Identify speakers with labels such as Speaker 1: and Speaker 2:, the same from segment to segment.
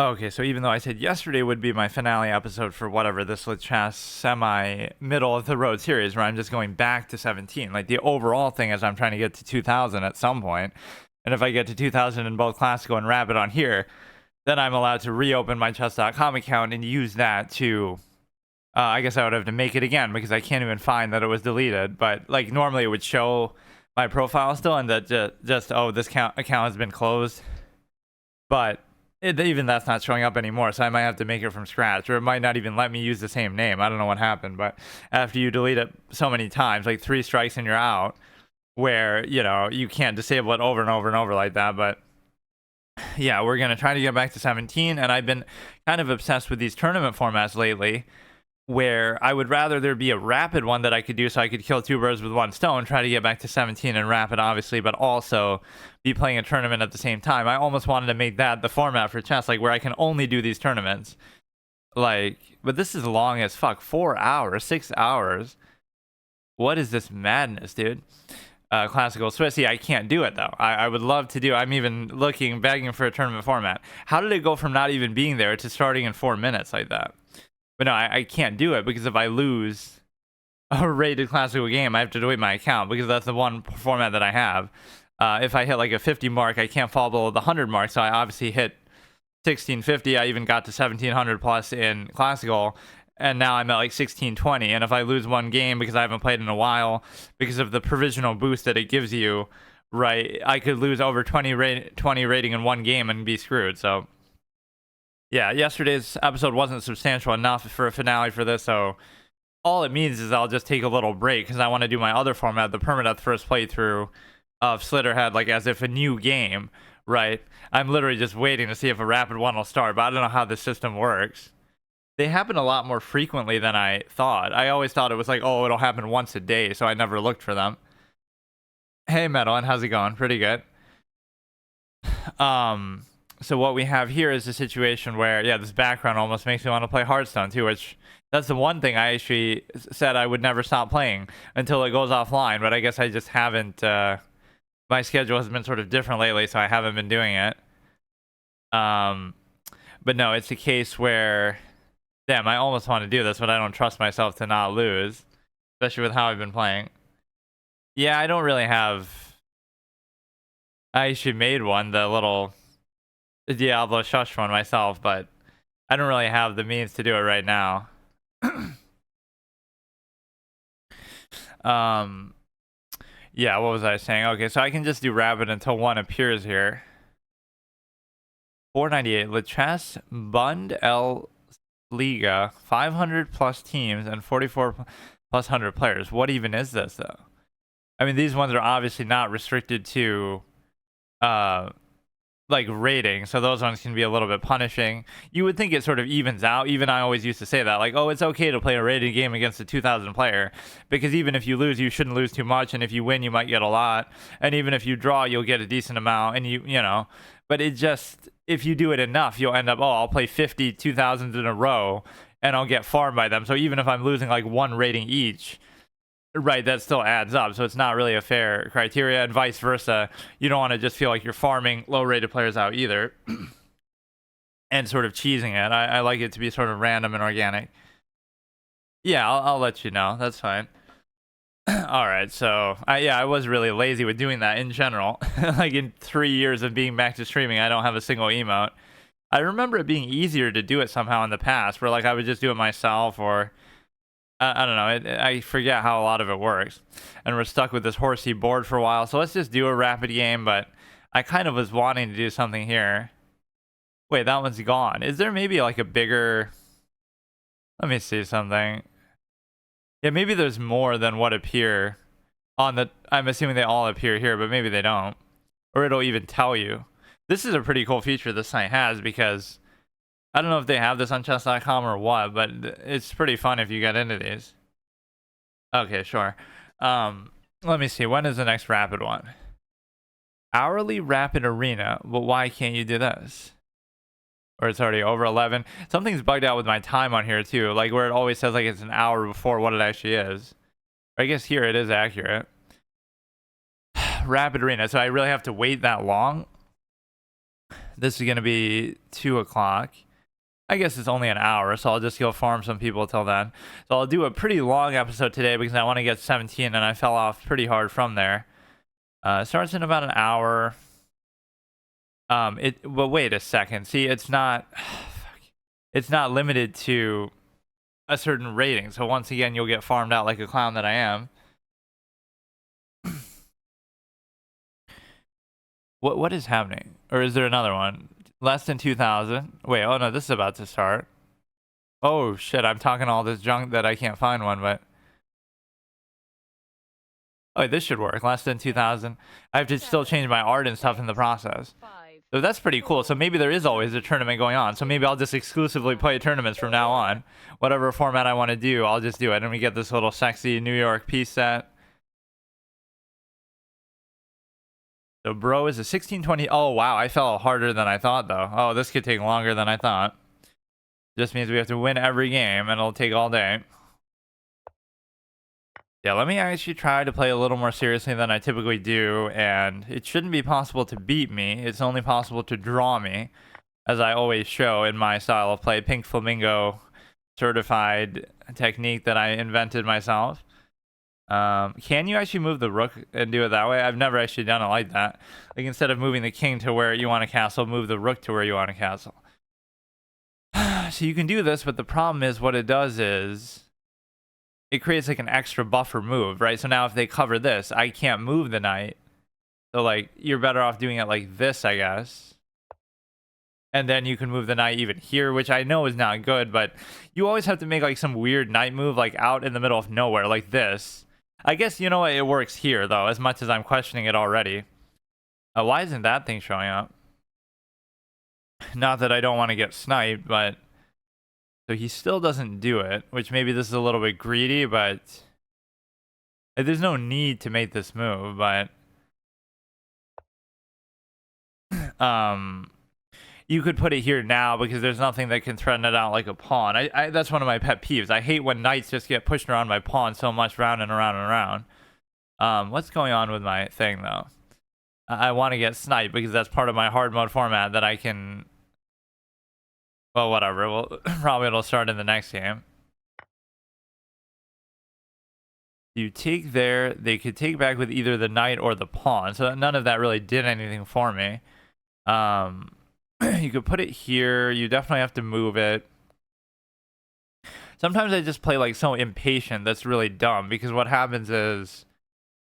Speaker 1: Okay, so even though I said yesterday would be my finale episode for whatever this Lachess semi middle of the road series where I'm just going back to 17, like the overall thing is I'm trying to get to 2000 at some point. And if I get to 2000 in both classical and rapid on here, then I'm allowed to reopen my chess.com account and use that to I guess I would have to make it again because I can't even find that it was deleted. But like normally it would show my profile still and that just oh, this account has been closed. But even that's not showing up anymore, so I might have to make it from scratch, or it might not even let me use the same name. I don't know what happened, but after you delete it so many times, like 3 strikes and you're out, where you can't disable it over and over and over like that. But yeah, we're gonna try to get back to 17, and I've been kind of obsessed with these tournament formats lately, where I would rather there be a rapid one that I could do so I could kill 2 birds with 1 stone, try to get back to 17 and rapid, obviously, but also be playing a tournament at the same time. I almost wanted to make that the format for chess, like where I can only do these tournaments. Like, but this is long as fuck. 4 hours, 6 hours. What is this madness, dude? Classical Swiss. Yeah, I can't do it though. I would love to do. I'm even begging for a tournament format. How did it go from not even being there to starting in 4 minutes like that? But no, I can't do it because if I lose a rated classical game, I have to delete my account because that's the one format that I have. If I hit like a 50 mark, I can't fall below the 100 mark. So I obviously hit 1650. I even got to 1700 plus in classical. And now I'm at like 1620. And if I lose one game because I haven't played in a while, because of the provisional boost that it gives you, right, I could lose over 20 rating in one game and be screwed. So yeah, yesterday's episode wasn't substantial enough for a finale for this, so all it means is I'll just take a little break because I want to do my other format, the permadeath first playthrough of Slitterhead, like as if a new game, right? I'm literally just waiting to see if a rapid one will start, but I don't know how the system works. They happen a lot more frequently than I thought. I always thought it was like, oh, it'll happen once a day, so I never looked for them. Hey, Medellin, how's it going? Pretty good. So what we have here is a situation where, yeah, this background almost makes me want to play Hearthstone too, which that's the one thing I actually said I would never stop playing until it goes offline, but I guess I just haven't, my schedule has been sort of different lately, so I haven't been doing it. But no, it's a case where, damn, I almost want to do this, but I don't trust myself to not lose, especially with how I've been playing. Yeah, I don't really have, I actually made one, the little Diablo Shush one myself, but I don't really have the means to do it right now. Yeah, what was I saying? Okay, so I can just do rapid until one appears here. 498 Lichess Bund L Liga, 500 plus teams and 44 plus 100 players. What even is this though? I mean, these ones are obviously not restricted to like rating, so those ones can be a little bit punishing. You would think it sort of evens out. Even I always used to say that, like, oh, it's okay to play a rated game against a 2000 player, because even if you lose, you shouldn't lose too much, and if you win, you might get a lot, and even if you draw, you'll get a decent amount, and you know, but it just, if you do it enough, you'll end up, oh, I'll play 50 2000s in a row and I'll get farmed by them. So even if I'm losing like 1 rating each, right, that still adds up. So it's not really a fair criteria, and vice versa. You don't want to just feel like you're farming low rated players out either and sort of cheesing it. I like it to be sort of random and organic. Yeah, I'll let you know. That's fine. All right, so I was really lazy with doing that in general. Like in 3 years of being back to streaming, I don't have a single emote. I remember it being easier to do it somehow in the past, where like I would just do it myself, or I don't know. I forget how a lot of it works. And we're stuck with this horsey board for a while. So let's just do a rapid game. But I kind of was wanting to do something here. Wait, that one's gone. Is there maybe like a bigger... Let me see something. Yeah, maybe there's more than what appear on the... I'm assuming they all appear here, but maybe they don't. Or it'll even tell you. This is a pretty cool feature this site has, because... I don't know if they have this on chess.com or what, but it's pretty fun if you get into these. Okay, sure. Let me see. When is the next rapid one? Hourly rapid arena. But why can't you do this? Or it's already over 11. Something's bugged out with my time on here too. Like where it always says like it's an hour before what it actually is. I guess here it is accurate. Rapid arena. So I really have to wait that long? This is going to be 2 o'clock. I guess it's only an hour, so I'll just go farm some people till then. So I'll do a pretty long episode today because I want to get 17, and I fell off pretty hard from there. It starts in about an hour. But wait a second. See, it's not limited to a certain rating. So once again, you'll get farmed out like a clown that I am. What is happening? Or is there another one? Less than 2,000. Wait, oh no, this is about to start. Oh shit, I'm talking all this junk that I can't find one, but oh, this should work. Less than 2,000. I have to still change my art and stuff in the process. So that's pretty cool. So maybe there is always a tournament going on. So maybe I'll just exclusively play tournaments from now on. Whatever format I want to do, I'll just do it. And we get this little sexy New York piece set. So bro is a 1620. Oh, wow. I fell harder than I thought, though. Oh, this could take longer than I thought. Just means we have to win every game, and it'll take all day. Yeah, let me actually try to play a little more seriously than I typically do, and it shouldn't be possible to beat me. It's only possible to draw me, as I always show in my style of play. Pink Flamingo certified technique that I invented myself. Can you actually move the rook and do it that way? I've never actually done it like that. Like, instead of moving the king to where you want a castle, move the rook to where you want a castle. So you can do this, but the problem is what it does is it creates like an extra buffer move, right? So now if they cover this, I can't move the knight. So like, you're better off doing it like this, I guess. And then you can move the knight even here, which I know is not good, but you always have to make like some weird knight move like out in the middle of nowhere like this. I guess, you know what, it works here though, as much as I'm questioning it already. Why isn't that thing showing up? Not that I don't want to get sniped, but so he still doesn't do it, which maybe this is a little bit greedy, but there's no need to make this move, but you could put it here now because there's nothing that can threaten it out like a pawn. That's one of my pet peeves. I hate when knights just get pushed around by pawns so much, round and around and around. What's going on with my thing though? I want to get sniped because that's part of my hard mode format that I can. Well, whatever. Well, probably it'll start in the next game. You take there. They could take back with either the knight or the pawn. So none of that really did anything for me. You could put it here. You definitely have to move it. Sometimes I just play like so impatient. That's really dumb because what happens is,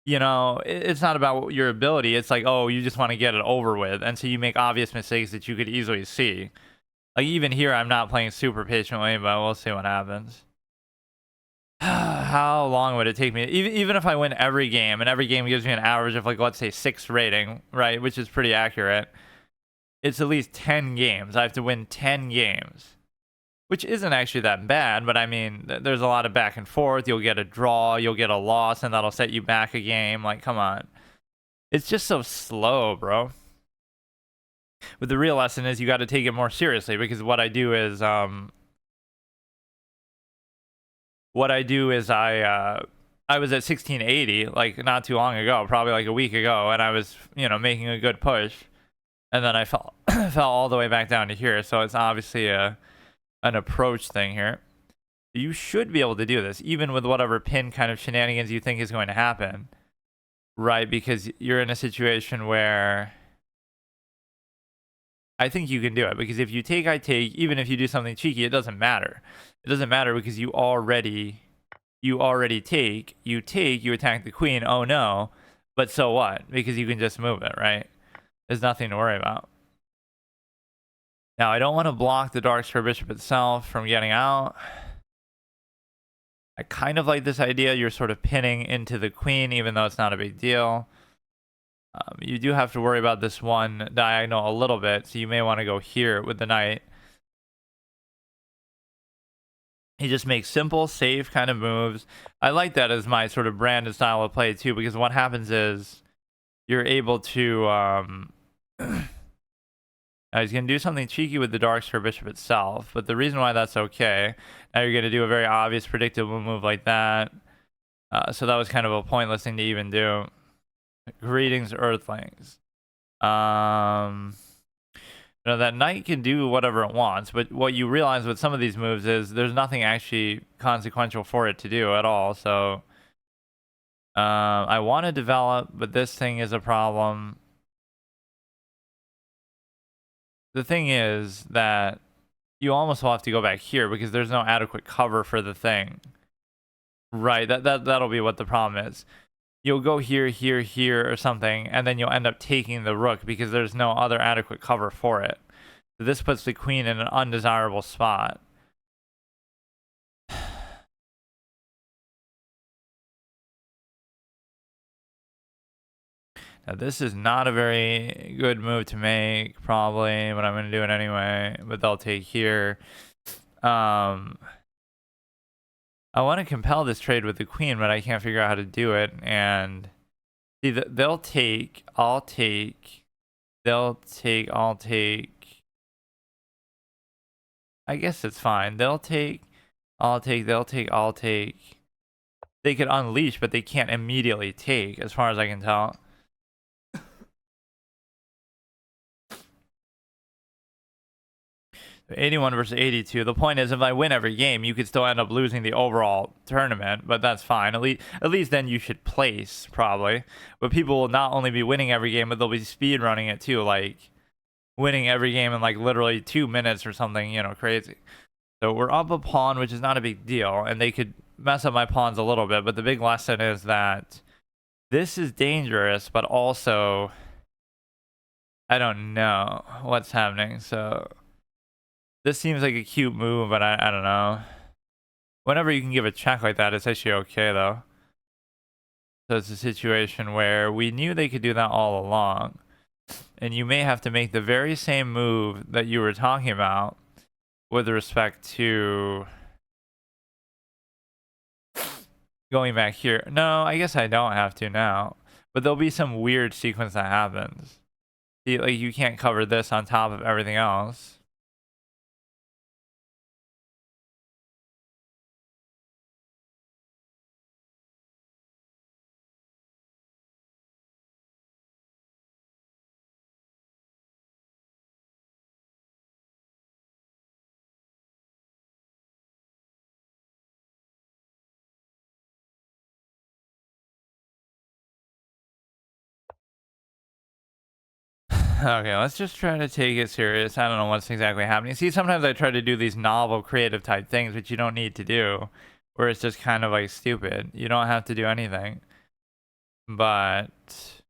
Speaker 1: you know, it's not about your ability. It's like, oh, you just want to get it over with. And so you make obvious mistakes that you could easily see. Like, even here, I'm not playing super patiently, but we'll see what happens. How long would it take me? Even if I win every game, and every game gives me an average of, like, let's say 6 rating, right? Which is pretty accurate. It's at least 10 games. I have to win 10 games. Which isn't actually that bad, but I mean, there's a lot of back and forth. You'll get a draw, you'll get a loss, and that'll set you back a game. Like, come on. It's just so slow, bro. But the real lesson is you got to take it more seriously because what I do is I was at 1680 like not too long ago, probably like a week ago, and I was, you know, making a good push, and then I fell fell all the way back down to here. So it's obviously an approach thing here. You should be able to do this even with whatever pin kind of shenanigans you think is going to happen, right? Because you're in a situation where I think you can do it, because if you take, I take, even if you do something cheeky, it doesn't matter. It doesn't matter because you already take, you attack the queen, oh no, but so what? Because you can just move it, right? There's nothing to worry about. Now, I don't want to block the dark square bishop itself from getting out. I kind of like this idea. You're sort of pinning into the queen, even though it's not a big deal. You do have to worry about this one diagonal a little bit, so you may want to go here with the knight. He just makes simple, safe kind of moves. I like that as my sort of brand and style of play too, because what happens is you're able to... now he's going to do something cheeky with the dark square bishop itself, but the reason why that's okay, now you're going to do a very obvious, predictable move like that. So that was kind of a pointless thing to even do. Greetings, Earthlings. You know, that knight can do whatever it wants, but what you realize with some of these moves is there's nothing actually consequential for it to do at all. So I want to develop, but this thing is a problem. The thing is that you almost will have to go back here because there's no adequate cover for the thing. Right, that'll be what the problem is. You'll go here, here, here, or something, and then you'll end up taking the rook because there's no other adequate cover for it. So this puts the queen in an undesirable spot. Now, this is not a very good move to make, probably, but I'm going to do it anyway. But they'll take here. I want to compel this trade with the queen, but I can't figure out how to do it. And see, they'll take, I'll take, they'll take, I'll take. I guess it's fine. They'll take, I'll take, they'll take, I'll take. They could unleash, but they can't immediately take, as far as I can tell. 81 versus 82. The point is, if I win every game, you could still end up losing the overall tournament, but that's fine. At least then you should place, probably. But people will not only be winning every game, but they'll be speed running it too, like winning every game in like literally 2 minutes or something, you know, crazy. So we're up a pawn, which is not a big deal, and they could mess up my pawns a little bit, but the big lesson is that this is dangerous, but also I don't know what's happening, so this seems like a cute move, but I don't know. Whenever you can give a check like that, it's actually okay, though. So it's a situation where we knew they could do that all along. And you may have to make the very same move that you were talking about with respect to going back here. No, I guess I don't have to now. But there'll be some weird sequence that happens. See, like, you can't cover this on top of everything else. Okay, let's just try to take it serious. I don't know what's exactly happening. See, sometimes I try to do these novel, creative type things, which you don't need to do, where it's just kind of like stupid. You don't have to do anything. But,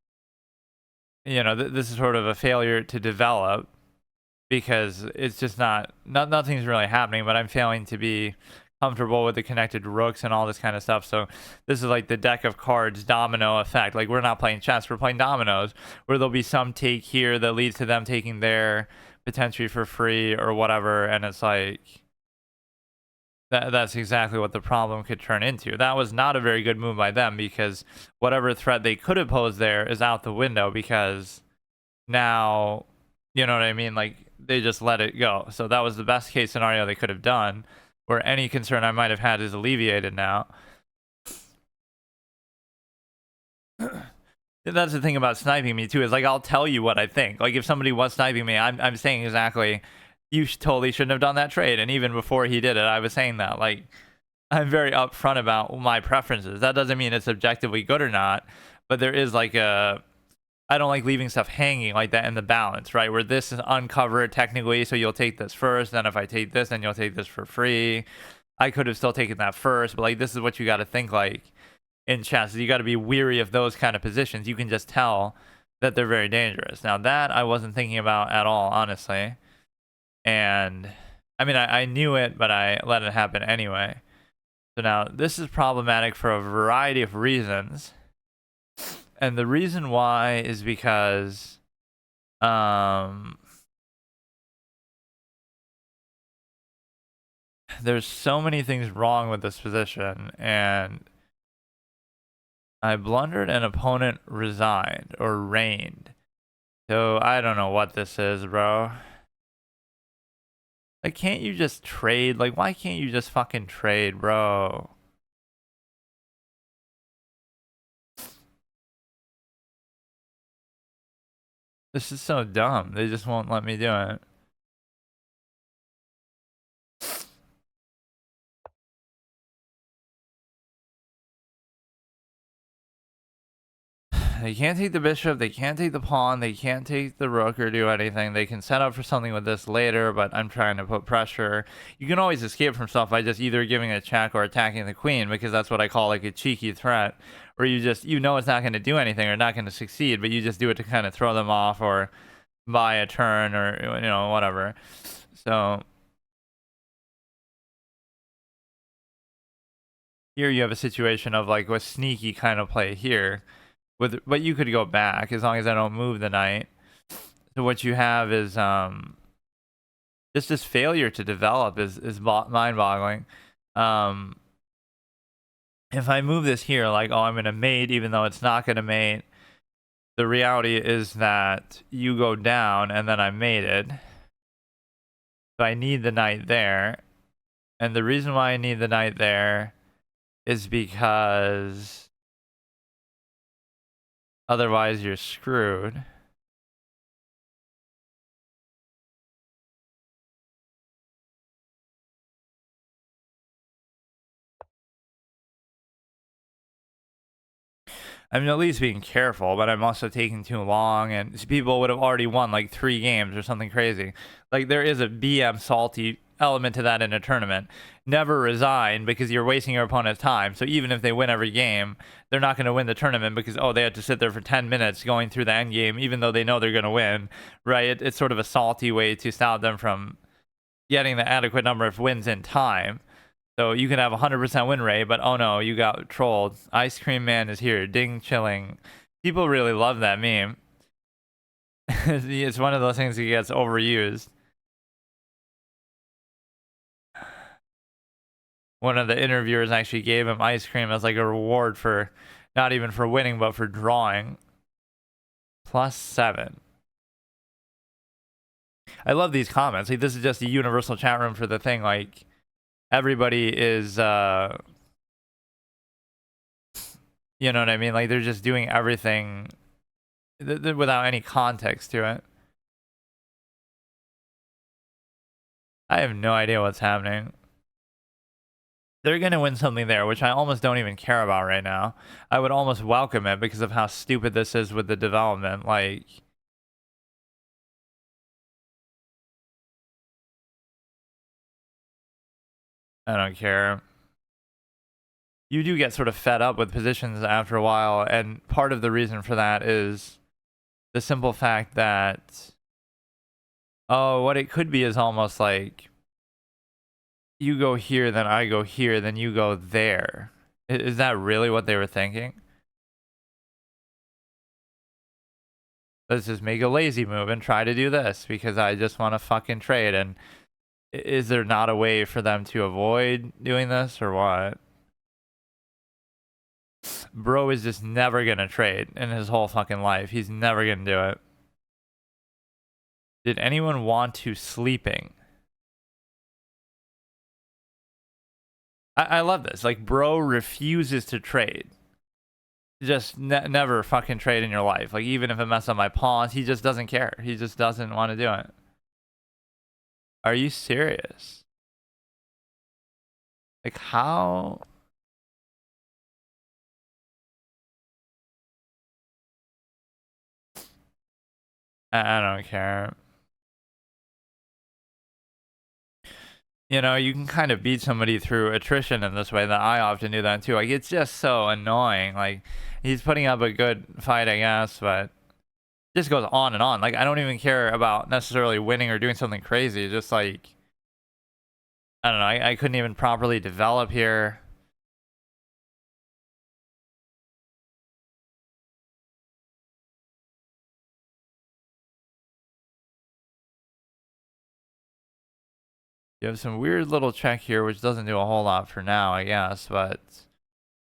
Speaker 1: you know, this is sort of a failure to develop because it's just nothing's really happening, but I'm failing to be comfortable with the connected rooks and all this kind of stuff. So this is like the deck of cards domino effect. Like, we're not playing chess, we're playing dominoes, where there'll be some take here that leads to them taking there potentially for free or whatever, and it's like that's exactly what the problem could turn into. That was not a very good move by them because whatever threat they could have posed there is out the window because now, you know what I mean, like, they just let it go. So that was the best case scenario they could have done, where any concern I might have had is alleviated now. That's the thing about sniping me too, is like, I'll tell you what I think. Like, if somebody was sniping me, I'm saying exactly, you totally shouldn't have done that trade. And even before he did it, I was saying that. Like, I'm very upfront about my preferences. That doesn't mean it's objectively good or not, but there is like I don't like leaving stuff hanging like that in the balance, right? Where this is uncovered technically, so you'll take this first. Then if I take this, then you'll take this for free. I could have still taken that first, but like, this is what you got to think like in chess. You got to be weary of those kind of positions. You can just tell that they're very dangerous. Now that I wasn't thinking about at all, honestly. And I mean, I knew it, but I let it happen anyway. So now this is problematic for a variety of reasons. And the reason why is because there's so many things wrong with this position, and I blundered, an opponent resigned or reigned. So I don't know what this is, bro. Like, can't you just trade? Like, why can't you just fucking trade, bro? This is so dumb. They just won't let me do it. They can't take the bishop, they can't take the pawn, they can't take the rook or do anything. They can set up for something with this later, but I'm trying to put pressure. You can always escape from stuff by just either giving a check or attacking the queen, because that's what I call like a cheeky threat, where you know it's not going to do anything or not going to succeed, but you just do it to kind of throw them off or buy a turn or, you know, whatever. So here you have a situation of like a sneaky kind of play here. But you could go back as long as I don't move the knight. So what you have is just this failure to develop is mind-boggling. If I move this here, like, oh, I'm gonna mate, even though it's not gonna mate. The reality is that you go down and then I mated. So I need the knight there, and the reason why I need the knight there is because otherwise you're screwed. I'm at least being careful, but I'm also taking too long, and people would have already won like 3 games or something crazy. Like, there is a BM salty element to that in a tournament. Never resign because you're wasting your opponent's time. So even if they win every game, they're not going to win the tournament because, oh, they had to sit there for 10 minutes going through the end game, even though they know they're going to win, right? It's sort of a salty way to stop them from getting the adequate number of wins in time. So you can have 100% win rate, but oh no, you got trolled. Ice Cream Man is here. Ding chilling. People really love that meme. It's one of those things that gets overused. One of the interviewers actually gave him ice cream as like a reward for not even for winning, but for drawing. +7. I love these comments. Like, this is just a universal chat room for the thing. Like, everybody is you know what I mean? Like, they're just doing everything without any context to it. I have no idea what's happening. They're going to win something there, which I almost don't even care about right now. I would almost welcome it because of how stupid this is with the development. Like, I don't care. You do get sort of fed up with positions after a while, and part of the reason for that is the simple fact that, oh, what it could be is almost like you go here, then I go here, then you go there. Is that really what they were thinking? Let's just make a lazy move and try to do this because I just want to fucking trade. And is there not a way for them to avoid doing this or what? Bro is just never gonna trade in his whole fucking life. He's never gonna do it. Did anyone want to sleeping? I love this. Like, bro refuses to trade. Just never fucking trade in your life. Like, even if it messes up my pawns, he just doesn't care. He just doesn't want to do it. Are you serious? Like, how? I don't care. You know, you can kind of beat somebody through attrition in this way. That I often do that too. Like, it's just so annoying. Like, he's putting up a good fight, I guess, but it just goes on and on. Like, I don't even care about necessarily winning or doing something crazy. Just like, I don't know. I couldn't even properly develop here. You have some weird little check here, which doesn't do a whole lot for now, I guess, but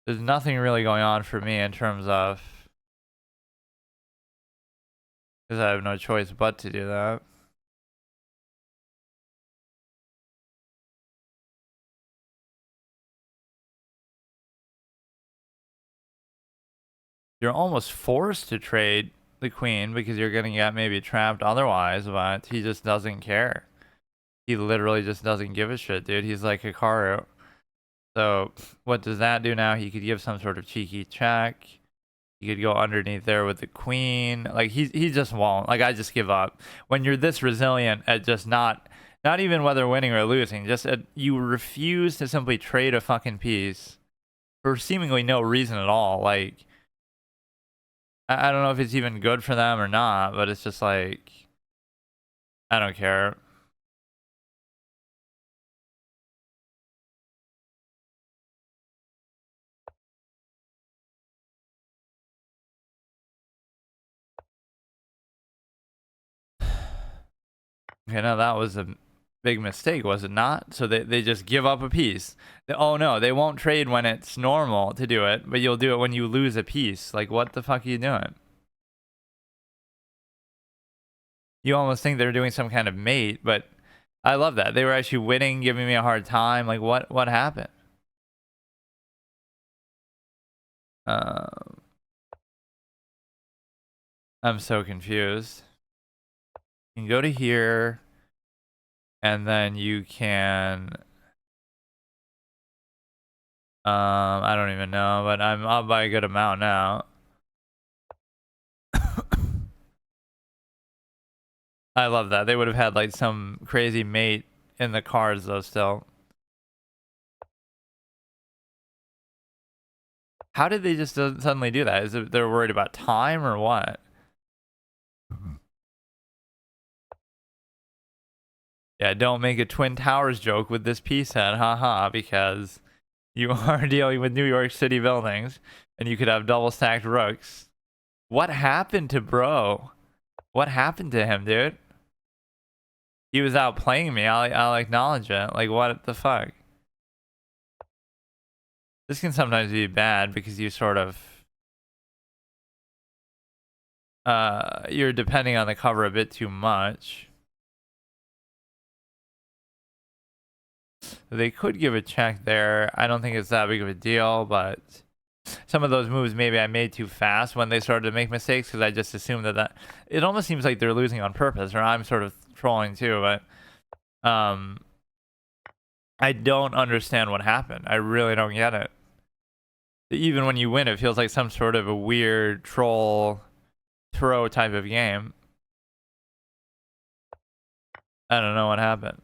Speaker 1: there's nothing really going on for me in terms of, because I have no choice but to do that. You're almost forced to trade the queen because you're gonna get maybe trapped otherwise, but he just doesn't care. He literally just doesn't give a shit, dude. He's like Hikaru. So what does that do now? He could give some sort of cheeky check. He could go underneath there with the queen. Like he just won't. Like I just give up. When you're this resilient at just not even whether winning or losing, just you refuse to simply trade a fucking piece for seemingly no reason at all. Like I don't know if it's even good for them or not, but it's just like I don't care. Okay, now that was a big mistake, was it not? So they just give up a piece. Oh no, they won't trade when it's normal to do it, but you'll do it when you lose a piece. Like, what the fuck are you doing? You almost think they're doing some kind of mate, but I love that. They were actually winning, giving me a hard time. Like, what happened? I'm so confused. You can go to here, and then you can I don't even know, but I'm up by a good amount now. I love that. They would have had like some crazy mate in the cards though still. How did they just suddenly do that? Is it they're worried about time or what? Yeah, don't make a Twin Towers joke with this piece set, haha, because you are dealing with New York City buildings and you could have double stacked rooks. What happened to bro? What happened to him, dude? He was outplaying me. I'll acknowledge it. Like, what the fuck? This can sometimes be bad because you sort of you're depending on the cover a bit too much. They could give a check there. I don't think it's that big of a deal, but some of those moves maybe I made too fast when they started to make mistakes because I just assumed that it almost seems like they're losing on purpose, or I'm sort of trolling too, but I don't understand what happened. I really don't get it. Even when you win, it feels like some sort of a weird troll throw type of game. I don't know what happened.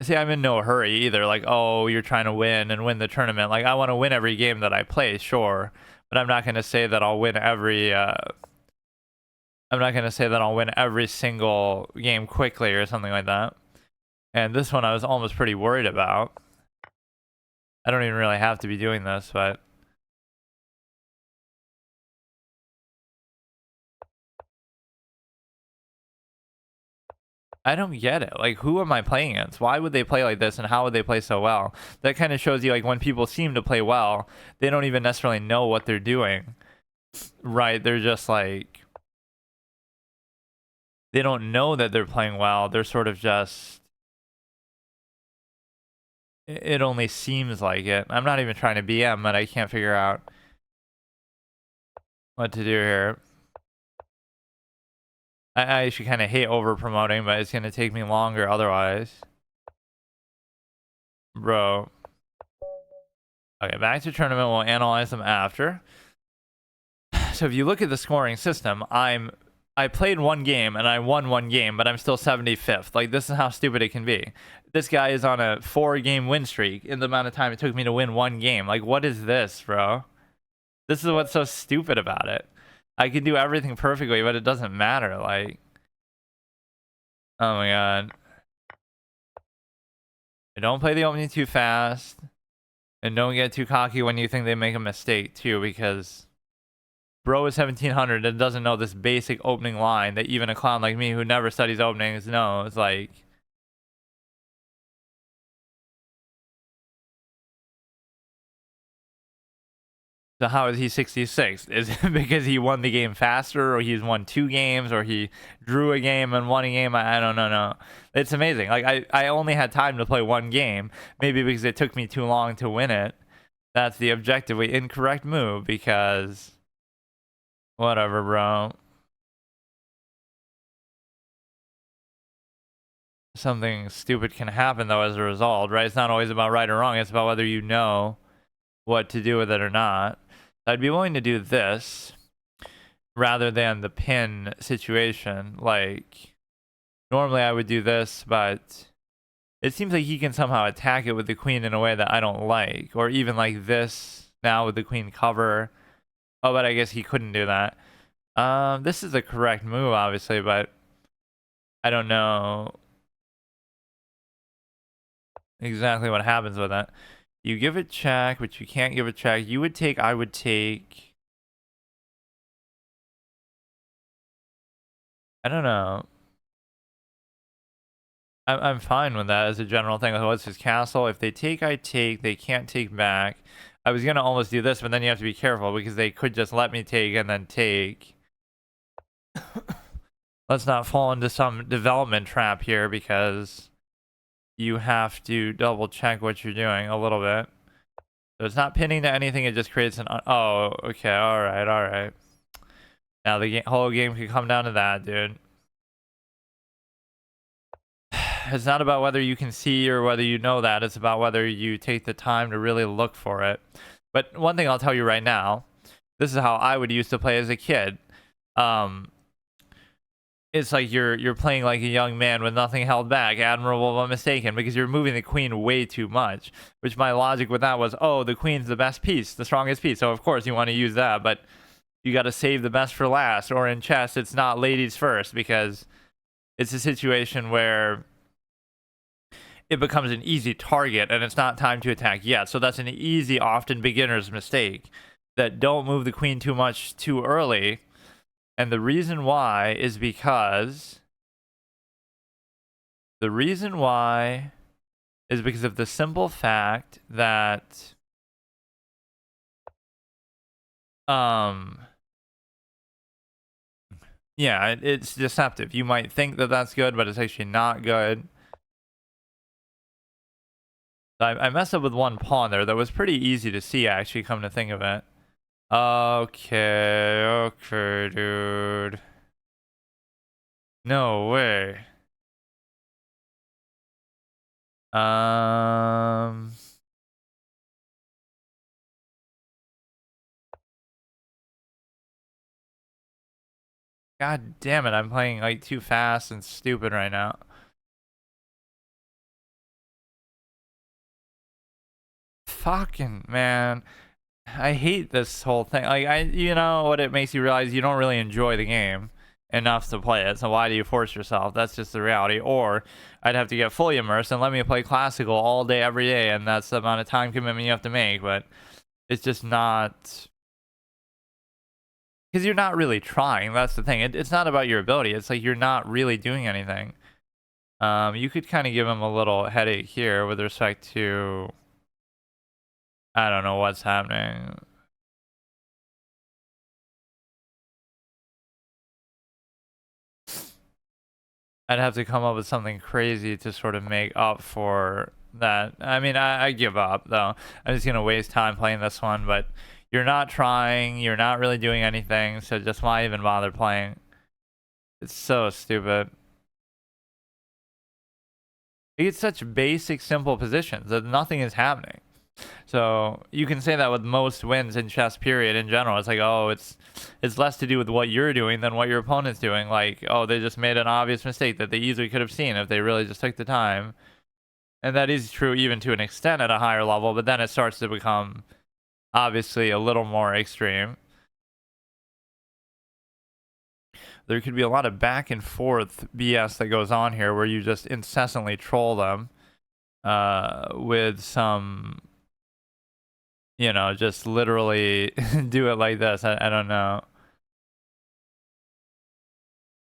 Speaker 1: See, I'm in no hurry either. Like, oh, you're trying to win and win the tournament. Like, I want to win every game that I play, sure, but I'm not going to say that I'll win every. I'm not going to say that I'll win every single game quickly or something like that. And this one, I was almost pretty worried about. I don't even really have to be doing this, but I don't get it. Like, who am I playing against? Why would they play like this, and how would they play so well? That kind of shows you, like, when people seem to play well, they don't even necessarily know what they're doing, right? They're just like, they don't know that they're playing well. They're sort of just, it only seems like it. I'm not even trying to BM, but I can't figure out what to do here. I actually kind of hate over promoting, but it's gonna take me longer otherwise. Bro. Okay, back to tournament. We'll analyze them after. So if you look at the scoring system, I played one game and I won one game, but I'm still 75th. Like, this is how stupid it can be. This guy is on a 4-game win streak in the amount of time it took me to win one game. Like, what is this, bro? This is what's so stupid about it. I can do everything perfectly, but it doesn't matter. Like, oh my god. Don't play the opening too fast. And don't get too cocky when you think they make a mistake, too, because bro is 1700 and doesn't know this basic opening line that even a clown like me who never studies openings knows. Like, so how is he 66? Is it because he won the game faster, or he's won 2 games, or he drew a game and won a game? I don't know. No. It's amazing. Like, I only had time to play one game, maybe because it took me too long to win it. That's the objectively incorrect move, because Whatever, bro. Something stupid can happen though as a result, right? It's not always about right or wrong. It's about whether you know what to do with it or not. I'd be willing to do this rather than the pin situation. Like, normally I would do this, but it seems like he can somehow attack it with the queen in a way that I don't like. Or even like this now with the queen cover. Oh, but I guess he couldn't do that. This is the correct move, obviously, but I don't know exactly what happens with it. You give it check, but you can't give it check. You would take, I would take. I don't know. I'm fine with that as a general thing. What's his castle? If they take, I take. They can't take back. I was gonna almost do this, but then you have to be careful because they could just let me take and then take. Let's not fall into some development trap here because you have to double check what you're doing a little bit. So it's not pinning to anything. It just creates an. Oh, okay. All right. All right. Now the whole game could come down to that, dude. It's not about whether you can see or whether you know that. It's about whether you take the time to really look for it. But one thing I'll tell you right now, this is how I would used to play as a kid. It's like you're playing like a young man with nothing held back, admirable but mistaken, because you're moving the queen way too much. Which my logic with that was, oh, the queen's the best piece, the strongest piece. So of course you want to use that, but you got to save the best for last. Or in chess, it's not ladies first because it's a situation where it becomes an easy target and it's not time to attack yet. So that's an easy, often beginner's mistake, that don't move the queen too much too early. And the reason why is because of the simple fact that yeah, it's deceptive. You might think that that's good, but it's actually not good. I messed up with one pawn there that was pretty easy to see, actually, come to think of it. Okay, dude. No way. Um, God damn it, I'm playing like too fast and stupid right now. Fucking man. I hate this whole thing. Like, you know what, it makes you realize you don't really enjoy the game enough to play it. So why do you force yourself? That's just the reality. Or I'd have to get fully immersed and let me play classical all day, every day, and that's the amount of time commitment you have to make. But it's just not, because you're not really trying. That's the thing. It's not about your ability. It's like you're not really doing anything. You could kind of give him a little headache here with respect to, I don't know what's happening. I'd have to come up with something crazy to sort of make up for that. I mean, I give up, though. I'm just going to waste time playing this one, but you're not trying. You're not really doing anything, so just why even bother playing? It's so stupid. It's such basic, simple positions that nothing is happening. So you can say that with most wins in chess, period, in general. It's like, oh, it's less to do with what you're doing than what your opponent's doing. Like, oh, they just made an obvious mistake that they easily could have seen if they really just took the time. And that is true even to an extent at a higher level, but then it starts to become obviously a little more extreme. There could be a lot of back and forth BS that goes on here where you just incessantly troll them with some, you know, just literally do it like this. I don't know.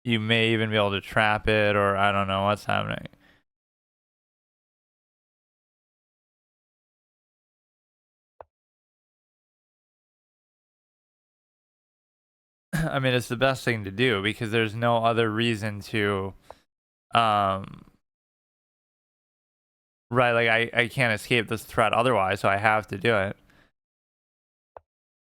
Speaker 1: You may even be able to trap it, or I don't know what's happening. I mean, it's the best thing to do because there's no other reason to, right? Like I can't escape this threat otherwise, so I have to do it.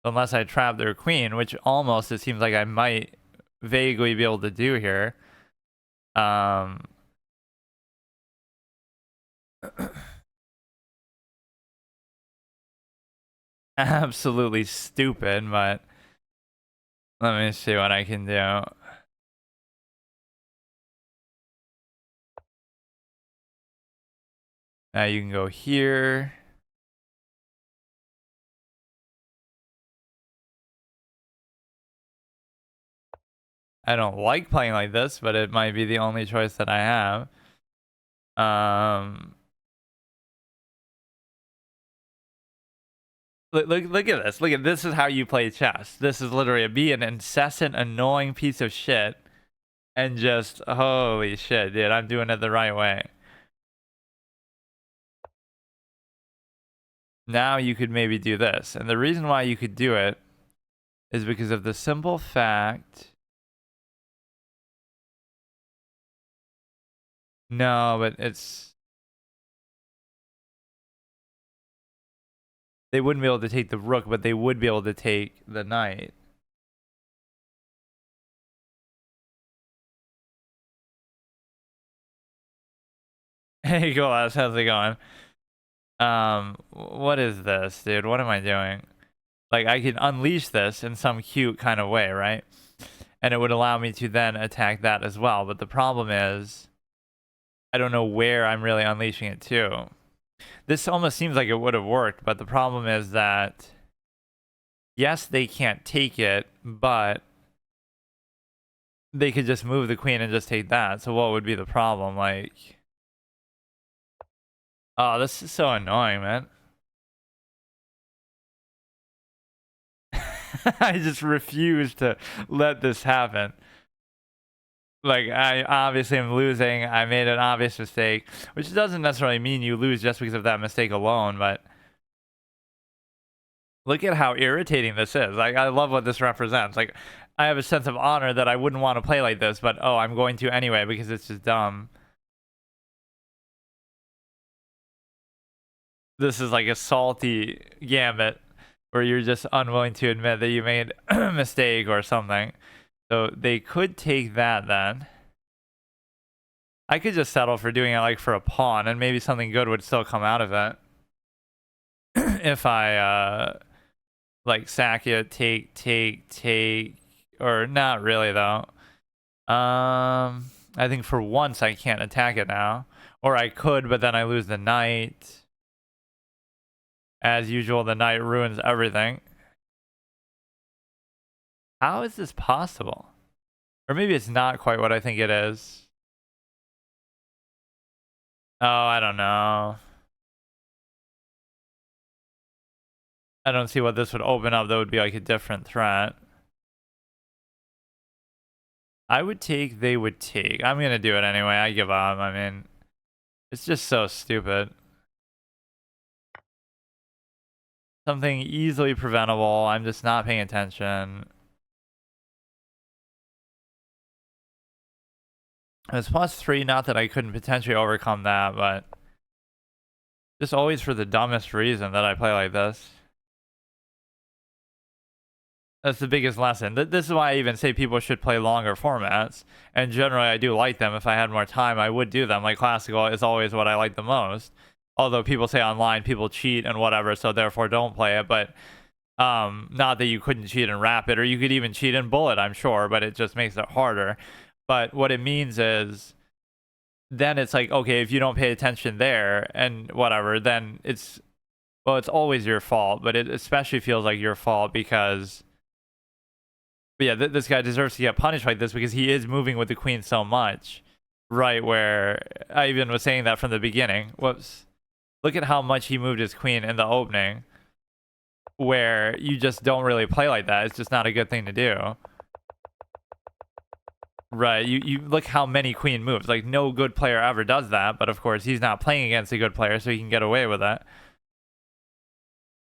Speaker 1: unless I trap their queen, which almost it seems like I might vaguely be able to do here. Absolutely stupid, but let me see what I can do. Now you can go here. I don't like playing like this, but it might be the only choice that I have. Look at this. Look at this is how you play chess. This is literally be an incessant, annoying piece of shit, and just holy shit, dude, I'm doing it the right way. Now you could maybe do this, and the reason why you could do it is because of the simple fact. No, but they wouldn't be able to take the rook, but they would be able to take the knight. Hey, Golas, how's it going? What is this, dude? What am I doing? Like, I can unleash this in some cute kind of way, right? And it would allow me to then attack that as well. But the problem is, I don't know where I'm really unleashing it to. This almost seems like it would have worked, but the problem is that, yes, they can't take it, but they could just move the queen and just take that. So what would be the problem? Like, oh, this is so annoying, man. I just refuse to let this happen. Like, I obviously am losing. I made an obvious mistake, which doesn't necessarily mean you lose just because of that mistake alone, but look at how irritating this is. Like, I love what this represents. Like, I have a sense of honor that I wouldn't want to play like this, but oh, I'm going to anyway because it's just dumb. This is like a salty gambit where you're just unwilling to admit that you made a mistake or something. So they could take that then. I could just settle for doing it like for a pawn and maybe something good would still come out of it. If I like sack it, take, or not really though. I think for once I can't attack it now. Or I could, but then I lose the knight. As usual, the knight ruins everything. How is this possible? Or maybe it's not quite what I think it is. Oh, I don't know. I don't see what this would open up that would be like a different threat. I would take, they would take. I'm going to do it anyway. I give up. I mean, it's just so stupid. Something easily preventable. I'm just not paying attention. It's +3, not that I couldn't potentially overcome that, but just always for the dumbest reason that I play like this. That's the biggest lesson. This is why I even say people should play longer formats. And generally, I do like them. If I had more time, I would do them. Like classical is always what I like the most. Although people say online people cheat and whatever, so therefore don't play it. But not that you couldn't cheat in rapid, or you could even cheat in bullet, I'm sure, but it just makes it harder. But what it means is, then it's like, okay, if you don't pay attention there and whatever, then it's, well, it's always your fault. But it especially feels like your fault because. But yeah, this guy deserves to get punished like this because he is moving with the queen so much. Right, where I even was saying that from the beginning. Whoops. Look at how much he moved his queen in the opening. Where you just don't really play like that. It's just not a good thing to do. Right, you look how many queen moves. Like, no good player ever does that. But of course, he's not playing against a good player, so he can get away with it.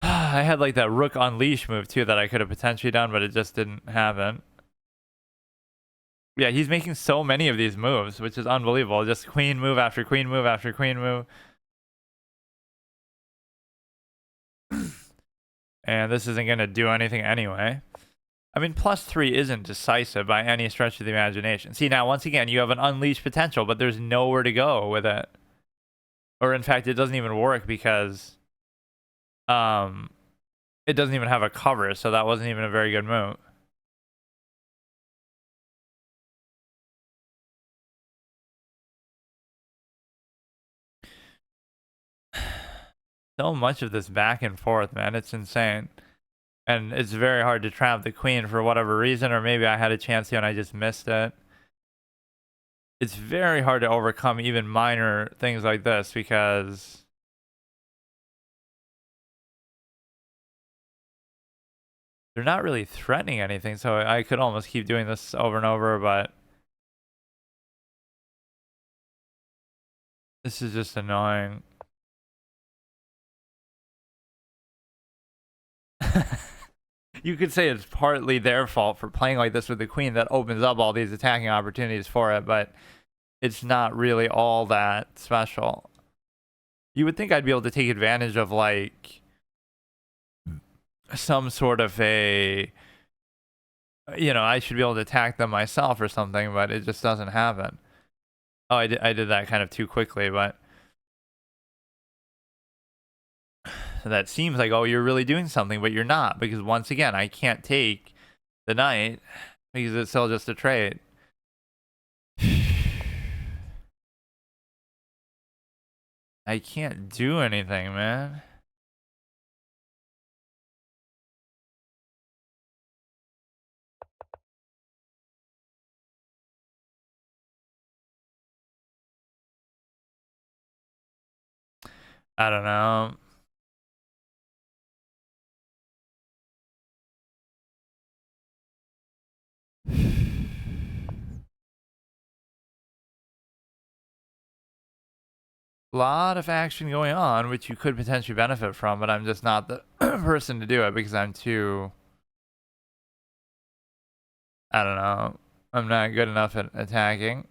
Speaker 1: I had like that rook unleash move too that I could have potentially done, but it just didn't happen. Yeah, he's making so many of these moves, which is unbelievable. Just queen move after queen move after queen move. And this isn't going to do anything anyway. I mean, +3 isn't decisive by any stretch of the imagination. See, now, once again, you have an unleashed potential, but there's nowhere to go with it. Or, in fact, it doesn't even work because it doesn't even have a cover, so that wasn't even a very good move. So much of this back and forth, man. It's insane. And it's very hard to trap the queen for whatever reason, or maybe I had a chance to and I just missed it. It's very hard to overcome even minor things like this because they're not really threatening anything, so I could almost keep doing this over and over, but this is just annoying. You could say it's partly their fault for playing like this with the queen that opens up all these attacking opportunities for it, but it's not really all that special. You would think I'd be able to take advantage of like some sort of a, I should be able to attack them myself or something, but it just doesn't happen. Oh, I did that kind of too quickly, but that seems like, oh, you're really doing something, but you're not, because once again, I can't take the knight because it's still just a trait. I can't do anything, man. I don't know. A lot of action going on, which you could potentially benefit from, but I'm just not the person to do it because I'm too, I don't know. I'm not good enough at attacking.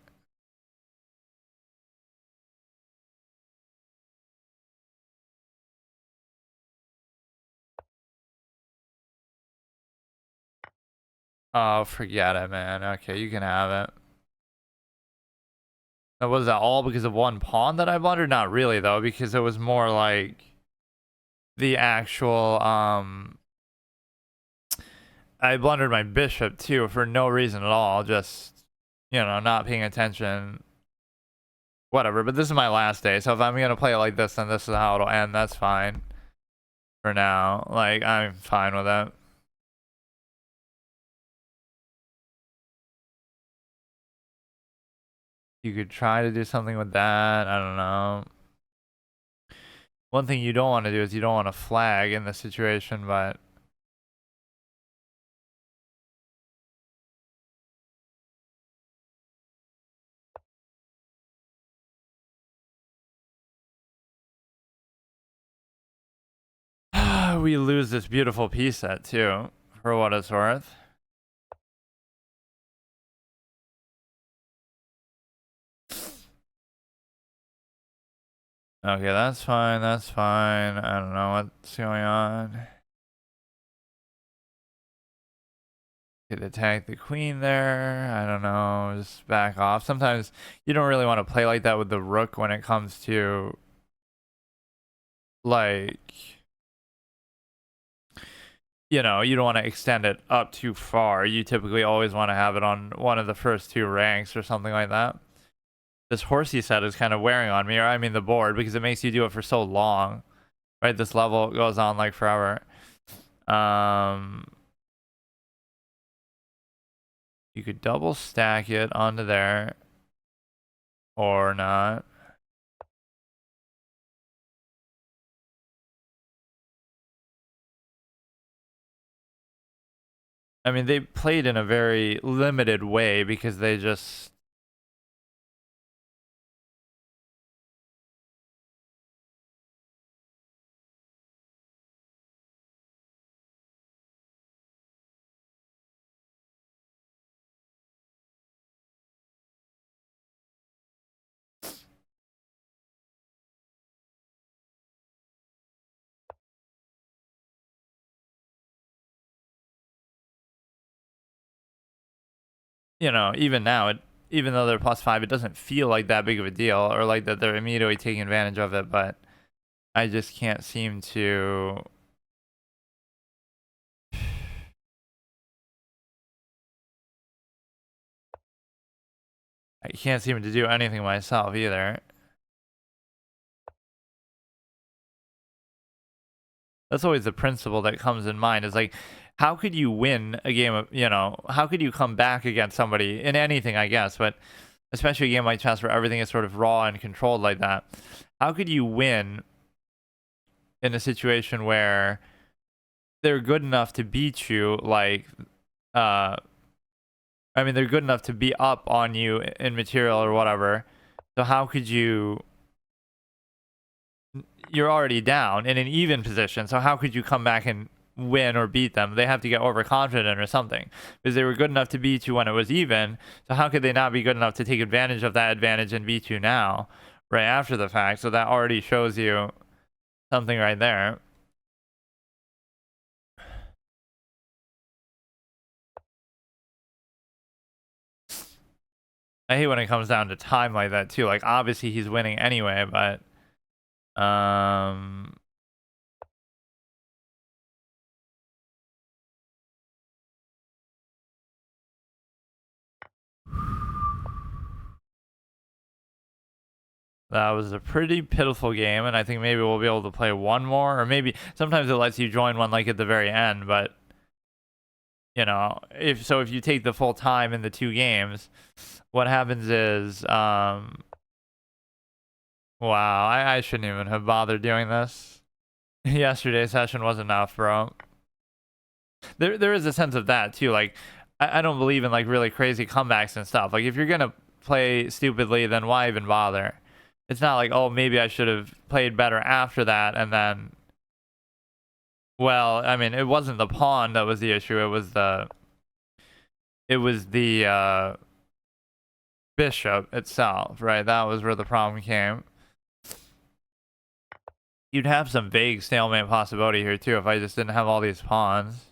Speaker 1: Oh, forget it, man. Okay, you can have it. Now, was that all because of one pawn that I blundered? Not really, though, because it was more like the actual, I blundered my bishop, too, for no reason at all. Just, not paying attention. Whatever, but this is my last day, so if I'm going to play it like this, then this is how it'll end. That's fine. For now. Like, I'm fine with it. You could try to do something with that. I don't know. One thing you don't want to do is you don't want to flag in this situation, but we lose this beautiful piece set too, for what it's worth. Okay, that's fine, that's fine. I don't know what's going on. Could attack the queen there. I don't know, just back off. Sometimes you don't really want to play like that with the rook when it comes to, like, you don't want to extend it up too far. You typically always want to have it on one of the first two ranks or something like that. This horsey set is kind of wearing on me, or I mean the board, because it makes you do it for so long, right? This level goes on like forever. You could double stack it onto there or not. I mean, they played in a very limited way because they just, you know, even now, even though they're +5, it doesn't feel like that big of a deal or like that they're immediately taking advantage of it. But I just can't seem to. I can't seem to do anything myself either. That's always the principle that comes in mind is like, how could you win a game of, you know, how could you come back against somebody in anything, I guess, but especially a game like chess where everything is sort of raw and controlled like that. How could you win in a situation where they're good enough to beat you, like, uh, I mean, they're good enough to be up on you in material or whatever. So how could you, you're already down in an even position. So how could you come back and win or beat them? They have to get overconfident or something because they were good enough to beat you when it was even. So how could they not be good enough to take advantage of that advantage and beat you now, right after the fact? So that already shows you something right there. I hate when it comes down to time like that too. Like obviously he's winning anyway, but um that was a pretty pitiful game, and I think maybe we'll be able to play one more, or maybe sometimes it lets you join one like at the very end, but you know, if you take the full time in the two games, what happens is wow, I shouldn't even have bothered doing this. Yesterday's session was enough, bro. There is a sense of that too. Like I don't believe in like really crazy comebacks and stuff. Like if you're gonna play stupidly, then why even bother? It's not like, oh, maybe I should have played better after that, and then, well, I mean, it wasn't the pawn that was the issue. It was the bishop itself, right? That was where the problem came. You'd have some vague stalemate possibility here too if I just didn't have all these pawns.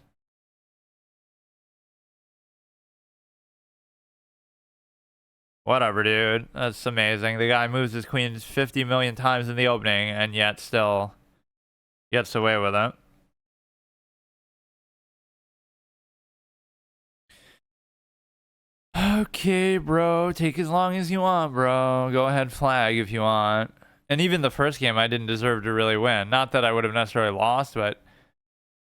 Speaker 1: Whatever, dude. That's amazing. The guy moves his queens 50 million times in the opening and yet still gets away with it. Okay, bro. Take as long as you want, bro. Go ahead, flag if you want. And even the first game, I didn't deserve to really win. Not that I would have necessarily lost, but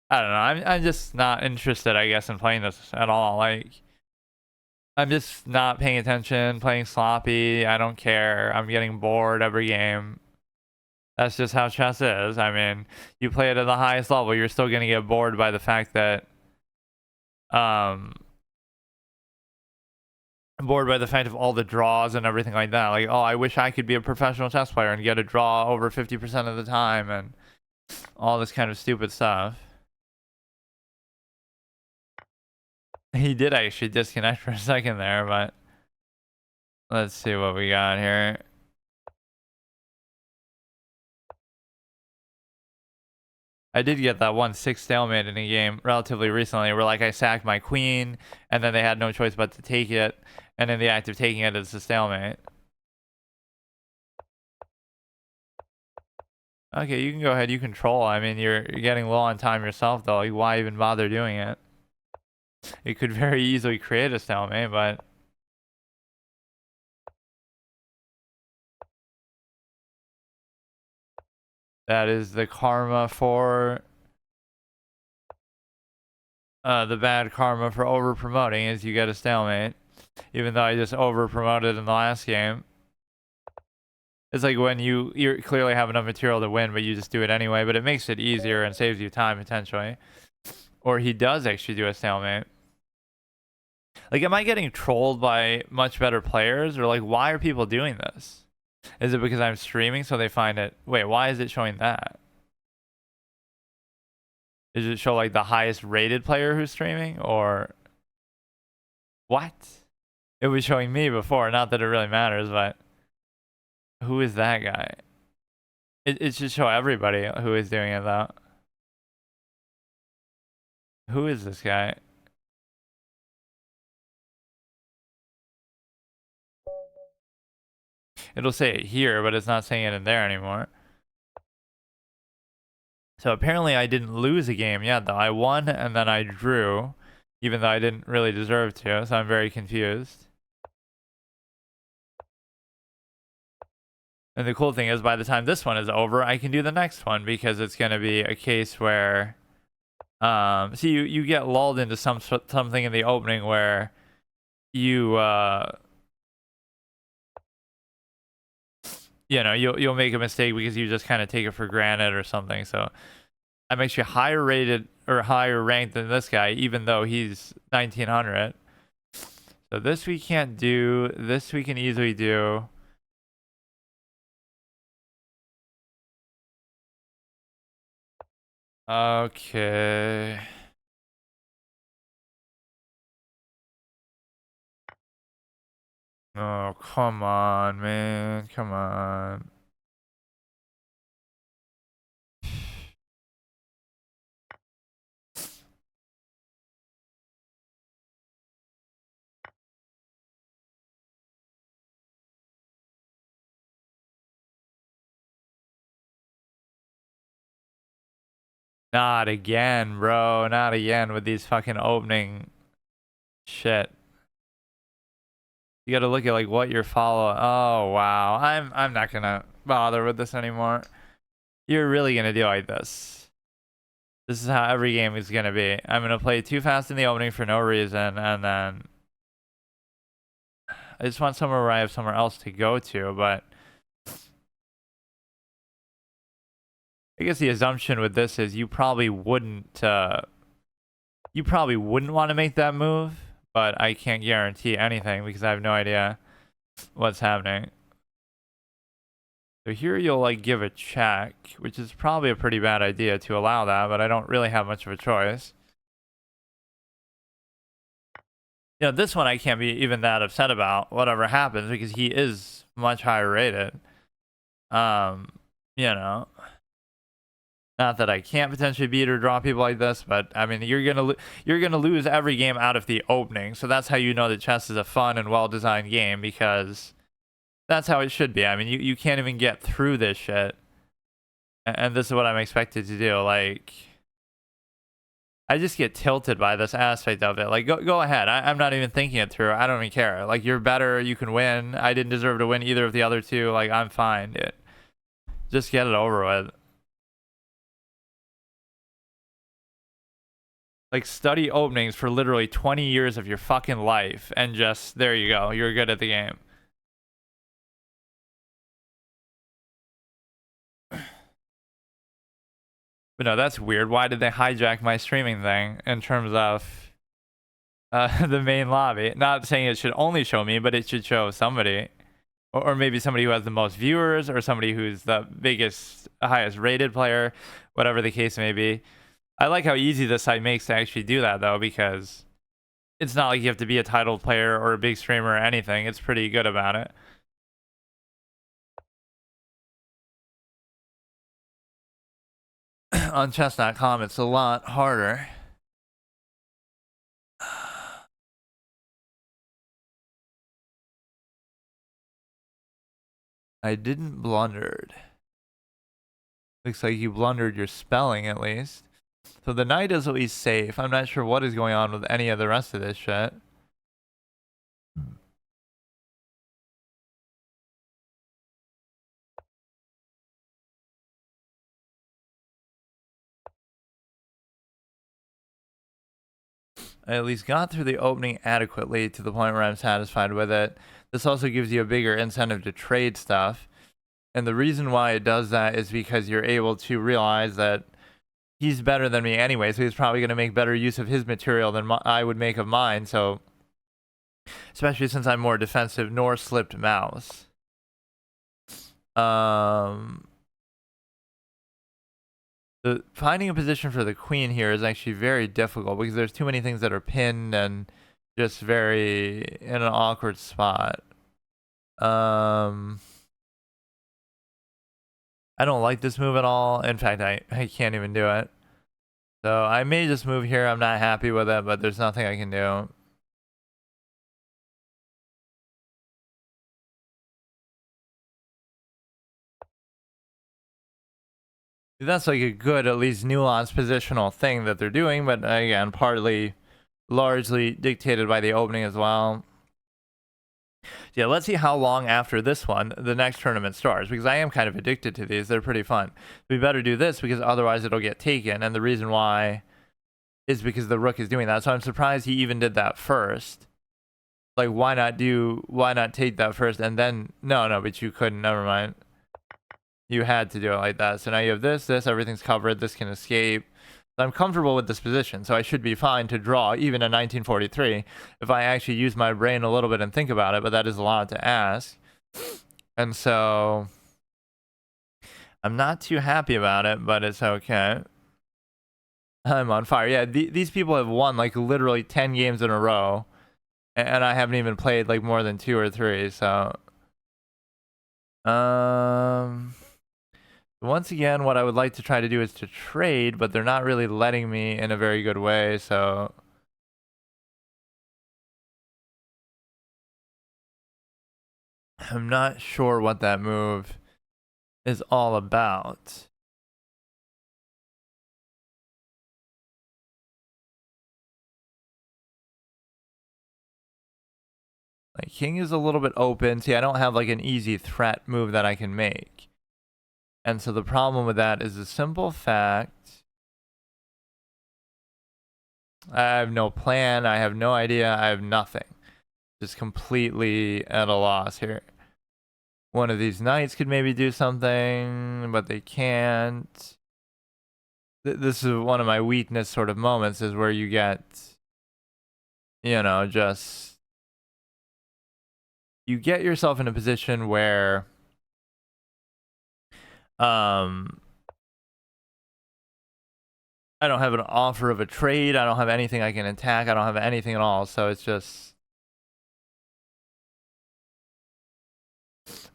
Speaker 1: I don't know. I'm just not interested, I guess, in playing this at all. Like, I'm just not paying attention, playing sloppy. I don't care. I'm getting bored every game. That's just how chess is. I mean, you play it at the highest level, you're still gonna get bored by the fact that um bored by the fact of all the draws and everything like that. Like, oh, I wish I could be a professional chess player and get a draw over 50% of the time and all this kind of stupid stuff. He did actually disconnect for a second there, but let's see what we got here. I did get that 1-6 stalemate in a game relatively recently where like I sacked my queen and then they had no choice but to take it, and in the act of taking it, it's a stalemate. Okay, you can go ahead, you control. I mean, you're getting low on time yourself though. Like, why even bother doing it? It could very easily create a stalemate, but that is the karma for the bad karma for over promoting is you get a stalemate. Even though I just over promoted in the last game. It's like when you clearly have enough material to win, but you just do it anyway, but it makes it easier and saves you time potentially. Or he does actually do a stalemate. Like, am I getting trolled by much better players? Or like, why are people doing this? Is it because I'm streaming so they find it? Wait, why is it showing that? Does it show like the highest rated player who's streaming, or what? It was showing me before, not that it really matters, but who is that guy? It should show everybody who is doing it though. Who is this guy? It'll say it here, but it's not saying it in there anymore. So apparently I didn't lose a game yet, though. I won and then I drew, even though I didn't really deserve to, so I'm very confused. And the cool thing is, by the time this one is over, I can do the next one, because it's going to be a case where, see, you get lulled into something in the opening where you, you know, you'll make a mistake because you just kind of take it for granted or something. So I'm actually higher rated or higher ranked than this guy, even though he's 1900. So this we can't do. This we can easily do. Okay. Oh, come on, man. Come on. Not again, bro. Not again with these fucking opening shit. You gotta look at like what you're following. Oh wow. I'm not gonna bother with this anymore. You're really gonna do like this. This is how every game is gonna be. I'm gonna play too fast in the opening for no reason, and then I just want somewhere where I have somewhere else to go to, but I guess the assumption with this is you probably wouldn't want to make that move, but I can't guarantee anything because I have no idea what's happening. So here you'll like give a check, which is probably a pretty bad idea to allow that, but I don't really have much of a choice. You know, this one I can't be even that upset about whatever happens because he is much higher rated. You know, not that I can't potentially beat or draw people like this, but I mean, you're gonna lose every game out of the opening. So that's how you know that chess is a fun and well-designed game, because that's how it should be. I mean, you can't even get through this shit, and this is what I'm expected to do. Like, I just get tilted by this aspect of it. Like, go ahead. I'm not even thinking it through. I don't even care. Like, you're better. You can win. I didn't deserve to win either of the other two. Like, I'm fine. Just get it over with. Like, study openings for literally 20 years of your fucking life, and just, there you go. You're good at the game. But no, that's weird. Why did they hijack my streaming thing in terms of the main lobby? Not saying it should only show me, but it should show somebody. Or maybe somebody who has the most viewers, or somebody who's the biggest, highest rated player, whatever the case may be. I like how easy this site makes to actually do that, though, because it's not like you have to be a titled player or a big streamer or anything. It's pretty good about it. On chess.com, it's a lot harder. I didn't blundered. Looks like you blundered your spelling, at least. So the knight is at least safe. I'm not sure what is going on with any of the rest of this shit. I at least got through the opening adequately to the point where I'm satisfied with it. This also gives you a bigger incentive to trade stuff. And the reason why it does that is because you're able to realize that he's better than me anyway, so he's probably going to make better use of his material than I would make of mine. So, especially since I'm more defensive, nor slipped mouse. Finding a position for the queen here is actually very difficult because there's too many things that are pinned and just very in an awkward spot. I don't like this move at all. In fact, I can't even do it. So I may just move here. I'm not happy with it, but there's nothing I can do. That's like a good, at least nuanced positional thing that they're doing, but again, partly largely dictated by the opening as well. Yeah, let's see how long after this one the next tournament starts, because I am kind of addicted to these. They're pretty fun. We better do this because otherwise it'll get taken, and the reason why is because the rook is doing that. So I'm surprised he even did that first. Like, why not take that first and then no, but you couldn't, never mind. You had to do it like that. So now you have this, everything's covered, this can escape. I'm comfortable with this position, so I should be fine to draw even in 1943 if I actually use my brain a little bit and think about it, but that is a lot to ask. And so I'm not too happy about it, but it's okay. I'm on fire. Yeah, these people have won like literally 10 games in a row, and I haven't even played like more than 2 or 3, so once again, what I would like to try to do is to trade, but they're not really letting me in a very good way, so I'm not sure what that move is all about. My king is a little bit open. See, I don't have like an easy threat move that I can make. And so the problem with that is the simple fact I have no plan, I have no idea, I have nothing. Just completely at a loss here. One of these knights could maybe do something, but they can't. This is one of my weakness sort of moments, is where you get, you know, just you get yourself in a position where I don't have an offer of a trade, I don't have anything I can attack, I don't have anything at all, so it's just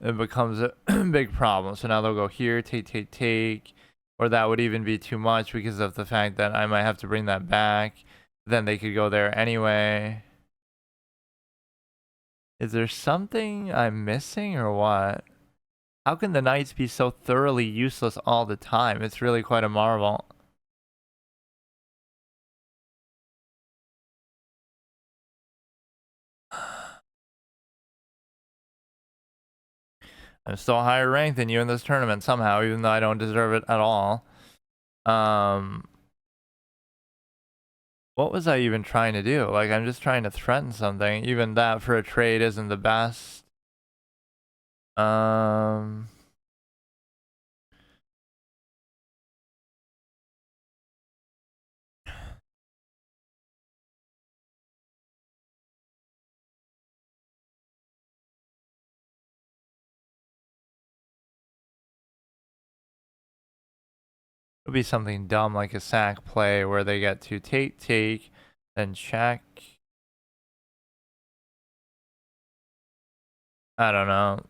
Speaker 1: it becomes a big problem. So now they'll go here, take, or that would even be too much because of the fact that I might have to bring that back. Then they could go there anyway. Is there something I'm missing or what? How can the knights be so thoroughly useless all the time? It's really quite a marvel. I'm still higher ranked than you in this tournament somehow, even though I don't deserve it at all. What was I even trying to do? Like, I'm just trying to threaten something. Even that for a trade isn't the best. It'll be something dumb like a sack play where they get to take, then check. I don't know.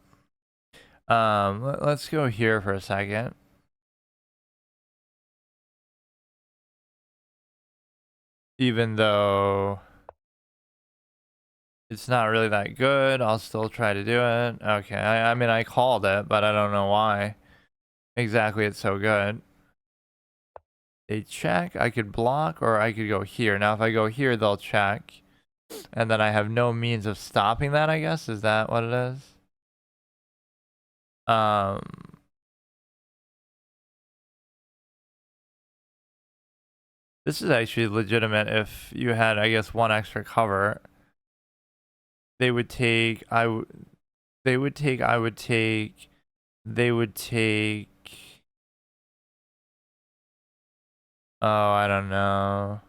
Speaker 1: Let's go here for a second. Even though it's not really that good, I'll still try to do it. Okay, I mean, I called it, but I don't know why exactly it's so good. They check, I could block, or I could go here. Now, if I go here, they'll check. And then I have no means of stopping that, I guess? Is that what it is? This is actually legitimate if you had, I guess, one extra cover. They would take, they would take, I would take, they would take. Oh, I don't know.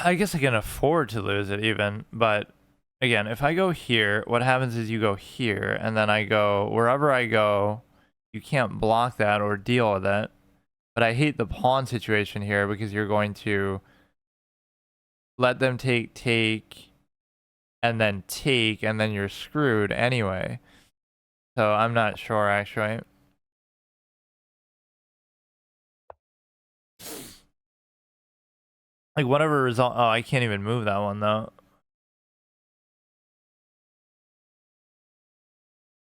Speaker 1: I guess I can afford to lose it even, but again, if I go here, what happens is you go here, and then I go wherever I go, you can't block that or deal with it. But I hate the pawn situation here because you're going to let them take, and then you're screwed anyway. So I'm not sure actually. Like whatever result. Oh, I can't even move that one though.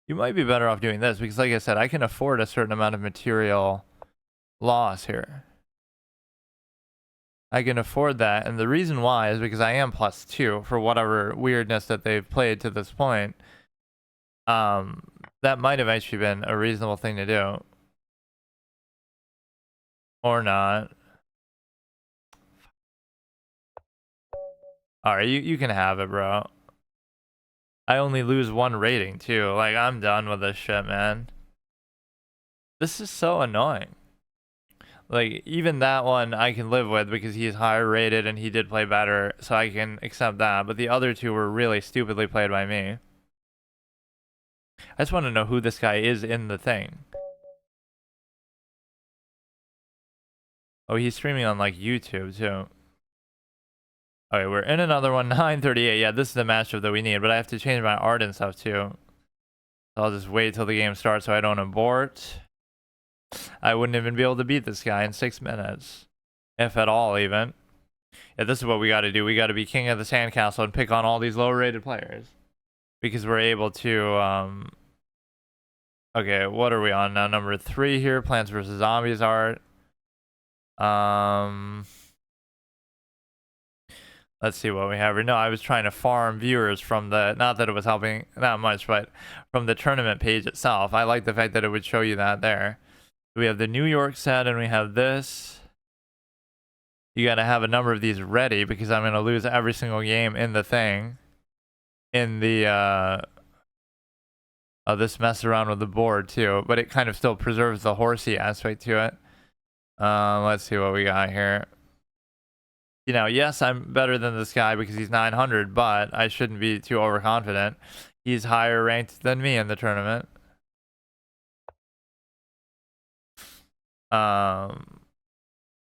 Speaker 1: You might be better off doing this because, like I said, I can afford a certain amount of material loss here. I can afford that, and the reason why is because I am +2 for whatever weirdness that they've played to this point. That might have actually been a reasonable thing to do. Or not. Alright, you can have it, bro. I only lose 1 rating, too. Like, I'm done with this shit, man. This is so annoying. Like, even that one I can live with because he's higher rated and he did play better, so I can accept that. But the other two were really stupidly played by me. I just want to know who this guy is in the thing. Oh, he's streaming on, like, YouTube, too. Okay, we're in another one, 9:38. Yeah, this is the matchup that we need, but I have to change my art and stuff, too. So I'll just wait till the game starts so I don't abort. I wouldn't even be able to beat this guy in 6 minutes. If at all, even. Yeah, this is what we got to do. We got to be king of the sandcastle and pick on all these low-rated players. Because we're able to, okay, what are we on now? Number 3 here, Plants vs. Zombies art. Let's see what we have here. No, I was trying to farm viewers from the, not that it was helping that much, but from the tournament page itself. I like the fact that it would show you that there. We have the New York set and we have this. You got to have a number of these ready because I'm going to lose every single game in the thing. In the, this mess around with the board too, but it kind of still preserves the horsey aspect to it. Let's see what we got here. You know, yes, I'm better than this guy because he's 900, but I shouldn't be too overconfident. He's higher ranked than me in the tournament.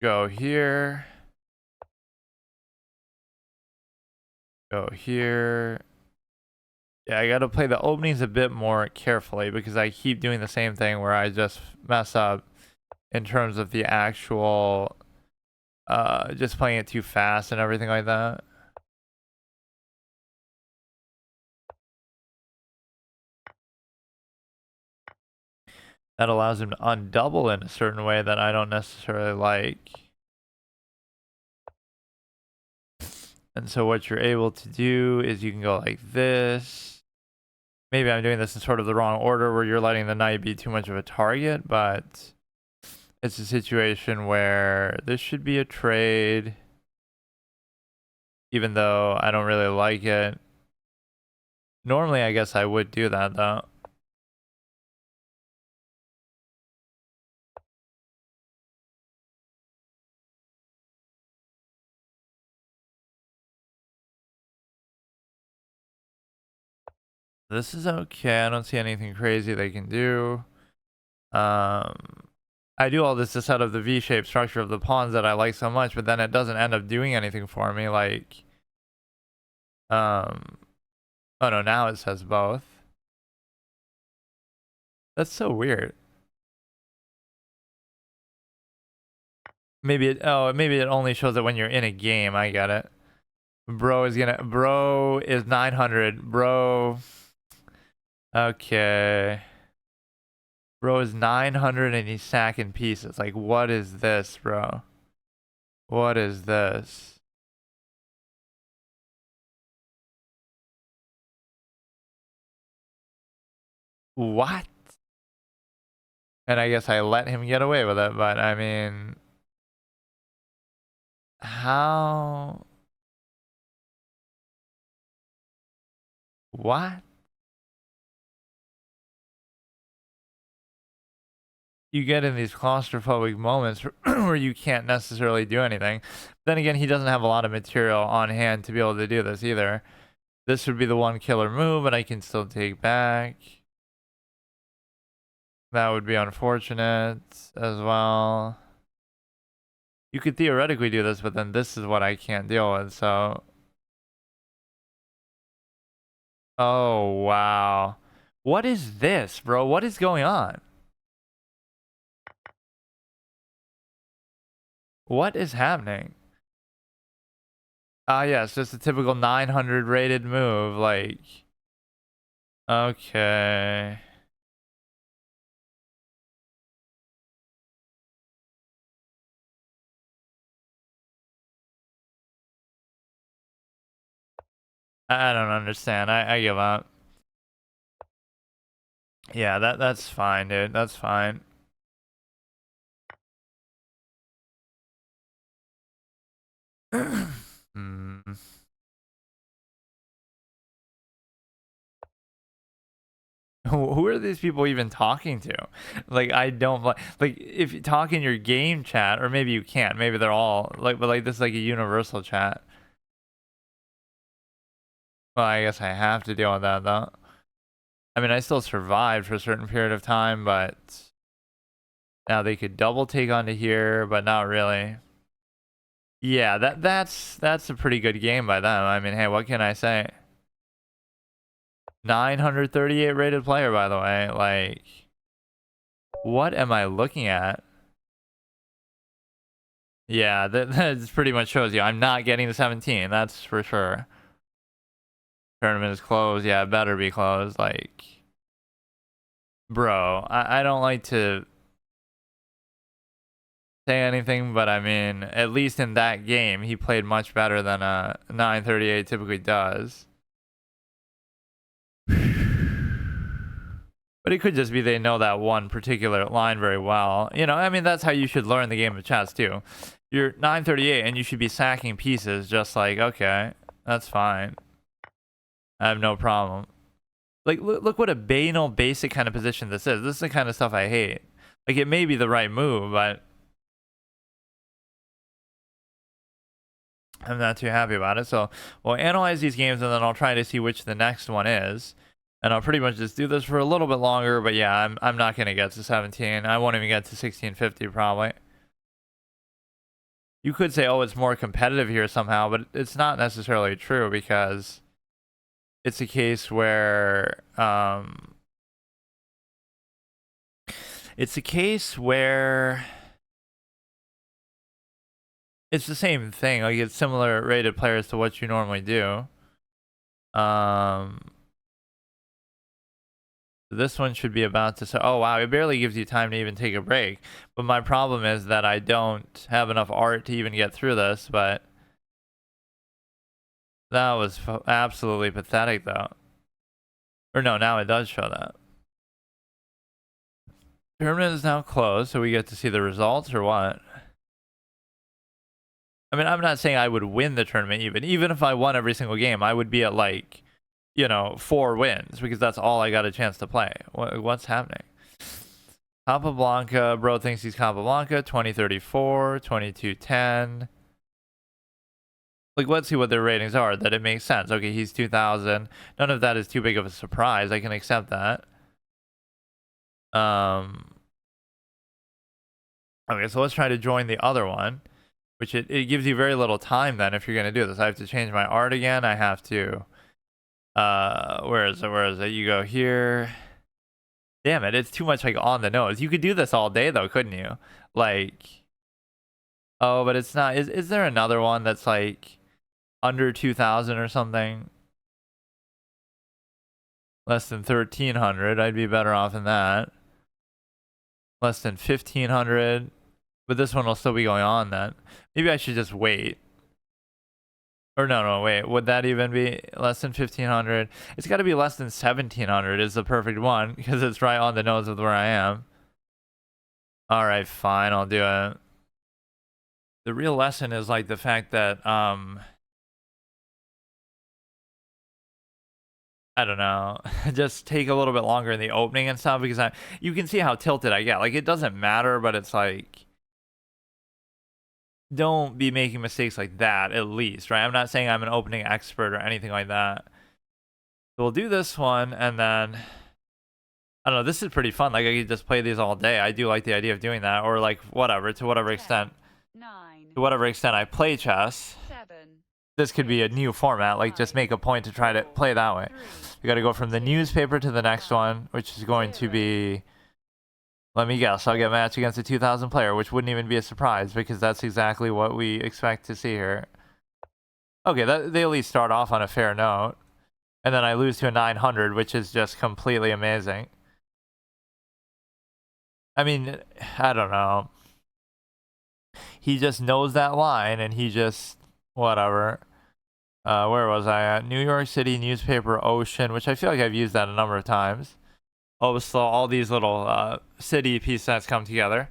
Speaker 1: Go here. Go here. Yeah, I gotta play the openings a bit more carefully because I keep doing the same thing where I just mess up in terms of the actual, just playing it too fast and everything like that. That allows him to undouble in a certain way that I don't necessarily like. And so what you're able to do is you can go like this. Maybe I'm doing this in sort of the wrong order where you're letting the knight be too much of a target, but it's a situation where this should be a trade, even though I don't really like it. Normally, I guess I would do that though. This is okay. I don't see anything crazy they can do. I do all this to set up the V-shaped structure of the pawns that I like so much, but then it doesn't end up doing anything for me. Like, oh no, now it says both. That's so weird. Maybe maybe it only shows it when you're in a game. I get it. Bro is 900. Bro. Okay. Bro is 900 and he's sacking pieces. Like, what is this, bro? What is this? What? And I guess I let him get away with it, but I mean, how? What? You get in these claustrophobic moments where you can't necessarily do anything. Then again, he doesn't have a lot of material on hand to be able to do this either. This would be the one killer move, but I can still take back. That would be unfortunate as well. You could theoretically do this, but then this is what I can't deal with, so. Oh, wow. What is this, bro? What is going on? What is happening? Yeah, it's just a typical 900 rated move. Like, okay. I don't understand. I give up. Yeah, that's fine, dude. That's fine. Hmm. Who are these people even talking to? Like, I don't like if you talk in your game chat, or maybe you can't. Maybe they're all like, but like this is like a universal chat. Well, I guess I have to deal with that though. I mean, I still survived for a certain period of time, but now they could double take onto here, but not really. Yeah, that's a pretty good game by them. I mean, hey, what can I say? 938 rated player, by the way. Like, what am I looking at? Yeah, that pretty much shows you I'm not getting the 17. That's for sure. Tournament is closed. Yeah, it better be closed. Like, bro, I don't like to say anything, but I mean, at least in that game, he played much better than a 938 typically does. But it could just be they know that one particular line very well. You know, I mean, that's how you should learn the game of chess too. You're 938 and you should be sacking pieces just like, okay, that's fine. I have no problem. Like, look what a banal, basic kind of position this is. This is the kind of stuff I hate. Like, it may be the right move, but I'm not too happy about it. So we'll analyze these games and then I'll try to see which the next one is. And I'll pretty much just do this for a little bit longer. But yeah, I'm not going to get to 17. I won't even get to 1650 probably. You could say, oh, it's more competitive here somehow, but it's not necessarily true because it's a case where it's a case where it's the same thing. Like, it's similar rated players to what you normally do. This one should be about to say, oh wow, it barely gives you time to even take a break. But my problem is that I don't have enough art to even get through this, but that was absolutely pathetic though. Or no, now it does show that. Tournament is now closed, so we get to see the results or what? I mean, I'm not saying I would win the tournament even if I won every single game, I would be at like, you know, 4 wins because that's all I got a chance to play. What's happening? Capablanca, bro thinks he's Capablanca, 2034, 2210. Like, let's see what their ratings are, that it makes sense. Okay, he's 2000. None of that is too big of a surprise. I can accept that. Okay, so let's try to join the other one, which it gives you very little time then if you're going to do this. I have to change my art again. I have to, where is it? You go here. Damn it, it's too much like on the nose. You could do this all day though, couldn't you? Like, oh, but it's not. Is there another one that's like under 2000 or something? Less than 1300. I'd be better off than that. Less than 1500. But this one will still be going on then. Maybe I should just wait. Or no, wait. Would that even be less than 1500? It's got to be less than 1700 is the perfect one because it's right on the nose of where I am. All right, fine. I'll do it. The real lesson is like the fact that I don't know, just take a little bit longer in the opening and stuff because you can see how tilted I get. Like, it doesn't matter, but it's like, don't be making mistakes like that at least, right? I'm not saying I'm an opening expert or anything like that. So we'll do this one and then, I don't know, this is pretty fun. Like, I could just play these all day. I do like the idea of doing that, or like whatever, to whatever extent.
Speaker 2: 9,
Speaker 1: To whatever extent I play chess.
Speaker 2: 7,
Speaker 1: This could be a new format, like just make a point to try to play that way. We got to go from the newspaper to the next one, which is going to be, let me guess, I'll get match against a 2000 player, which wouldn't even be a surprise because that's exactly what we expect to see here. Okay, they at least start off on a fair note. And then I lose to a 900, which is just completely amazing. I mean, I don't know. He just knows that line, and he just, whatever. Where was I at? New York City newspaper ocean, which I feel like I've used that a number of times. Oh, so all these little city piece sets come together.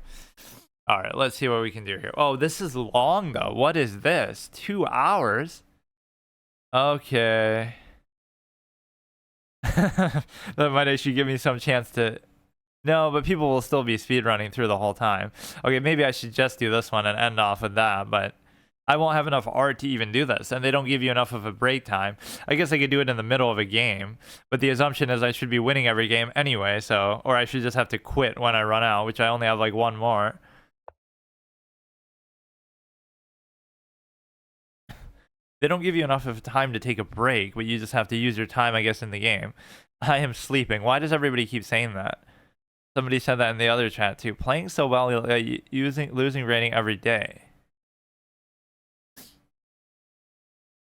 Speaker 1: All right, let's see what we can do here. Oh, this is long, though. What is this? 2 hours? Okay. That might actually give me some chance to... No, but people will still be speedrunning through the whole time. Okay, maybe I should just do this one and end off with that, but I won't have enough art to even do this, and they don't give you enough of a break time. I guess I could do it in the middle of a game, but the assumption is I should be winning every game anyway, so... Or I should just have to quit when I run out, which I only have like one more. They don't give you enough of time to take a break, but you just have to use your time, I guess, in the game. I am sleeping. Why does everybody keep saying that? Somebody said that in the other chat too. Playing so well, losing rating every day.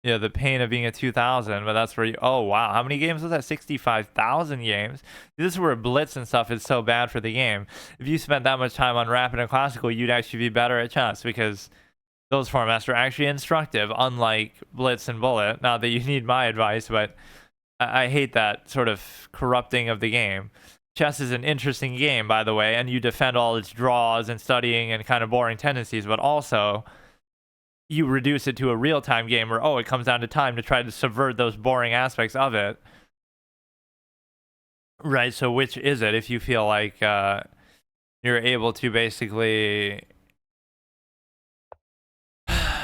Speaker 1: Yeah, the pain of being a 2000, but that's where you... Oh, wow. How many games was that? 65,000 games. This is where Blitz and stuff is so bad for the game. If you spent that much time on Rapid and Classical, you'd actually be better at chess, because those formats are actually instructive, unlike Blitz and Bullet. Not that you need my advice, but I hate that sort of corrupting of the game. Chess is an interesting game, by the way, and you defend all its draws and studying and kind of boring tendencies, but also you reduce it to a real-time game where, oh, it comes down to time to try to subvert those boring aspects of it. Right, so which is it if you feel like you're able to basically...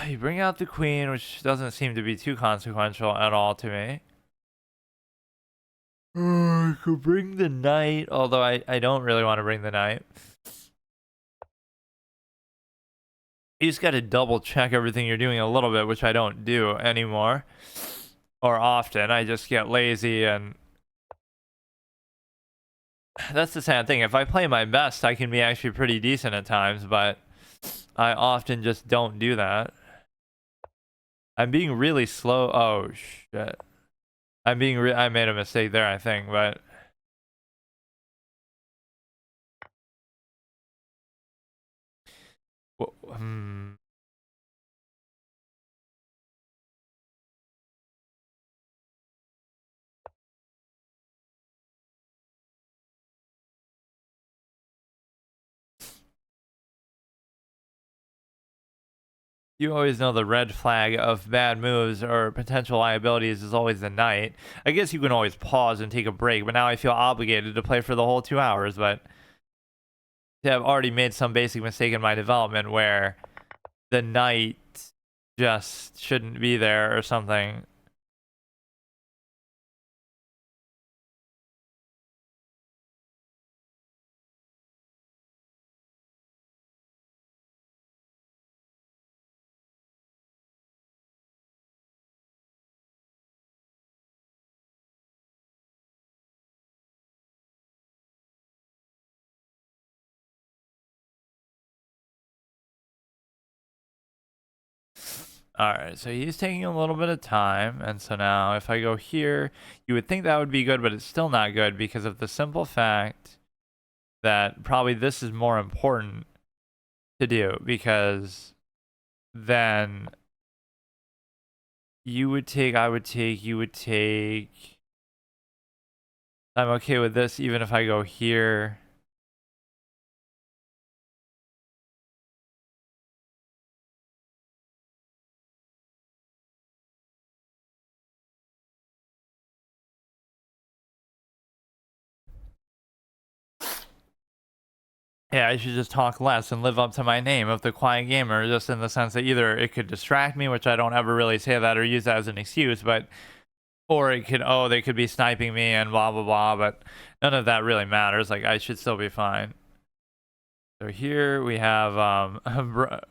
Speaker 1: You bring out the queen, which doesn't seem to be too consequential at all to me. I could bring the knight, although I don't really want to bring the knight. You just got to double check everything you're doing a little bit, which I don't do anymore. Or often. I just get lazy, and that's the sad thing. If I play my best, I can be actually pretty decent at times, but I often just don't do that. I'm being really slow. Oh, shit. I made a mistake there, I think, but... You always know the red flag of bad moves or potential liabilities is always the knight. I guess you can always pause and take a break, but now I feel obligated to play for the whole 2 hours, but... I've already made some basic mistake in my development where the knight just shouldn't be there or something. Alright, so he's taking a little bit of time, and so now if I go here, you would think that would be good, but it's still not good because of the simple fact that probably this is more important to do, because then you would take, I would take, you would take... I'm okay with this even if I go here. Yeah, I should just talk less and live up to my name of the quiet gamer, just in the sense that either it could distract me, which I don't ever really say that or use that as an excuse, but... Or it could, oh, they could be sniping me and blah, blah, blah, but none of that really matters. Like, I should still be fine. So here we have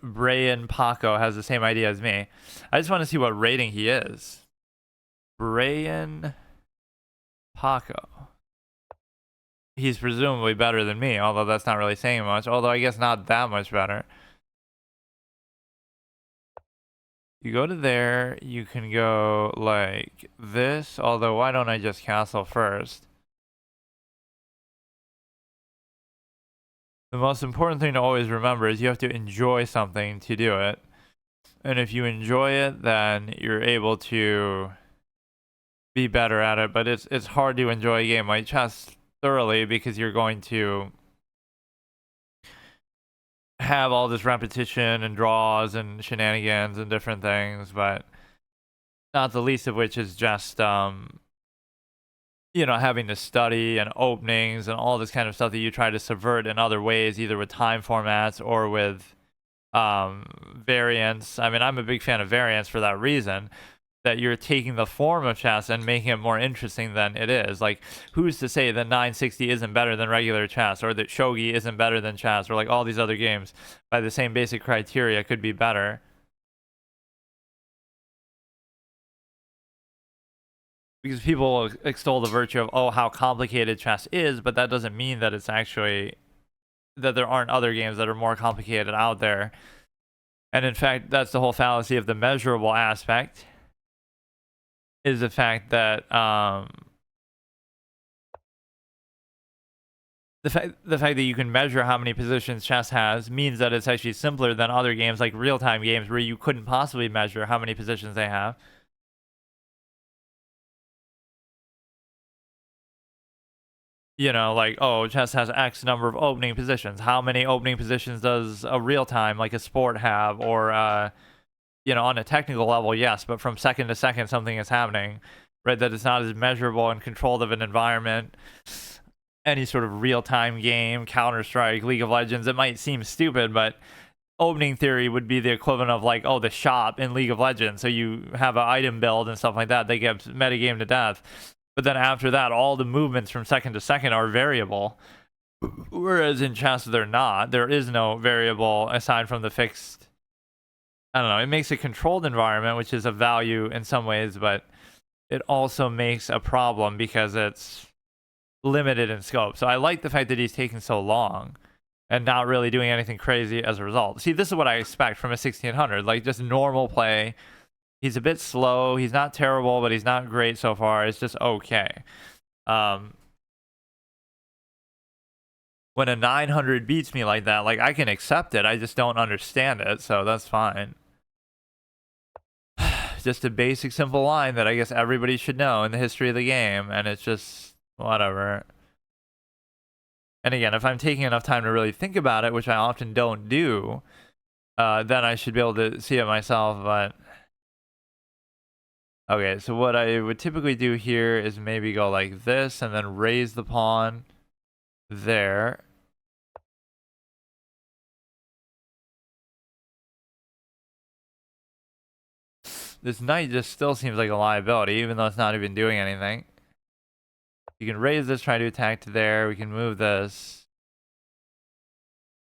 Speaker 1: Brian Paco has the same idea as me. I just want to see what rating he is. Brian Paco. He's presumably better than me, although that's not really saying much. Although I guess not that much better. You go to there, you can go like this, although why don't I just castle first? The most important thing to always remember is you have to enjoy something to do it. And if you enjoy it, then you're able to be better at it. But it's hard to enjoy a game like chess thoroughly because you're going to have all this repetition and draws and shenanigans and different things, but not the least of which is just having to study and openings and all this kind of stuff that you try to subvert in other ways, either with time formats or with variants. I mean, I'm a big fan of variants for that reason, that you're taking the form of chess and making it more interesting than it is. Like, who's to say that 960 isn't better than regular chess, or that shogi isn't better than chess, or like all these other games by the same basic criteria could be better? Because people extol the virtue of, oh, how complicated chess is, but that doesn't mean that it's actually that there aren't other games that are more complicated out there. And in fact, that's the whole fallacy of the measurable aspect, is the fact that the fact that you can measure how many positions chess has means that it's actually simpler than other games like real-time games where you couldn't possibly measure how many positions they have. Like, oh, chess has X number of opening positions. How many opening positions does a real-time, like a sport, have? Or, on a technical level, yes, but from second to second, something is happening, right? That it's not as measurable and controlled of an environment. Any sort of real-time game, Counter-Strike, League of Legends, it might seem stupid, but opening theory would be the equivalent of like, oh, the shop in League of Legends. So you have an item build and stuff like that. They get metagame to death. But then after that, all the movements from second to second are variable. Whereas in chess, they're not. There is no variable aside from the fixed. I don't know. It makes a controlled environment, which is of value in some ways, but it also makes a problem because it's limited in scope. So I like the fact that he's taking so long and not really doing anything crazy as a result. See, this is what I expect from a 1600, like just normal play. He's a bit slow. He's not terrible, but he's not great so far. It's just okay. When a 900 beats me like that, like I can accept it. I just don't understand it, so that's fine. Just a basic, simple line that I guess everybody should know in the history of the game, and it's just whatever. And again, if I'm taking enough time to really think about it, which I often don't do, then I should be able to see it myself, but... Okay, so what I would typically do here is maybe go like this and then raise the pawn there. This knight just still seems like a liability, even though it's not even doing anything. You can raise this, try to attack to there. We can move this.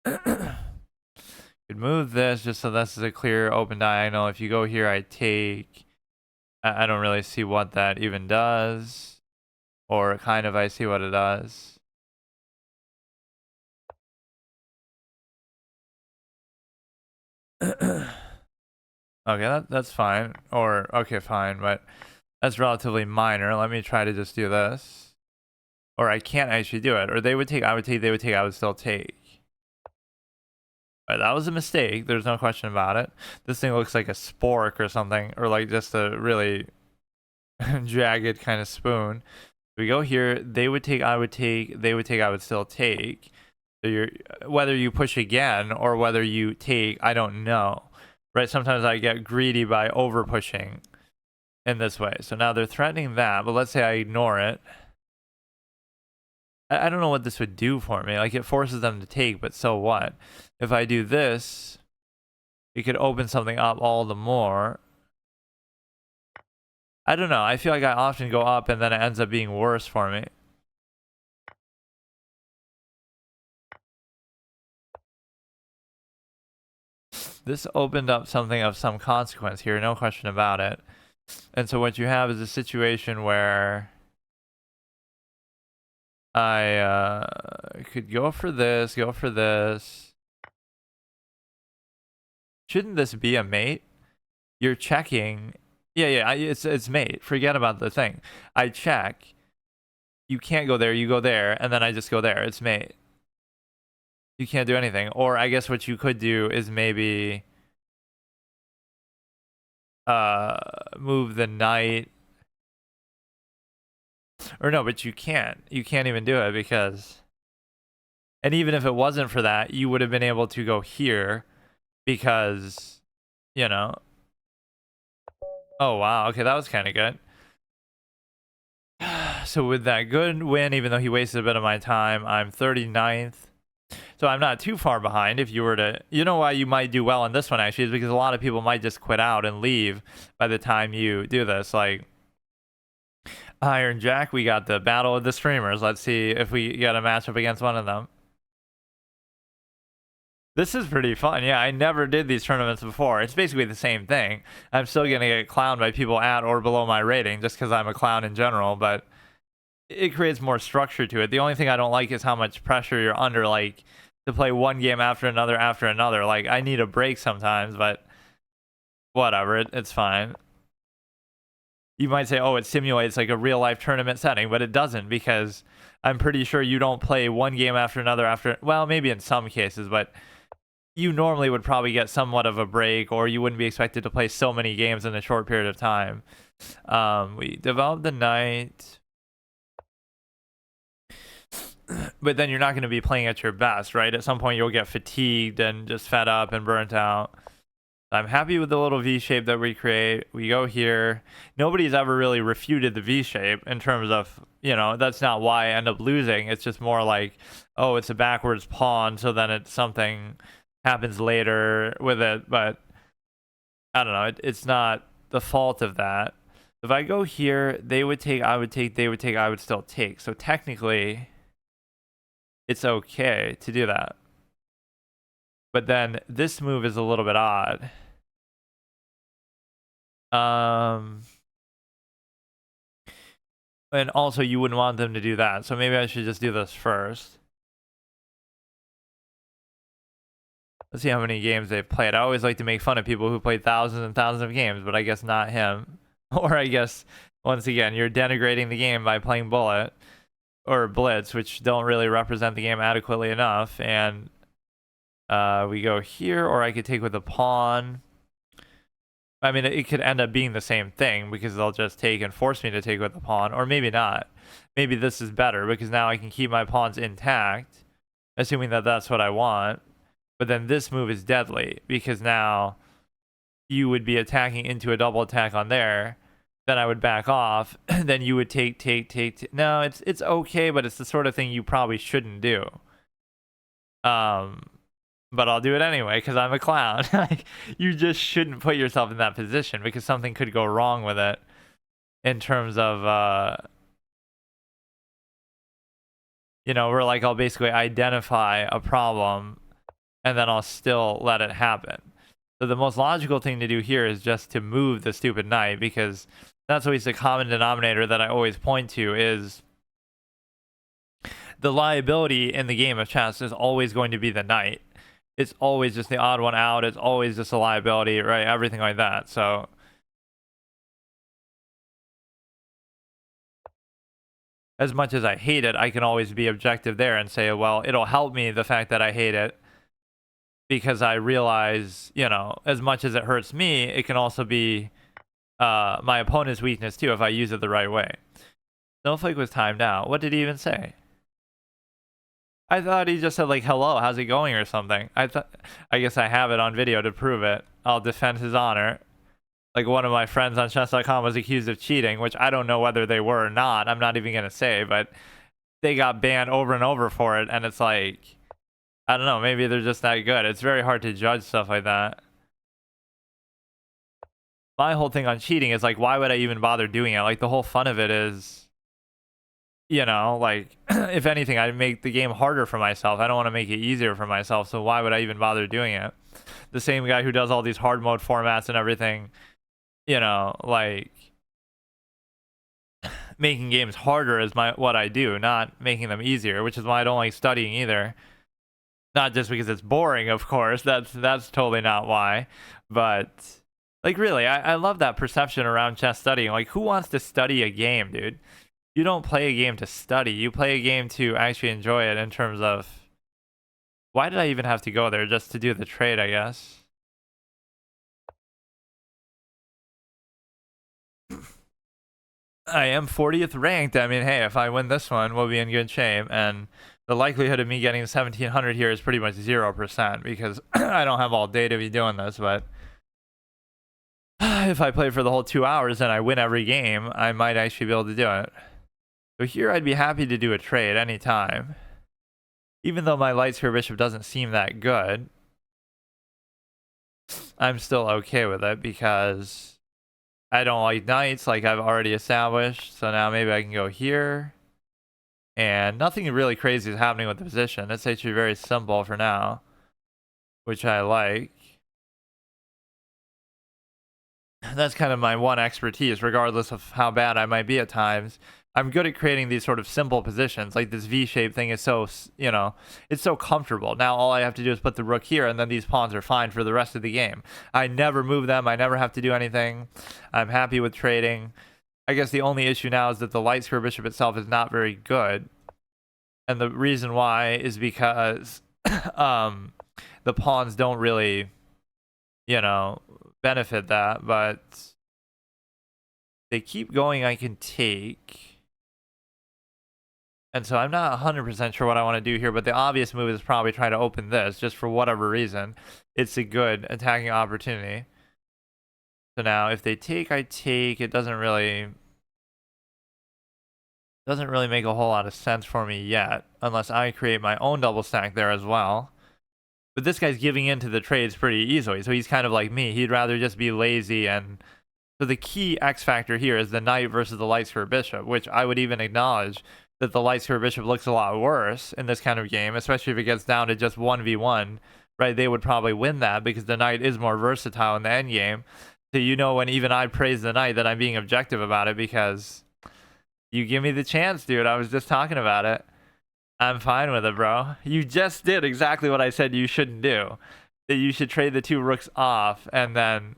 Speaker 1: Could move this just so this is a clear open diagonal. If you go here, I take... I don't really see what that even does. Or kind of I see what it does. Okay, that's fine. Or, okay, fine, but that's relatively minor. Let me try to just do this. Or I can't actually do it. Or they would take, I would take, they would take, I would still take. That was a mistake. There's no question about it. This thing looks like a spork or something, or like just a really jagged kind of spoon. We go here. They would take, I would take, they would take, I would still take. So you're, whether you push again or whether you take, I don't know. Right? Sometimes I get greedy by over pushing in this way. So now they're threatening that, but let's say I ignore it. I don't know what this would do for me. Like, it forces them to take, but so what? If I do this, it could open something up all the more. I don't know. I feel like I often go up and then it ends up being worse for me. This opened up something of some consequence here, no question about it. And so what you have is a situation where I could go for this, go for this. Shouldn't this be a mate? you're checking. Yeah, it's mate. Forget about the thing. I check. You can't go there. You go there, and then I just go there. It's mate. You can't do anything. Or I guess what you could do is maybe move the knight. Or no, but you can't. You can't even do it because. And even if it wasn't for that, you would have been able to go here because, you know. Oh, wow. Okay, that was kind of good. So with that good win, even though he wasted a bit of my time, I'm 39th. So I'm not too far behind. If you were to, you know why you might do well in this one actually is because a lot of people might just quit out and leave by the time you do this. Like Iron Jack, we got the battle of the streamers. Let's see if we get a matchup against one of them. This is pretty fun. Yeah, I never did these tournaments before. It's basically the same thing. I'm still going to get clowned by people at or below my rating just because I'm a clown in general, but it creates more structure to it. The only thing I don't like is how much pressure you're under, like, to play one game after another. Like, I need a break sometimes, but whatever. It's fine. You might say, oh, it simulates like a real-life tournament setting, but it doesn't because I'm pretty sure you don't play one game after another well, maybe in some cases, but you normally would probably get somewhat of a break, or you wouldn't be expected to play so many games in a short period of time. We developed the knight, but then you're not going to be playing at your best, right? At some point, you'll get fatigued and just fed up and burnt out. I'm happy with the little V shape that we create. We go here. Nobody's ever really refuted the V shape in terms of, you know, that's not why I end up losing. It's just more like, oh, it's a backwards pawn, so then it's something happens later with it, but I don't know, it's not the fault of that. If I go here, they would take, I would take, they would take, I would still take. So technically it's okay to do that, but then this move is a little bit odd. And also you wouldn't want them to do that, so maybe I should just do this first. Let's see how many games they've played. I always like to make fun of people who played thousands and thousands of games, but I guess not him. Or I guess, once again, you're denigrating the game by playing Bullet or Blitz, which don't really represent the game adequately enough. And we go here, or I could take with a pawn. I mean, it could end up being the same thing because they'll just take and force me to take with the pawn, or maybe not. Maybe this is better because now I can keep my pawns intact, assuming that that's what I want. But then this move is deadly because now you would be attacking into a double attack on there. Then I would back off. Then you would take. No, it's okay, but it's the sort of thing you probably shouldn't do. But I'll do it anyway because I'm a clown. Like, you just shouldn't put yourself in that position because something could go wrong with it in terms of you know, where like I'll basically identify a problem and then I'll still let it happen. So the most logical thing to do here is just to move the stupid knight, because that's always the common denominator that I always point to is the liability in the game of chess is always going to be the knight. It's always just the odd one out. It's always just a liability, right? Everything like that. So as much as I hate it, I can always be objective there and say, well, it'll help me, the fact that I hate it, because I realize, you know, as much as it hurts me, it can also be my opponent's weakness too if I use it the right way. Snowflake was timed out. What did he even say? I thought he just said like, hello, how's it going or something. I guess I have it on video to prove it. I'll defend his honor. Like, one of my friends on chess.com was accused of cheating, which I don't know whether they were or not. I'm not even going to say, but they got banned over and over for it. And it's like, I don't know, maybe they're just that good. It's very hard to judge stuff like that. My whole thing on cheating is like, why would I even bother doing it? Like, the whole fun of it is, you know, like, if anything, I make the game harder for myself. I don't want to make it easier for myself, so why would I even bother doing it? The same guy who does all these hard mode formats and everything, you know, like, making games harder is what I do, not making them easier, which is why I don't like studying either. Not just because it's boring, of course. That's totally not why, but Like, really, I love that perception around chess studying. Like, who wants to study a game, dude? You don't play a game to study. You play a game to actually enjoy it in terms of... Why did I even have to go there? Just to do the trade, I guess. I am 40th ranked. I mean, hey, if I win this one, we'll be in good shape. And the likelihood of me getting 1700 here is pretty much 0% because I don't have all day to be doing this. But if I play for the whole 2 hours and I win every game, I might actually be able to do it. So here I'd be happy to do a trade anytime. Even though my light square bishop doesn't seem that good, I'm still okay with it because I don't like knights like I've already established. So now maybe I can go here. And nothing really crazy is happening with the position. It's actually very simple for now, which I like. That's kind of my one expertise, regardless of how bad I might be at times. I'm good at creating these sort of simple positions. Like this V-shape thing is so, you know, it's so comfortable. Now all I have to do is put the rook here, and then these pawns are fine for the rest of the game. I never move them. I never have to do anything. I'm happy with trading. I guess the only issue now is that the light square bishop itself is not very good. And the reason why is because the pawns don't really, you know, benefit that. But they keep going, I can take. And so I'm not 100% sure what I want to do here, but the obvious move is probably try to open this, just for whatever reason. It's a good attacking opportunity. So now if they take, I take. It doesn't really make a whole lot of sense for me yet, unless I create my own double stack there as well. But this guy's giving into the trades pretty easily, so he's kind of like me. He'd rather just be lazy. And so the key X factor here is the knight versus the light square bishop, which I would even acknowledge that the light square bishop looks a lot worse in this kind of game, especially if it gets down to just 1v1, right? They would probably win that because the knight is more versatile in the endgame. So you know, when even I praise the knight, that I'm being objective about it because you give me the chance, dude. I was just talking about it. I'm fine with it, bro. You just did exactly what I said you shouldn't do. That you should trade the two rooks off, and then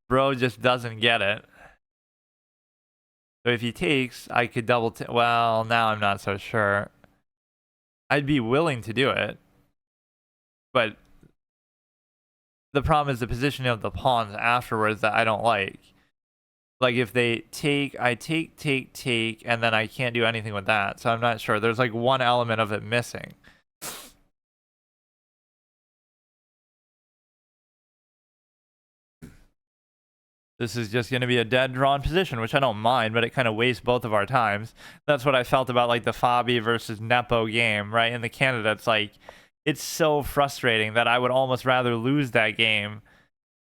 Speaker 1: bro just doesn't get it. So if he takes, I could double... well, now I'm not so sure. I'd be willing to do it. But the problem is the positioning of the pawns afterwards that I don't like. Like if they take, I take, and then I can't do anything with that. So I'm not sure. There's like one element of it missing. This is just going to be a dead drawn position, which I don't mind, but it kind of wastes both of our times. That's what I felt about like the Fabi versus Nepo game, right? In the candidates, like it's so frustrating that I would almost rather lose that game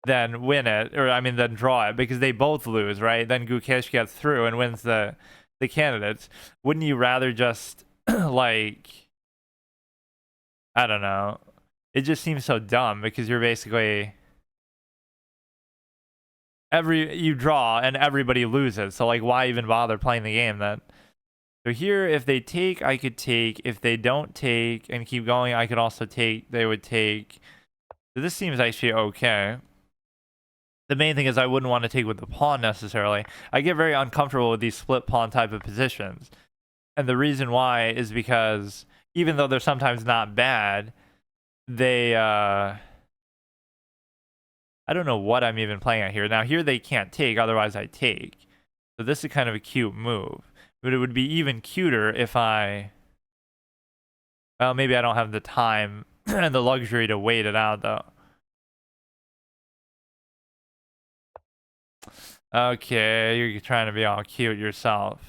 Speaker 1: than win it, or I mean, than draw it, because they both lose, right? Then Gukesh gets through and wins the candidates. Wouldn't you rather just like, I don't know? It just seems so dumb because you're basically you draw and everybody loses. So like, why even bother playing the game then? So here, if they take, I could take. If they don't take and keep going, I could also take. They would take. So this seems actually okay. The main thing is I wouldn't want to take with the pawn necessarily. I get very uncomfortable with these split pawn type of positions. And the reason why is because even though they're sometimes not bad, they I don't know what I'm even playing at here. Now here they can't take, otherwise I take. So this is kind of a cute move. But it would be even cuter if I... well, maybe I don't have the time and the luxury to wait it out though. Okay, you're trying to be all cute yourself.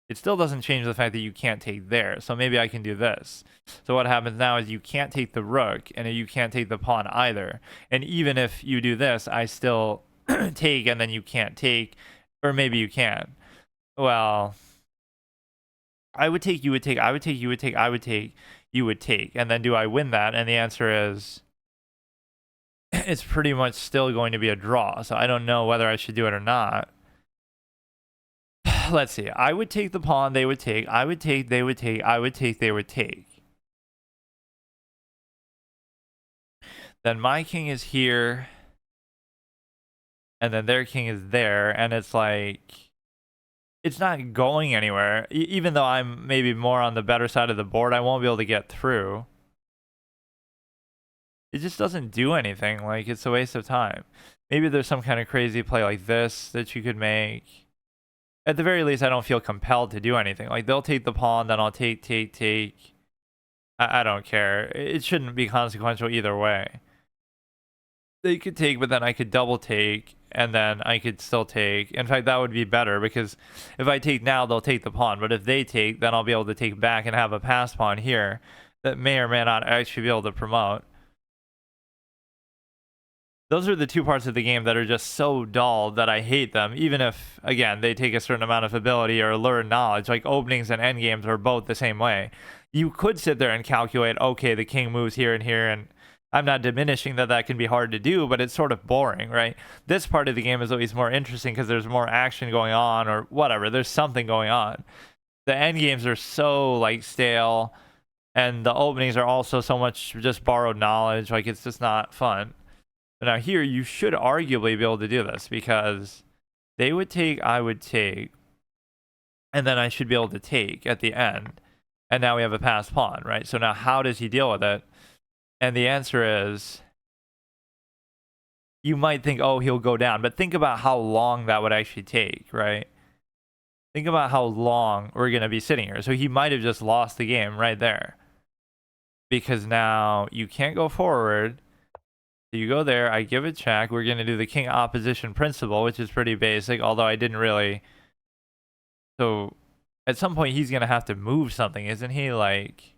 Speaker 1: It still doesn't change the fact that you can't take there. So maybe I can do this. So what happens now is you can't take the rook, and you can't take the pawn either. And even if you do this, I still take, and then you can't take. Or maybe you can. Well, I would take, you would take, I would take, you would take, I would take, you would take. And then do I win that? And the answer is... it's pretty much still going to be a draw. So I don't know whether I should do it or not. Let's see. I would take the pawn, they would take. I would take, they would take. I would take, they would take. then my king is here, and then their king is there, and it's like it's not going anywhere. Even though I'm maybe more on the better side of the board, I won't be able to get through. It just doesn't do anything. Like, it's a waste of time. Maybe there's some kind of crazy play like this that you could make. At the very least, I don't feel compelled to do anything. Like, they'll take the pawn, then I'll take. I don't care. It shouldn't be consequential either way. They could take, but then I could double take, and then I could still take. In fact, that would be better, because if I take now, they'll take the pawn. But if they take, then I'll be able to take back and have a pass pawn here that may or may not actually be able to promote. Those are the two parts of the game that are just so dull that I hate them, even if, again, they take a certain amount of ability or learn knowledge. Like, openings and endgames are both the same way. You could sit there and calculate, okay, the king moves here and here, and I'm not diminishing that can be hard to do, but it's sort of boring, right? This part of the game is always more interesting because there's more action going on, or whatever. There's something going on. The endgames are so, like, stale, and the openings are also so much just borrowed knowledge. Like, it's just not fun. But now here, you should arguably be able to do this, because they would take, I would take, and then I should be able to take at the end. And now we have a passed pawn, right? So now how does he deal with it? And the answer is, you might think, oh, he'll go down. But think about how long that would actually take, right? Think about how long we're going to be sitting here. So he might have just lost the game right there. Because now you can't go forward. So you go there, I give a check. We're going to do the king opposition principle, which is pretty basic, although I didn't really. So at some point, he's going to have to move something, isn't he? Like,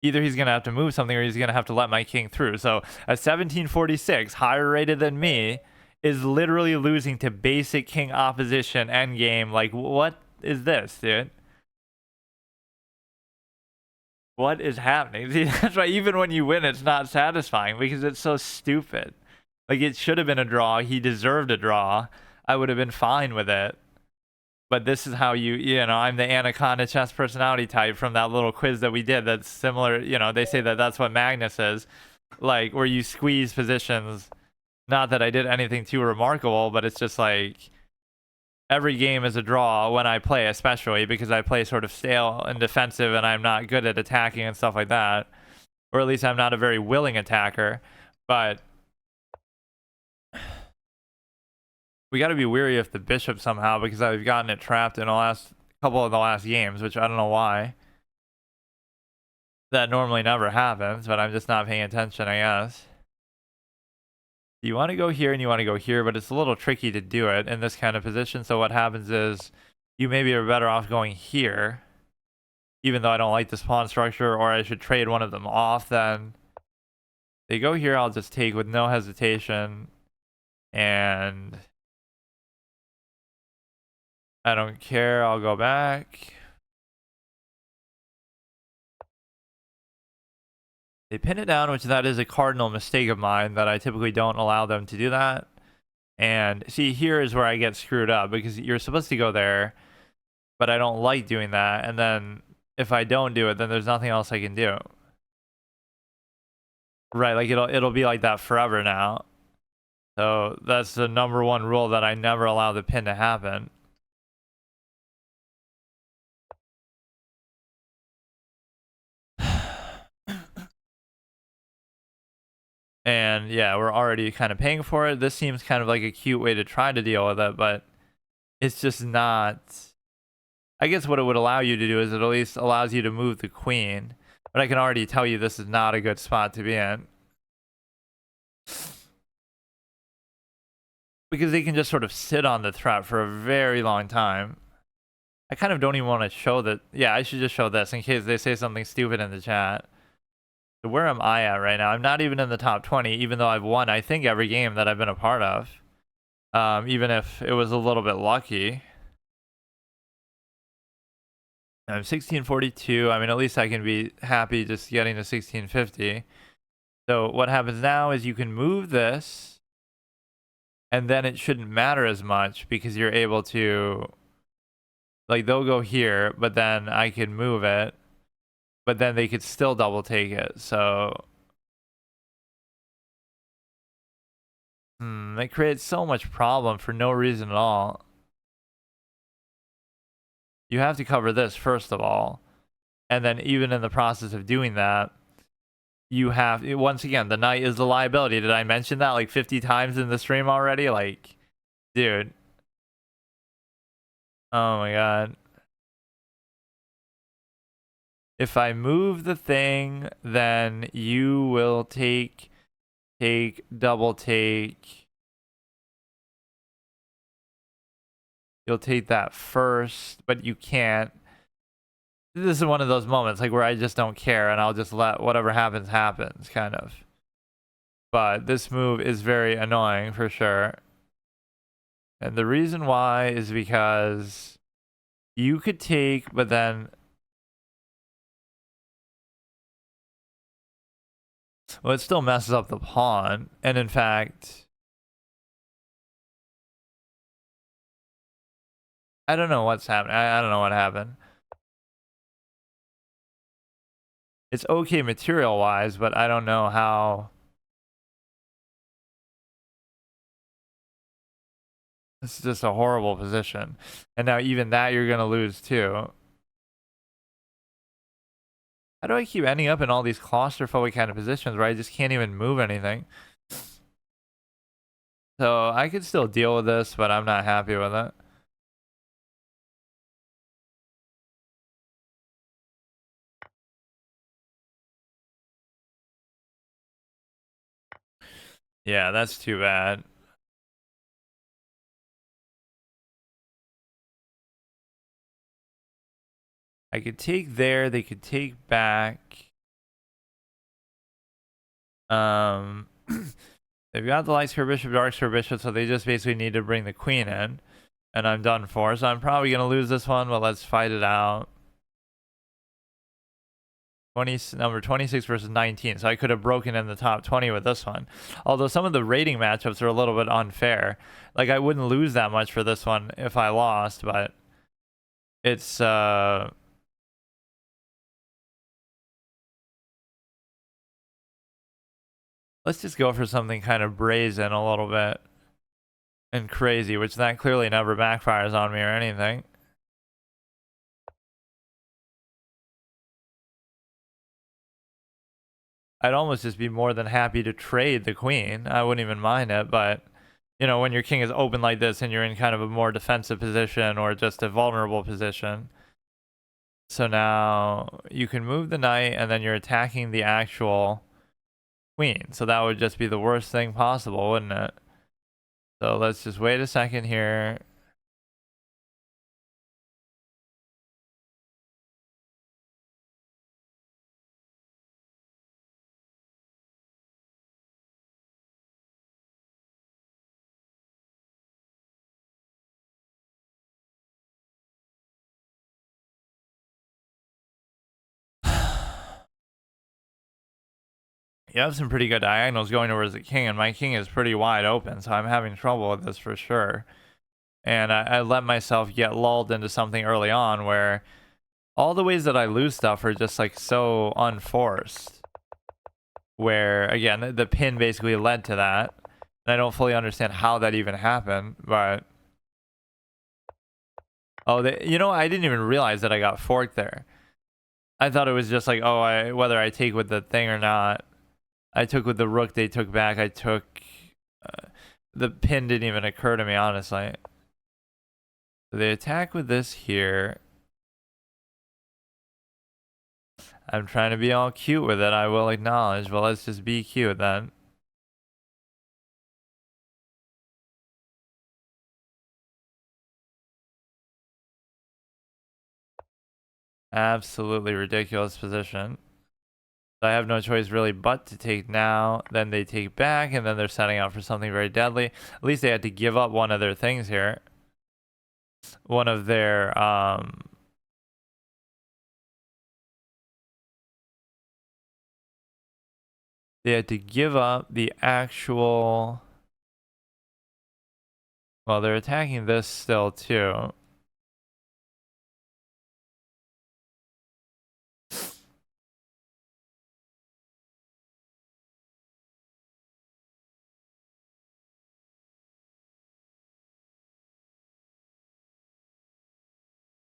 Speaker 1: either he's going to have to move something or he's going to have to let my king through. So a 1746, higher rated than me, is literally losing to basic king opposition endgame. Like, what is this, dude? What is happening? See, that's why even when you win, it's not satisfying, because it's so stupid. Like, it should have been a draw. He deserved a draw. I would have been fine with it. But this is how you know, I'm the Anaconda chess personality type from that little quiz that we did. That's similar, you know, they say that that's what Magnus is. Like, where you squeeze positions. Not that I did anything too remarkable, but it's just like, every game is a draw when I play, especially because I play sort of stale and defensive, and I'm not good at attacking and stuff like that. Or at least I'm not a very willing attacker. But we got to be weary of the bishop somehow, because I've gotten it trapped in the last couple of the last games, which I don't know why. That normally never happens, but I'm just not paying attention, I guess. You want to go here and you want to go here, but it's a little tricky to do it in this kind of position. So what happens is, you maybe are better off going here, even though I don't like this pawn structure, or I should trade one of them off. Then they go here, I'll just take with no hesitation, and I don't care, I'll go back. They pin it down, which that is a cardinal mistake of mine, that I typically don't allow them to do that. And see, here is where I get screwed up, because you're supposed to go there, but I don't like doing that. And then if I don't do it, then there's nothing else I can do. Right, like it'll be like that forever now. So that's the number one rule, that I never allow the pin to happen. And yeah, we're already kind of paying for it. This seems kind of like a cute way to try to deal with it, but it's just not. I guess what it would allow you to do is it at least allows you to move the queen. But I can already tell you this is not a good spot to be in. Because they can just sort of sit on the threat for a very long time. I kind of don't even want to show that. Yeah, I should just show this in case they say something stupid in the chat. So where am I at right now? I'm not even in the top 20, even though I've won, I think, every game that I've been a part of. Even if it was a little bit lucky. I'm 1642. I mean, at least I can be happy just getting to 1650. So what happens now is you can move this, and then it shouldn't matter as much, because you're able to, like, they'll go here, but then I can move it, but then they could still double take it. So It creates so much problem for no reason at all. You have to cover this first of all. And then even in the process of doing that, you have, once again, the knight is the liability. Did I mention that like 50 times in the stream already? Like, dude. Oh my god. If I move the thing, then you will take, double take. You'll take that first, but you can't. This is one of those moments like where I just don't care and I'll just let whatever happens happens, kind of. But this move is very annoying for sure. And the reason why is because you could take, but then, well, it still messes up the pawn. And in fact, I don't know what's happening. I don't know what happened. It's okay material wise, but I don't know how. This is just a horrible position. And now even that you're going to lose too. How do I keep ending up in all these claustrophobic kind of positions where I just can't even move anything? So I could still deal with this, but I'm not happy with it. Yeah, that's too bad. I could take there, they could take back. They've got the light square bishop, dark square bishop, so they just basically need to bring the queen in. And I'm done for, so I'm probably going to lose this one, but let's fight it out. Number 26 versus 19, so I could have broken in the top 20 with this one. Although some of the rating matchups are a little bit unfair. Like, I wouldn't lose that much for this one if I lost, but it's, let's just go for something kind of brazen a little bit. And crazy, which that clearly never backfires on me or anything. I'd almost just be more than happy to trade the queen. I wouldn't even mind it, but you know, when your king is open like this and you're in kind of a more defensive position or just a vulnerable position. So now you can move the knight and then you're attacking the actual queen. So that would just be the worst thing possible, wouldn't it? So let's just wait a second here. You have some pretty good diagonals going towards the king, and my king is pretty wide open, so I'm having trouble with this for sure. And I let myself get lulled into something early on where all the ways that I lose stuff are just like so unforced. Where, again, the pin basically led to that. And I don't fully understand how that even happened, but... Oh, you know, I didn't even realize that I got forked there. I thought it was just like, oh, whether I take with the thing or not. I took with the rook they took back. I took... the pin didn't even occur to me, honestly. So they attack with this here. I'm trying to be all cute with it, I will acknowledge, but let's just be cute then. Absolutely ridiculous position. I have no choice really but to take now. Then they take back, and then they're setting out for something very deadly. At least they had to give up one of their things here. One of their, they had to give up the actual... Well, they're attacking this still, too.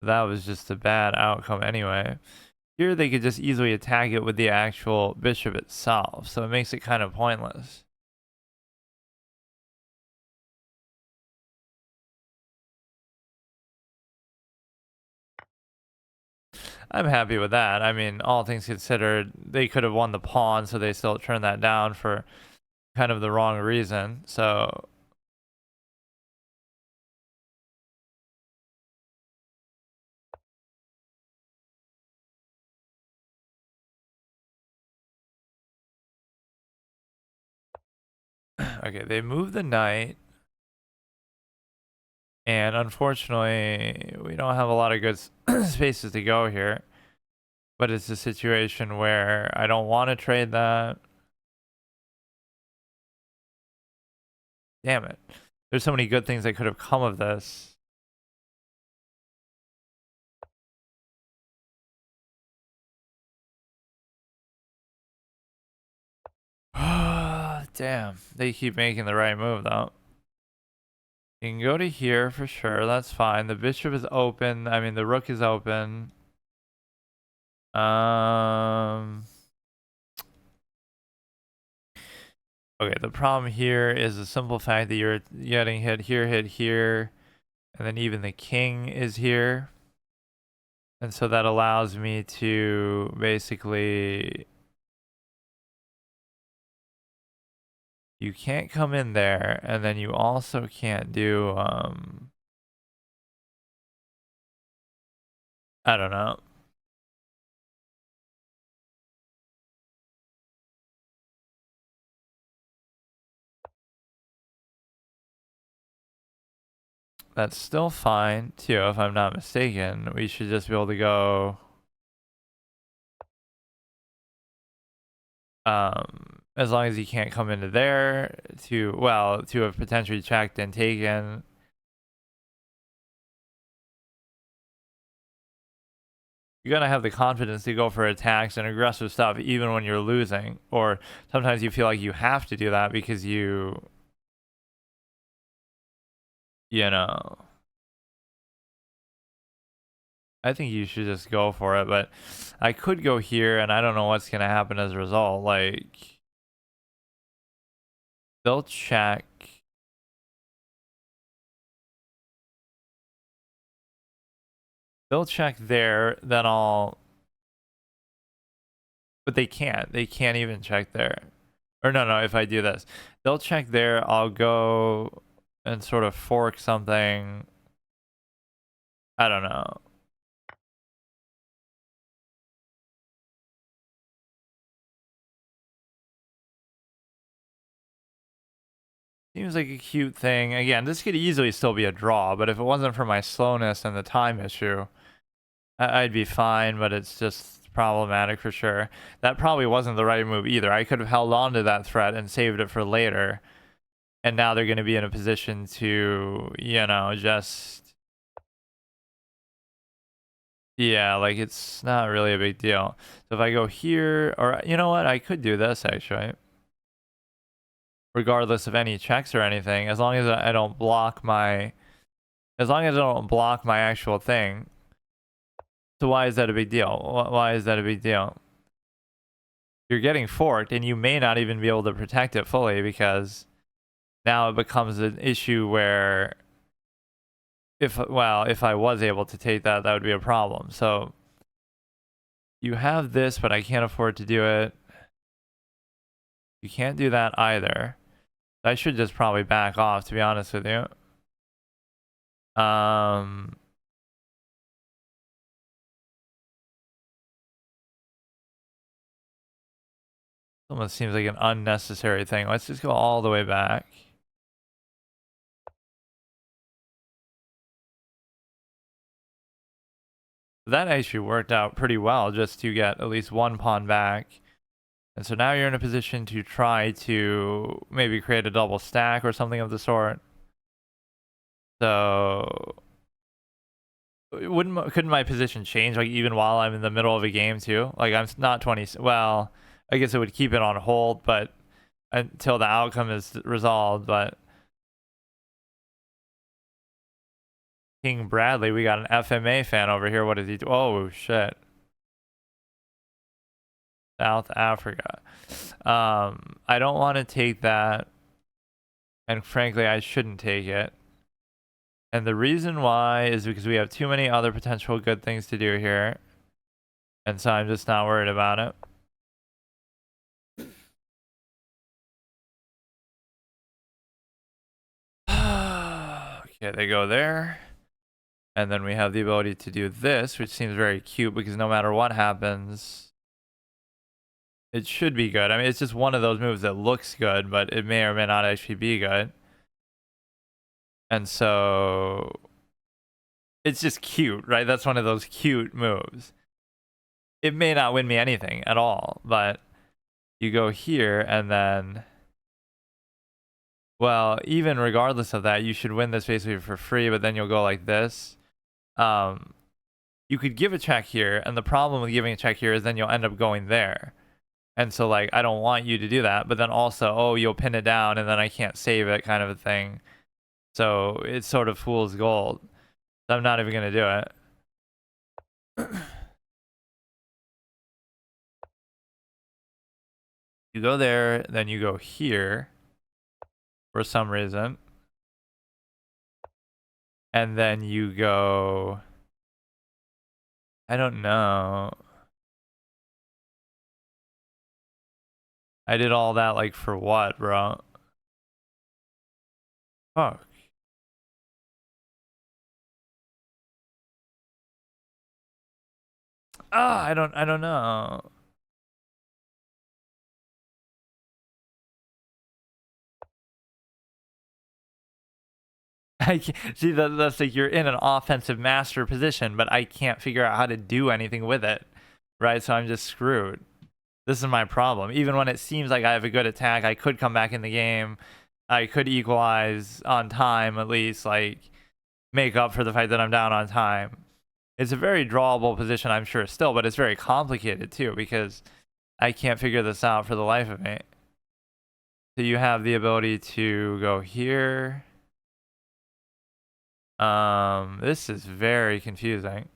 Speaker 1: That was just a bad outcome anyway. Here they could just easily attack it with the actual bishop itself, so it makes it kind of pointless. I'm happy with that. I mean, all things considered, they could have won the pawn, so they still turned that down for kind of the wrong reason. So, okay, they moved the knight. And unfortunately, we don't have a lot of good spaces to go here. But it's a situation where I don't want to trade that. Damn it. There's so many good things that could have come of this. Damn. They keep making the right move, though. You can go to here for sure. That's fine. The bishop is open. I mean, the rook is open. Okay, the problem here is the simple fact that you're getting hit here, and then even the king is here. And so that allows me to basically... You can't come in there, and then you also can't do, I don't know. That's still fine, too, if I'm not mistaken. We should just be able to go... as long as you can't come into there to, well, to have potentially checked and taken. You gotta have the confidence to go for attacks and aggressive stuff even when you're losing. Or sometimes you feel like you have to do that because you know... I think you should just go for it, but I could go here and I don't know what's gonna happen as a result. Like, they'll check. They'll check there, then I'll... But they can't. They can't even check there. Or no, if I do this. They'll check there, I'll go and sort of fork something. I don't know. Seems like a cute thing. Again, this could easily still be a draw, but if it wasn't for my slowness and the time issue, I'd be fine, but it's just problematic for sure. That probably wasn't the right move either. I could have held on to that threat and saved it for later. And now they're going to be in a position to, just... Yeah, like, it's not really a big deal. So if I go here, or you know what? I could do this, actually. Regardless of any checks or anything, as long as I don't block my... As long as I don't block my actual thing. So why is that a big deal? Why is that a big deal? You're getting forked, and you may not even be able to protect it fully, because now it becomes an issue where... If I was able to take that, that would be a problem. So you have this, but I can't afford to do it. You can't do that either. I should just probably back off, to be honest with you. Almost seems like an unnecessary thing. Let's just go all the way back. That actually worked out pretty well, just to get at least one pawn back. And so now you're in a position to try to maybe create a double stack or something of the sort. So couldn't my position change, like, even while I'm in the middle of a game too? Like, I'm not 20, well, I guess it would keep it on hold, but until the outcome is resolved. But King Bradley, we got an FMA fan over here. What does he do? Oh, shit. South Africa. I don't want to take that. And frankly, I shouldn't take it. And the reason why is because we have too many other potential good things to do here. And so I'm just not worried about it. Okay, they go there. And then we have the ability to do this, which seems very cute because no matter what happens, it should be good. I mean, it's just one of those moves that looks good, but it may or may not actually be good. And so it's just cute, right? That's one of those cute moves. It may not win me anything at all, but you go here and then, well, even regardless of that, you should win this basically for free, but then you'll go like this. You could give a check here, and the problem with giving a check here is then you'll end up going there. And so, like, I don't want you to do that, but then also, oh, you'll pin it down, and then I can't save it kind of a thing. So it's sort of fool's gold. So I'm not even going to do it. You go there, then you go here for some reason. And then you go, I don't know. I did all that like for what, bro? Fuck. I don't know. I can't, see, that's like you're in an offensive master position, but I can't figure out how to do anything with it, right? So I'm just screwed. This is my problem. Even when it seems like I have a good attack, I could come back in the game. I could equalize on time, at least, like, make up for the fact that I'm down on time. It's a very drawable position, I'm sure, still, but it's very complicated, too, because I can't figure this out for the life of me. So you have the ability to go here. This is very confusing.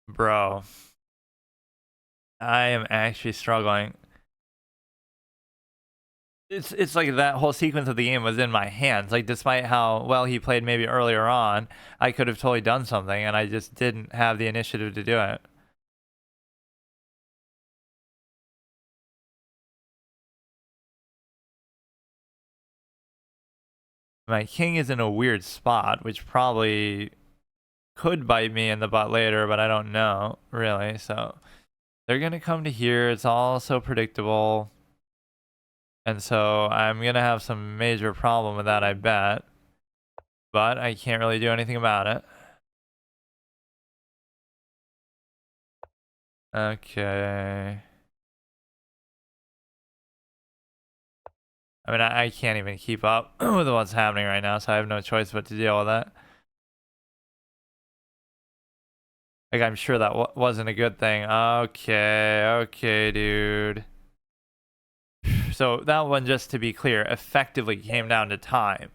Speaker 1: Bro. I am actually struggling. It's like that whole sequence of the game was in my hands. Like, despite how well he played maybe earlier on, I could have totally done something, and I just didn't have the initiative to do it. My king is in a weird spot, which probably could bite me in the butt later, but I don't know, really. So they're going to come to here. It's all so predictable. And so I'm going to have some major problem with that, I bet. But I can't really do anything about it. Okay. I mean, I can't even keep up with what's happening right now, so I have no choice but to deal with that. Like, I'm sure that wasn't a good thing. Okay, dude. So that one, just to be clear, effectively came down to time.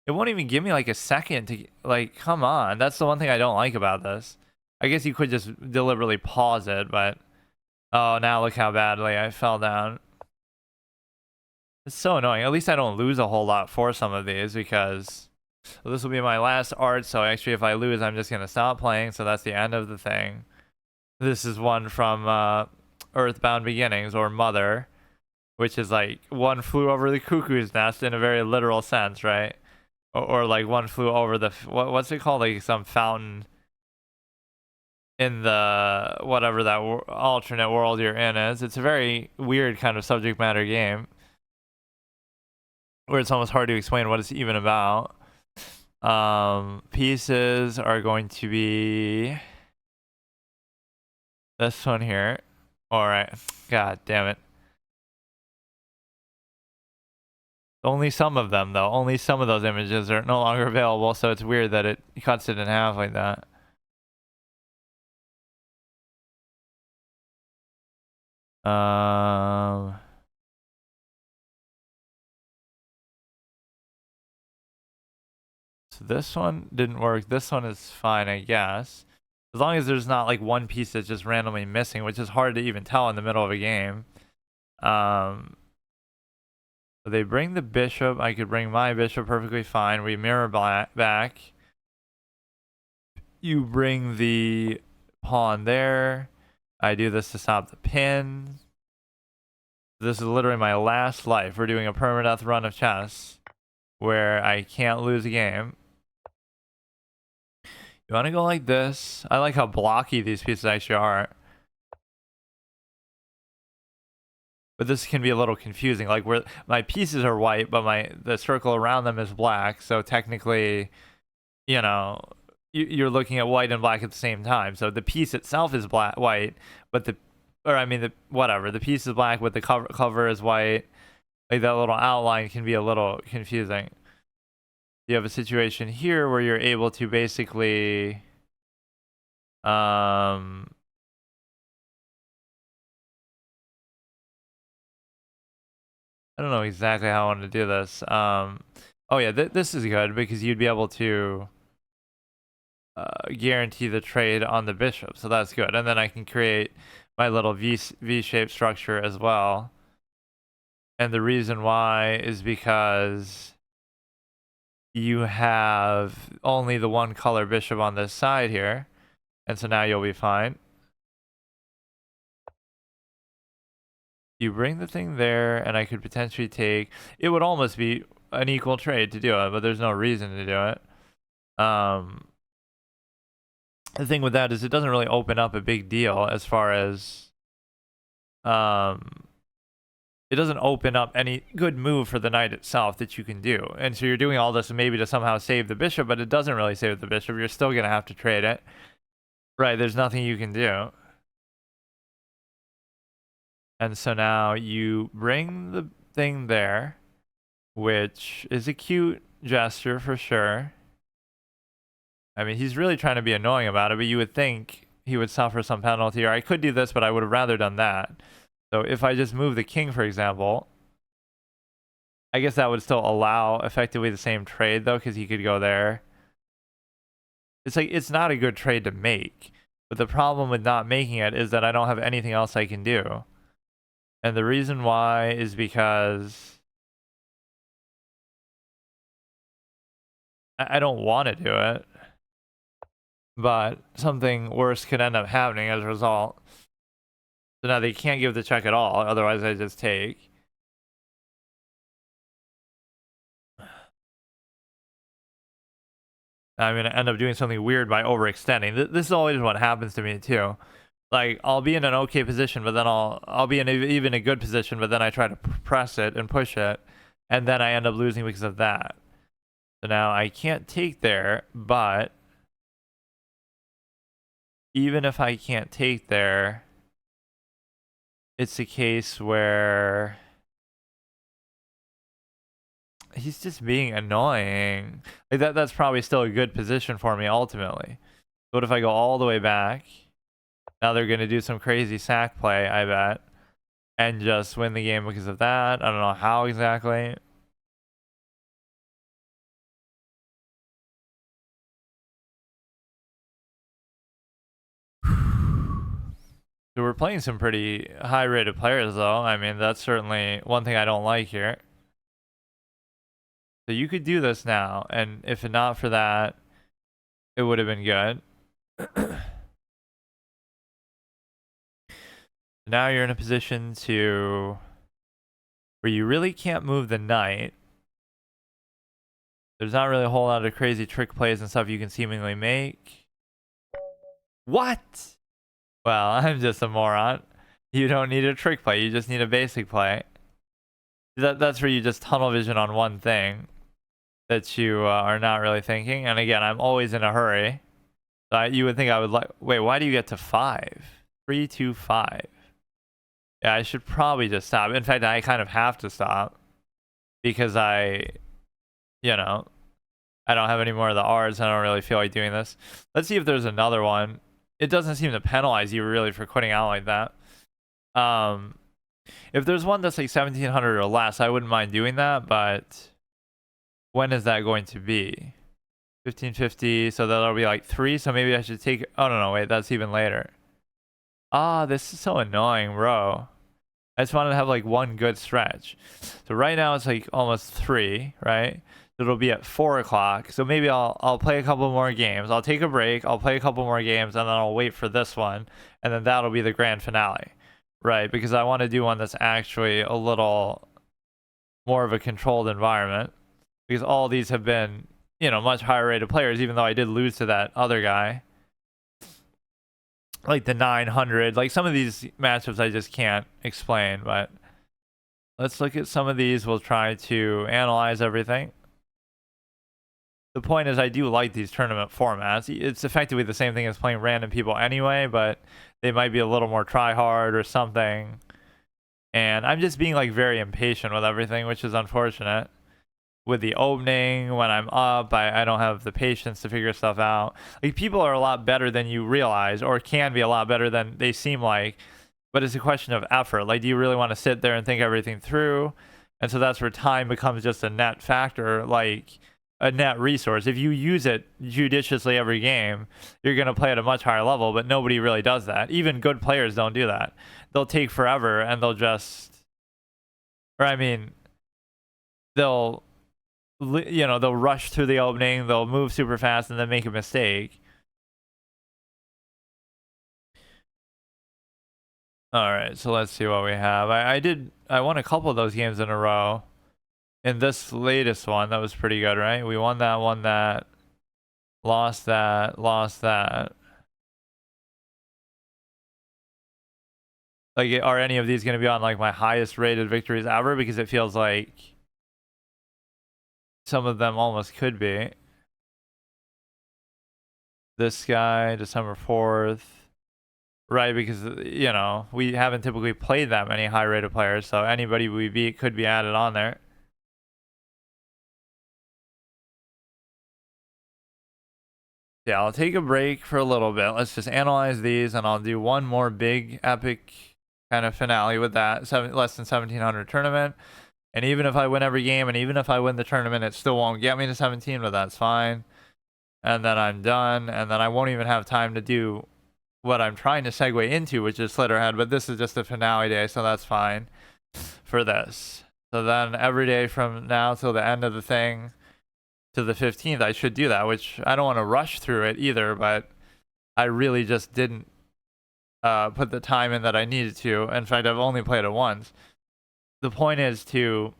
Speaker 1: It won't even give me like a second to, like, come on. That's the one thing I don't like about this. I guess you could just deliberately pause it, but oh, now look how badly I fell down. It's so annoying. At least I don't lose a whole lot for some of these because, well, this will be my last art. So actually, if I lose, I'm just going to stop playing. So that's the end of the thing. This is one from Earthbound Beginnings, or Mother, which is like one flew over the cuckoo's nest in a very literal sense, right? Or like one flew over the, what's it called? Like some fountain in the, whatever that alternate world you're in is. It's a very weird kind of subject matter game, where it's almost hard to explain what it's even about. Pieces are going to be this one here. All right. God damn it. Only some of them, though. Only some of those images are no longer available, so it's weird that it cuts it in half like that. So this one didn't work. This one is fine, I guess. As long as there's not like one piece that's just randomly missing, which is hard to even tell in the middle of a game. They bring the bishop. I could bring my bishop perfectly fine. We mirror back. You bring the pawn there. I do this to stop the pin. This is literally my last life. We're doing a permadeath run of chess where I can't lose a game. You want to go like this? I like how blocky these pieces actually are. But this can be a little confusing. Like where my pieces are white, but the circle around them is black. So technically, you know, you're looking at white and black at the same time. So the piece itself is white, but the piece is black, but the cover is white. Like that little outline can be a little confusing. You have a situation here where you're able to basically I don't know exactly how I want to do this. Oh yeah, this is good because you'd be able to guarantee the trade on the bishop, so that's good. And then I can create my little V-shaped structure as well. And the reason why is because you have only the one color bishop on this side here. And so now you'll be fine. You bring the thing there, and I could potentially take... It would almost be an equal trade to do it, but there's no reason to do it. The thing with that is it doesn't really open up a big deal as far as... it doesn't open up any good move for the knight itself that you can do. And so you're doing all this maybe to somehow save the bishop, but it doesn't really save the bishop. You're still going to have to trade it. Right, there's nothing you can do. And so now you bring the thing there, which is a cute gesture for sure. I mean, he's really trying to be annoying about it, but you would think he would suffer some penalty. Or I could do this, but I would have rather done that. So if I just move the king, for example, I guess that would still allow effectively the same trade, though, because he could go there. It's like, it's not a good trade to make. But the problem with not making it is that I don't have anything else I can do. And the reason why is because I don't want to do it. But something worse could end up happening as a result. So now they can't give the check at all, otherwise I just take. I'm going to end up doing something weird by overextending. This is always what happens to me too. Like, I'll be in an okay position, but then I'll be in even a good position, but then I try to press it and push it, and then I end up losing because of that. So now I can't take there, but even if I can't take there, it's a case where he's just being annoying. Like that's probably still a good position for me ultimately. What if I go all the way back? Now they're going to do some crazy sack play, I bet, and just win the game because of that. I don't know how exactly. So we're playing some pretty high-rated players, though. I mean, that's certainly one thing I don't like here. So you could do this now, and if not for that, it would have been good. Now you're in a position to where you really can't move the knight. There's not really a whole lot of crazy trick plays and stuff you can seemingly make. What? Well, I'm just a moron. You don't need a trick play. You just need a basic play. That's where you just tunnel vision on one thing that you are not really thinking. And again, I'm always in a hurry. So you would think I would like... Wait, why do you get to 5? 3, 2, 5. Yeah, I should probably just stop. In fact, I kind of have to stop. Because you know, I don't have any more of the R's. I don't really feel like doing this. Let's see if there's another one. It doesn't seem to penalize you really for quitting out like that. If there's one that's like 1700 or less, I wouldn't mind doing that, but when is that going to be? 1550, so that'll be like 3, so maybe I should take, oh no, wait, that's even later. Ah, this is so annoying, bro. I just wanted to have like one good stretch. So right now it's like almost 3, right? It'll be at 4 o'clock. So maybe I'll play a couple more games. I'll take a break. I'll play a couple more games, and then I'll wait for this one, and then that'll be the grand finale, right? Because I want to do one that's actually a little more of a controlled environment. Because all these have been, much higher rated players, even though I did lose to that other guy. Like the 900, like some of these matchups I just can't explain, but let's look at some of these. We'll try to analyze everything. The point is, I do like these tournament formats. It's effectively the same thing as playing random people anyway, but they might be a little more try hard or something. And I'm just being like very impatient with everything, which is unfortunate. With the opening, when I'm up, I don't have the patience to figure stuff out. Like, people are a lot better than you realize, or can be a lot better than they seem like, but it's a question of effort. Like, do you really want to sit there and think everything through? And so that's where time becomes just a net factor, like a net resource. If you use it judiciously every game, you're going to play at a much higher level, but nobody really does that. Even good players don't do that. They'll take forever, and they'll just, or I mean, they'll rush through the opening, they'll move super fast, and then make a mistake. All right, so let's see what we have. I won a couple of those games in a row. In this latest one, that was pretty good, right? We won that, lost that, lost that. Like, are any of these going to be on like my highest rated victories ever? Because it feels like some of them almost could be. This guy, December 4th. Right, because, we haven't typically played that many high rated players, so anybody we beat could be added on there. Yeah, I'll take a break for a little bit. Let's just analyze these, and I'll do one more big, epic kind of finale with that less than 1700 tournament. And even if I win every game, and even if I win the tournament, it still won't get me to 17, but that's fine. And then I'm done, and then I won't even have time to do what I'm trying to segue into, which is Slitterhead, but this is just a finale day, so that's fine for this. So then every day from now till the end of the thing, to the 15th, I should do that, which I don't want to rush through it either, but I really just didn't put the time in that I needed to. In fact, I've only played it once. The point is to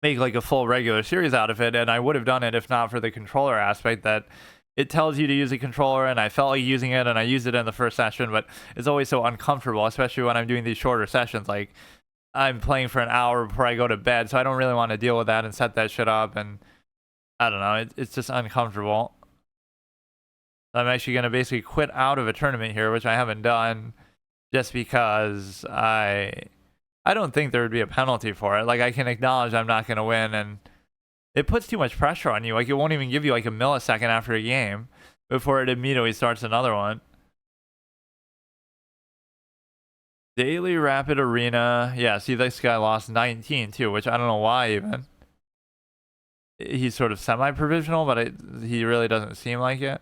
Speaker 1: make like a full regular series out of it, and I would have done it if not for the controller aspect, that it tells you to use a controller, and I felt like using it, and I used it in the first session, but it's always so uncomfortable, especially when I'm doing these shorter sessions. Like, I'm playing for an hour before I go to bed, so I don't really want to deal with that and set that shit up, and I don't know, it's just uncomfortable. I'm actually going to basically quit out of a tournament here, which I haven't done, just because I don't think there would be a penalty for it. Like, I can acknowledge I'm not going to win, and it puts too much pressure on you. Like, it won't even give you like a millisecond after a game before it immediately starts another one. Daily Rapid Arena. Yeah, see, this guy lost 19 too, which I don't know why even. He's sort of semi-provisional, but he really doesn't seem like it.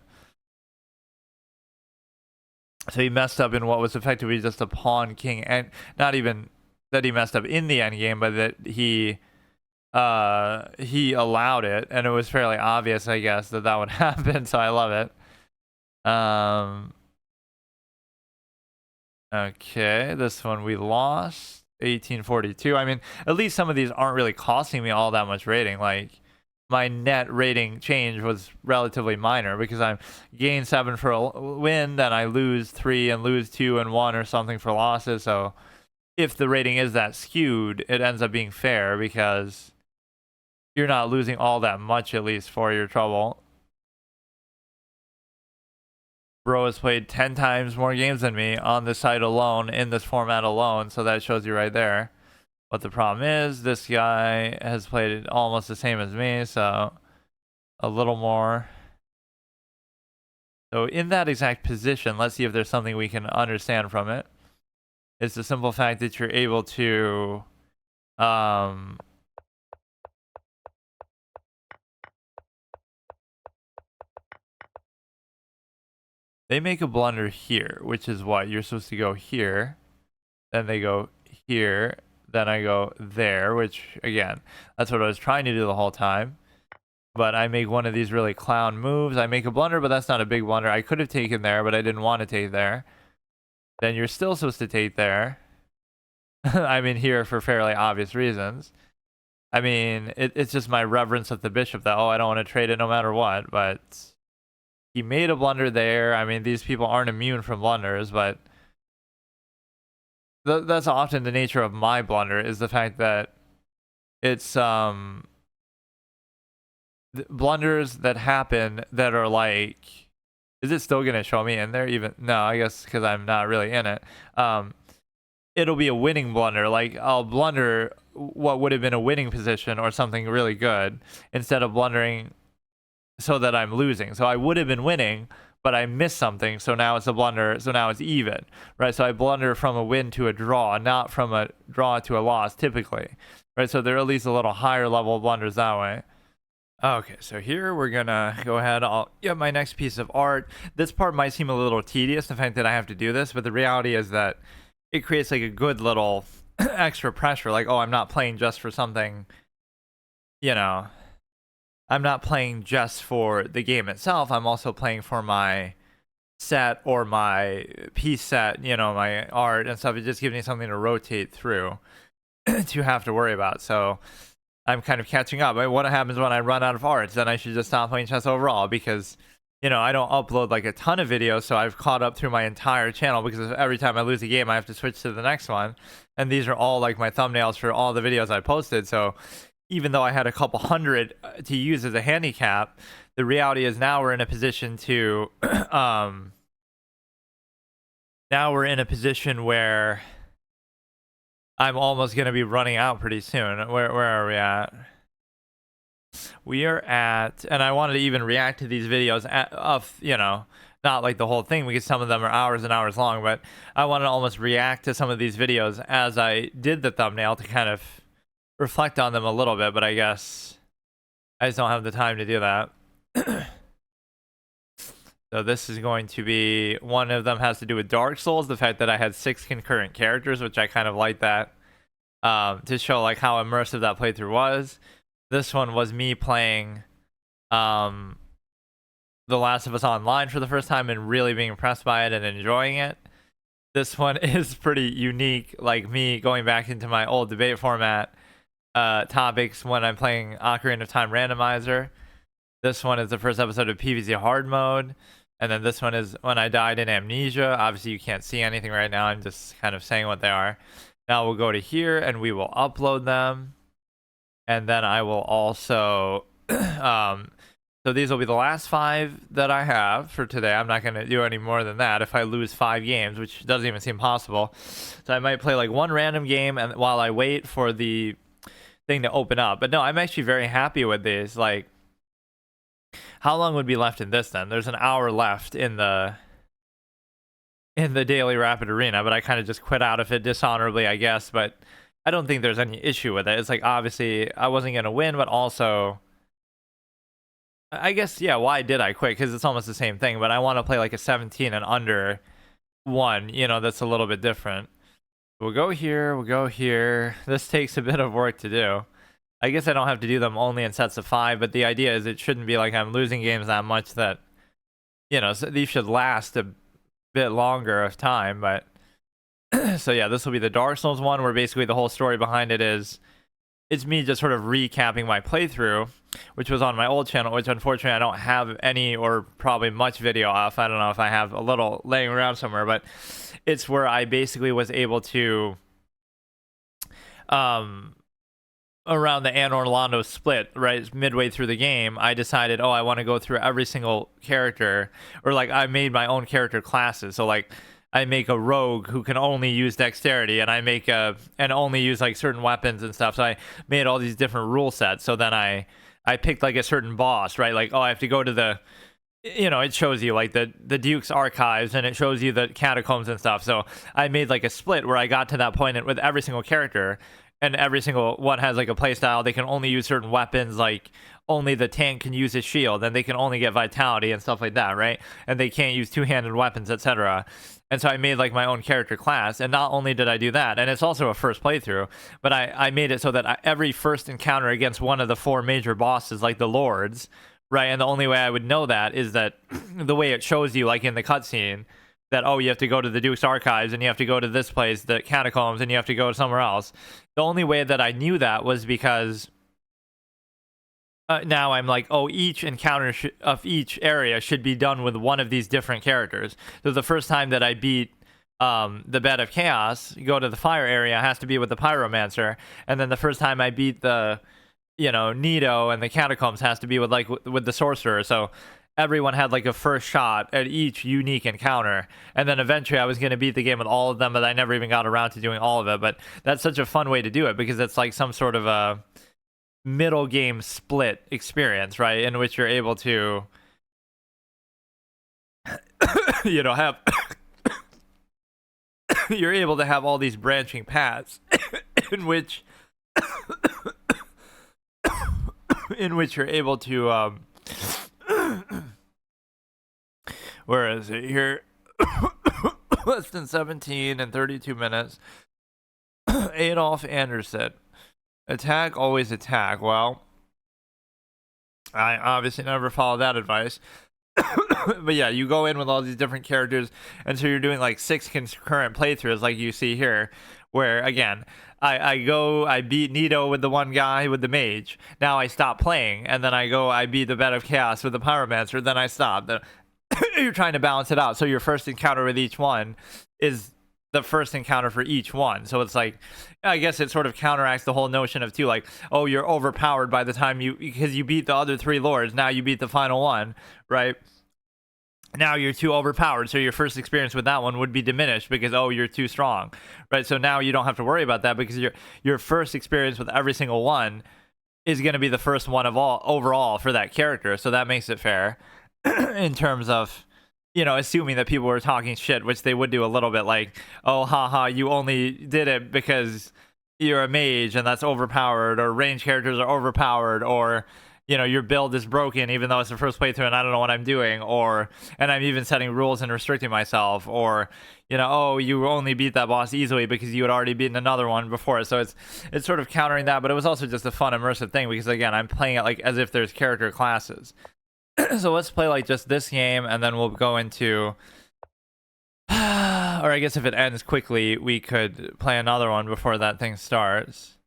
Speaker 1: So he messed up in what was effectively just a pawn king, and not even that he messed up in the endgame, but that he allowed it, and it was fairly obvious, I guess, that would happen. So I love it. Okay, this one we lost 1842. I mean, at least some of these aren't really costing me all that much rating. Like, my net rating change was relatively minor because I'm gain 7 for a win, then I lose 3 and lose 2 and 1 or something for losses. So if the rating is that skewed, it ends up being fair because you're not losing all that much, at least for your trouble. Bro has played 10 times more games than me on this site alone, in this format alone, so that shows you right there. But the problem is, this guy has played it almost the same as me, so a little more. So in that exact position, let's see if there's something we can understand from it. It's the simple fact that you're able to they make a blunder here, which is what you're supposed to go here, then they go here, then I go there, which again, that's what I was trying to do the whole time. But I make one of these really clown moves. I make a blunder, but that's not a big blunder. I could have taken there, but I didn't want to take there. Then you're still supposed to take there. I'm in here for fairly obvious reasons. I mean, it's just my reverence of the bishop that, oh, I don't want to trade it no matter what. But he made a blunder there. I mean, these people aren't immune from blunders, but that's often the nature of my blunder, is the fact that it's blunders that happen that are like, is it still gonna show me in there? Even no, I guess because I'm not really in it. It'll be a winning blunder. Like, I'll blunder what would have been a winning position or something really good, instead of blundering so that I'm losing. So I would have been winning, but I missed something, so now it's a blunder, so now it's even, right? So I blunder from a win to a draw, not from a draw to a loss typically, right? So they're at least a little higher level blunders that way. Okay, so here we're gonna go ahead. I'll get my next piece of art. This part might seem a little tedious, the fact that I have to do this, but the reality is that it creates like a good little extra pressure. Like, oh, I'm not playing just for something, you know, I'm not playing just for the game itself. I'm also playing for my set or my piece set, you know, my art and stuff. It just gives me something to rotate through to have to worry about. So I'm kind of catching up. What happens when I run out of art? Then I should just stop playing chess overall, because, you know, I don't upload like a ton of videos, so I've caught up through my entire channel, because every time I lose a game, I have to switch to the next one. And these are all like my thumbnails for all the videos I posted. So even though I had a couple hundred to use as a handicap, the reality is now we're in a position to, now we're in a position where I'm almost going to be running out pretty soon. Where are we at? We are at, and I wanted to even react to these videos of, you know, not like the whole thing, because some of them are hours and hours long, but I wanted to almost react to some of these videos as I did the thumbnail to kind of reflect on them a little bit, but I guess I just don't have the time to do that. So this is going to be, one of them has to do with Dark Souls, the fact that I had 6 concurrent characters, which I kind of like that, to show like how immersive that playthrough was. This one was me playing The Last of Us Online for the first time and really being impressed by it and enjoying it. This one is pretty unique, like me going back into my old debate format topics when I'm playing Ocarina of Time Randomizer. This one is the first episode of PvZ Hard Mode. And then this one is when I died in Amnesia. Obviously, you can't see anything right now. I'm just kind of saying what they are. Now we'll go to here and we will upload them. And then I will also... so these will be the last 5 that I have for today. I'm not going to do any more than that if I lose 5 games, which doesn't even seem possible. So I might play like one random game and while I wait for the thing to open up. But no, I'm actually very happy with these. Like, how long would be left in this then? There's an hour left in the daily rapid arena, but I kind of just quit out of it dishonorably, I guess. But I don't think there's any issue with it. It's like, obviously I wasn't going to win, but also I guess, yeah, why did I quit? Because it's almost the same thing, but I want to play like a 17 and under one, you know, that's a little bit different. We'll go here, we'll go here. This takes a bit of work to do. I guess I don't have to do them only in sets of 5, but the idea is it shouldn't be like I'm losing games that much that, you know, so these should last a bit longer of time, but so yeah, this will be the Dark Souls one, where basically the whole story behind it is, it's me just sort of recapping my playthrough, which was on my old channel, which unfortunately I don't have any or probably much video off. I don't know if I have a little laying around somewhere, but it's where I basically was able to, around the Anne Orlando split, right, midway through the game, I decided, oh, I want to go through every single character, or like I made my own character classes. So like I make a rogue who can only use dexterity, and I make and only use like certain weapons and stuff. So I made all these different rule sets. So then I picked like a certain boss, right? Like, oh, I have to go to you know, it shows you like the Duke's archives, and it shows you the catacombs and stuff. So I made like a split where I got to that point with every single character, and every single one has like a play style. They can only use certain weapons, like only the tank can use his shield, and they can only get vitality and stuff like that, right? And they can't use two-handed weapons, etc. And so I made like my own character class, and not only did I do that, and it's also a first playthrough, but I made it so that every first encounter against one of the 4 major bosses, like the lords, right? And the only way I would know that is that the way it shows you, like in the cutscene, that, oh, you have to go to the Duke's archives, and you have to go to this place, the catacombs, and you have to go somewhere else. The only way that I knew that was because now I'm like, oh, each encounter of each area should be done with one of these different characters. So the first time that I beat the Bed of Chaos, go to the fire area, has to be with the Pyromancer, and then the first time I beat the, you know, Nido and the catacombs has to be with like with the sorcerer. So everyone had like a first shot at each unique encounter, and then eventually I was going to beat the game with all of them, but I never even got around to doing all of it. But that's such a fun way to do it, because it's like some sort of a middle game split experience, right, in which you're able to you know, have you're able to have all these branching paths in which you're able to where is it here? Less than 17 and 32 minutes. Adolf Anderson. Attack, always attack. Well, I obviously never followed that advice. But yeah, you go in with all these different characters, and so you're doing like 6 concurrent playthroughs, like you see here, where again, I beat Nido with the one guy with the mage. Now I stop playing, and then I beat the Bed of Chaos with the Pyromancer. Then I stop. You're trying to balance it out. So your first encounter with each one is the first encounter for each one. So it's like, I guess it sort of counteracts the whole notion of too, like, oh, you're overpowered by the time because you beat the other 3 lords. Now you beat the final one, right? Now you're too overpowered, so your first experience with that one would be diminished because, oh, you're too strong, right? So now you don't have to worry about that, because your first experience with every single one is going to be the first one of all overall for that character. So that makes it fair in terms of, you know, assuming that people were talking shit, which they would do a little bit, like, oh, haha, you only did it because you're a mage and that's overpowered, or range characters are overpowered, or, you know, your build is broken even though it's the first playthrough and I don't know what I'm doing, or, and I'm even setting rules and restricting myself, or, you know, oh, you only beat that boss easily because you had already beaten another one before. So it's sort of countering that, but it was also just a fun immersive thing, because again, I'm playing it like as if there's character classes. So let's play like just this game, and then we'll go into or I guess if it ends quickly, we could play another one before that thing starts.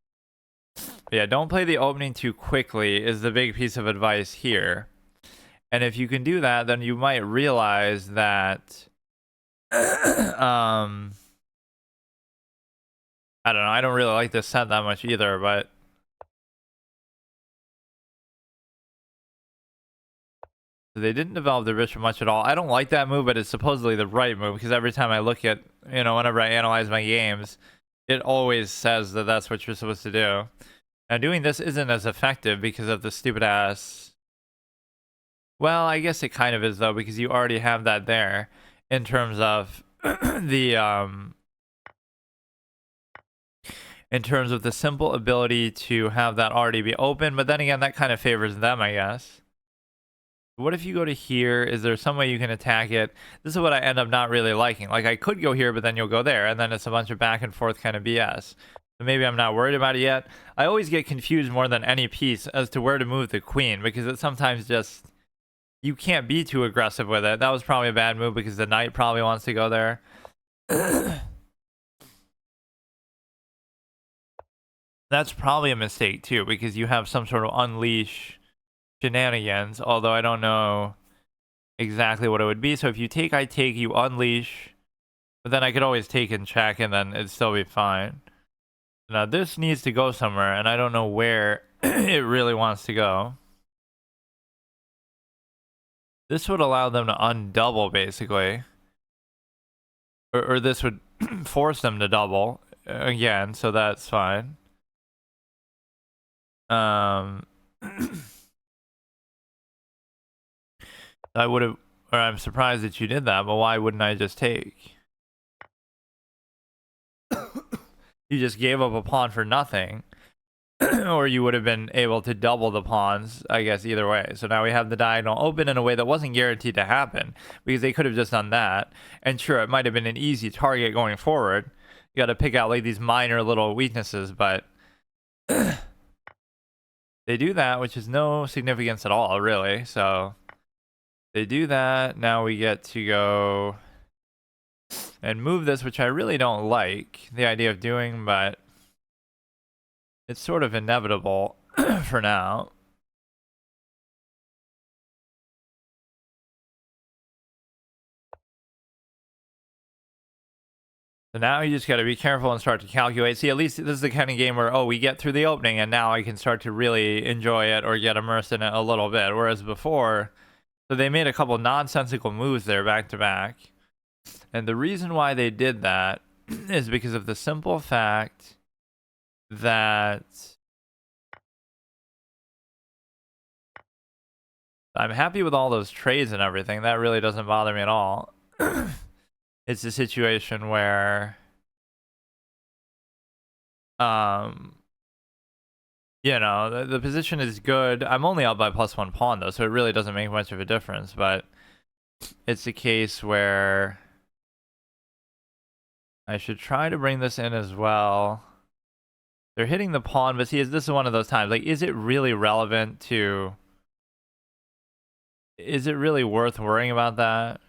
Speaker 1: But yeah, don't play the opening too quickly is the big piece of advice here. And if you can do that, then you might realize that I don't know, I don't really like this set that much either, but they didn't develop the ritual much at all. I don't like that move, but it's supposedly the right move, because every time I look at, you know, whenever I analyze my games, it always says that that's what you're supposed to do. Now, doing this isn't as effective because of the stupid ass. Well, I guess it kind of is, though, because you already have that there in terms of the in terms of the simple ability to have that already be open. But then again, that kind of favors them, I guess. What if you go to here? Is there some way you can attack it? This is what I end up not really liking. Like, I could go here, but then you'll go there, and then it's a bunch of back and forth kind of BS. So maybe I'm not worried about it yet. I always get confused more than any piece as to where to move the queen, because it sometimes just, you can't be too aggressive with it. That was probably a bad move because the knight probably wants to go there. That's probably a mistake too, because you have some sort of unleash shenanigans, although I don't know exactly what it would be. So if you take, I take, you unleash, but then I could always take and check, and then it'd still be fine. Now this needs to go somewhere, and I don't know where it really wants to go. This would allow them to undouble, basically. Or this would force them to double again, so that's fine. I would have, or I'm surprised that you did that, but why wouldn't I just take? You just gave up a pawn for nothing. Or you would have been able to double the pawns, I guess, either way. So now we have the diagonal open in a way that wasn't guaranteed to happen because they could have just done that. And sure, it might have been an easy target going forward. You got to pick out like these minor little weaknesses, but they do that, which is no significance at all, really. So they do that. Now we get to go and move this, which I really don't like the idea of doing, but it's sort of inevitable for now. So now you just got to be careful and start to calculate. See, at least this is the kind of game where, oh, we get through the opening and now I can start to really enjoy it or get immersed in it a little bit. Whereas before, so they made a couple nonsensical moves there back to back. And the reason why they did that is because of the simple fact that I'm happy with all those trades and everything. That really doesn't bother me at all. It's a situation where you know, the position is good. I'm only up by +1 pawn though, so it really doesn't make much of a difference, but it's a case where I should try to bring this in as well. They're hitting the pawn, but see, this is one of those times, like, is it really relevant to, is it really worth worrying about that?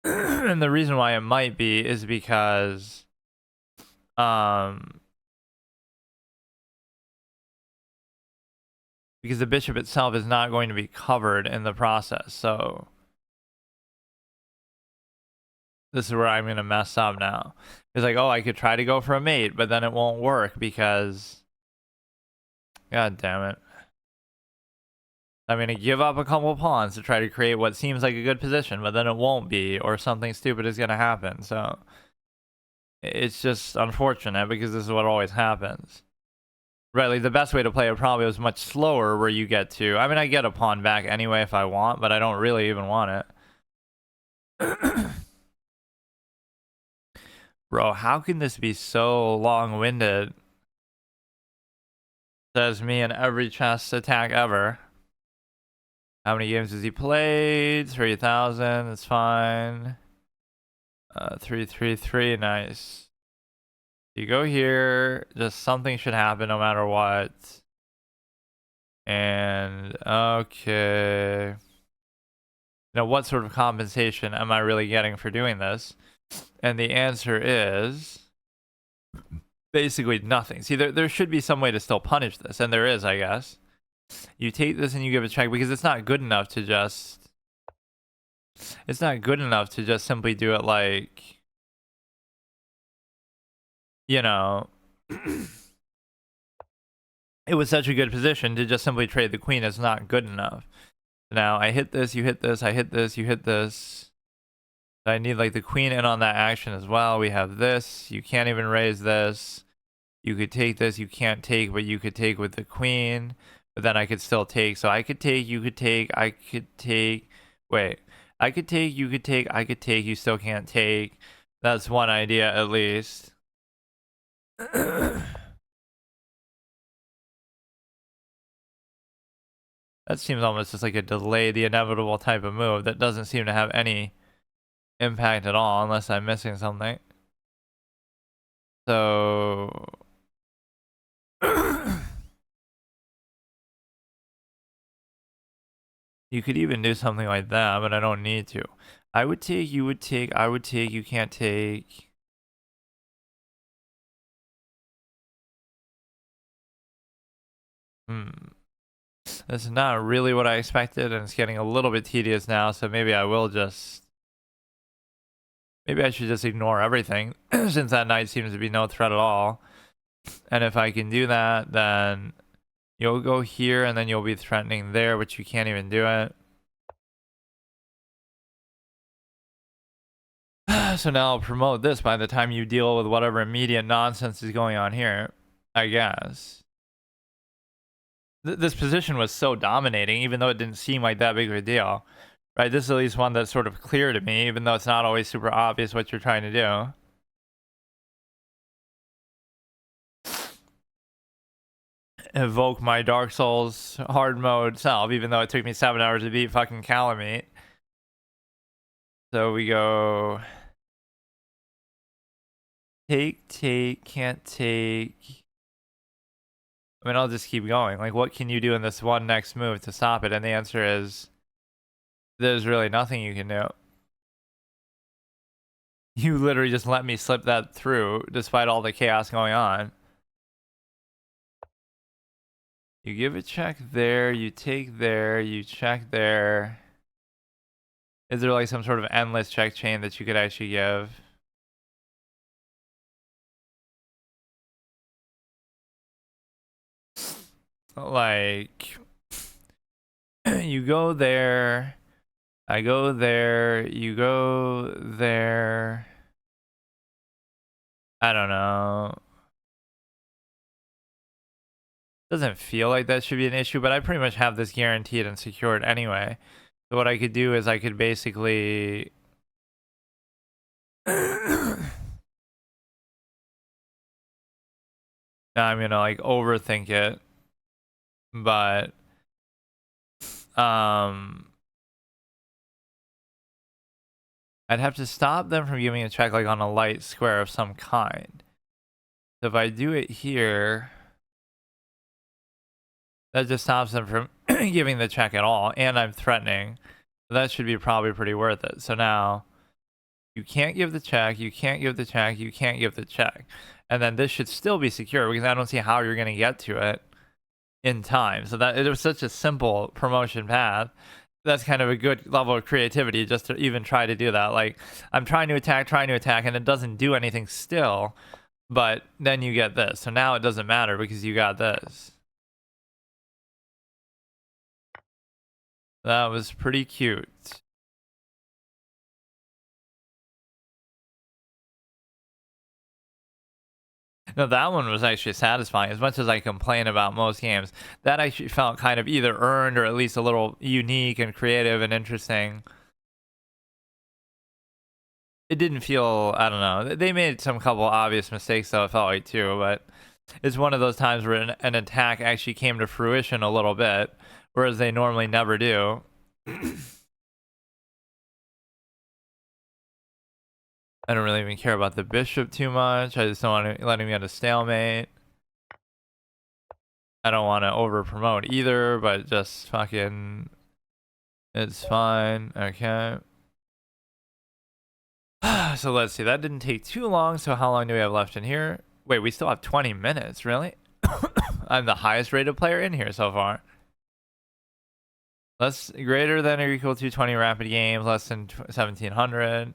Speaker 1: And the reason why it might be is because the bishop itself is not going to be covered in the process. So this is where I'm going to mess up now. It's like, oh, I could try to go for a mate, but then it won't work because, god damn it, I'm going to give up a couple pawns to try to create what seems like a good position, but then it won't be, or something stupid is going to happen. So it's just unfortunate because this is what always happens. Right, like the best way to play it probably was much slower, where you get to, I mean, I get a pawn back anyway if I want, but I don't really even want it. Bro, how can this be so long-winded? Says me in every chess attack ever. How many games has he played? 3,000, that's fine. 333, nice. You go here, just something should happen no matter what. And, okay. Now, what sort of compensation am I really getting for doing this? And the answer is basically nothing. See, there should be some way to still punish this, and there is, I guess. You take this and you give a check because it's not good enough to just... It's not good enough to just simply do it like... You know... It was such a good position to just simply trade the queen. It's not good enough. Now, I hit this, you hit this, I hit this, you hit this. I need like the queen in on that action as well. We have this. You can't even raise this. You could take this. You can't take, but you could take with the queen. But then I could still take. So I could take, you could take, I could take. Wait. I could take, you could take, I could take. You still can't take. That's one idea at least. That seems almost just like a delay the inevitable type of move that doesn't seem to have any impact at all unless I'm missing something. So you could even do something like that, but I don't need to. I would take, you would take, I would take, you can't take. This is not really what I expected, and it's getting a little bit tedious now, so maybe I will just... Maybe I should just ignore everything, since that knight seems to be no threat at all. And if I can do that, then you'll go here, and then you'll be threatening there, which you can't even do it. So now I'll promote this by the time you deal with whatever immediate nonsense is going on here, I guess. This position was so dominating, even though it didn't seem like that big of a deal. Right? This is at least one that's sort of clear to me, even though it's not always super obvious what you're trying to do. Evoke my Dark Souls hard mode self, even though it took me 7 hours to beat fucking Calamite. So we go take, can't take. I mean, I'll just keep going. Like, what can you do in this one next move to stop it? And the answer is there's really nothing you can do. You literally just let me slip that through despite all the chaos going on. You give a check there, you take there, you check there. Is there like some sort of endless check chain that you could actually give? Like, you go there, I go there, you go there. I don't know. Doesn't feel like that should be an issue, but I pretty much have this guaranteed and secured anyway. So what I could do is I could basically now I'm gonna like overthink it, but I'd have to stop them from giving a check like on a light square of some kind. So if I do it here, that just stops them from giving the check at all, and I'm threatening. So that should be probably pretty worth it. So now you can't give the check, you can't give the check, you can't give the check. And then this should still be secure because I don't see how you're going to get to it in time. So that it was such a simple promotion path. That's kind of a good level of creativity just to even try to do that. Like, I'm trying to attack, and it doesn't do anything still. But then you get this. So now it doesn't matter because you got this. That was pretty cute. No, that one was actually satisfying. As much as I complain about most games, that actually felt kind of either earned or at least a little unique and creative and interesting. It didn't feel, I don't know. They made some couple obvious mistakes though, it felt like too, but it's one of those times where an attack actually came to fruition a little bit, whereas they normally never do. I don't really even care about the bishop too much. I just don't want to let him get a stalemate. I don't want to over promote either, but just fucking, it's fine. Okay. So let's see. That didn't take too long. So how long do we have left in here? Wait, we still have 20 minutes. Really? I'm the highest rated player in here so far. Less greater than or equal to 20 rapid games, less than 1700.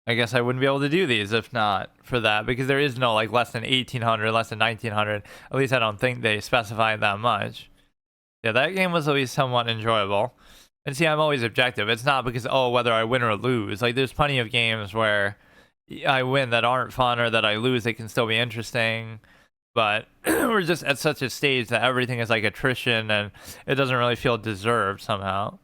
Speaker 1: I guess I wouldn't be able to do these if not for that, because there is no like less than 1800, less than 1900. At least I don't think they specified that much. Yeah, that game was at least somewhat enjoyable. And see, I'm always objective. It's not because, oh, whether I win or lose. Like, there's plenty of games where I win that aren't fun, or that I lose they can still be interesting. But we're just at such a stage that everything is like attrition, and it doesn't really feel deserved somehow.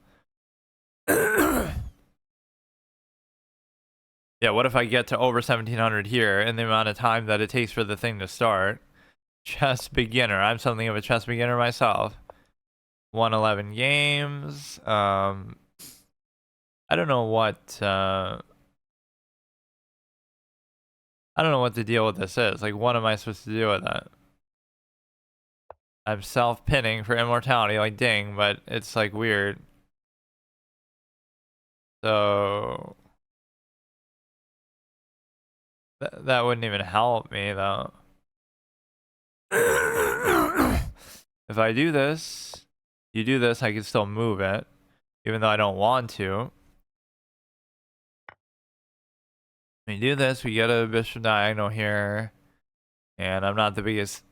Speaker 1: Yeah, what if I get to over 1700 here in the amount of time that it takes for the thing to start? Chess beginner. I'm something of a chess beginner myself. 111 games. I don't know what I don't know what the deal with this is. Like, what am I supposed to do with that? I'm self-pinning for immortality, like ding, but it's like weird. So that wouldn't even help me though. If I do this, you do this, I can still move it, even though I don't want to. We do this, we get a bishop diagonal here, and I'm not the biggest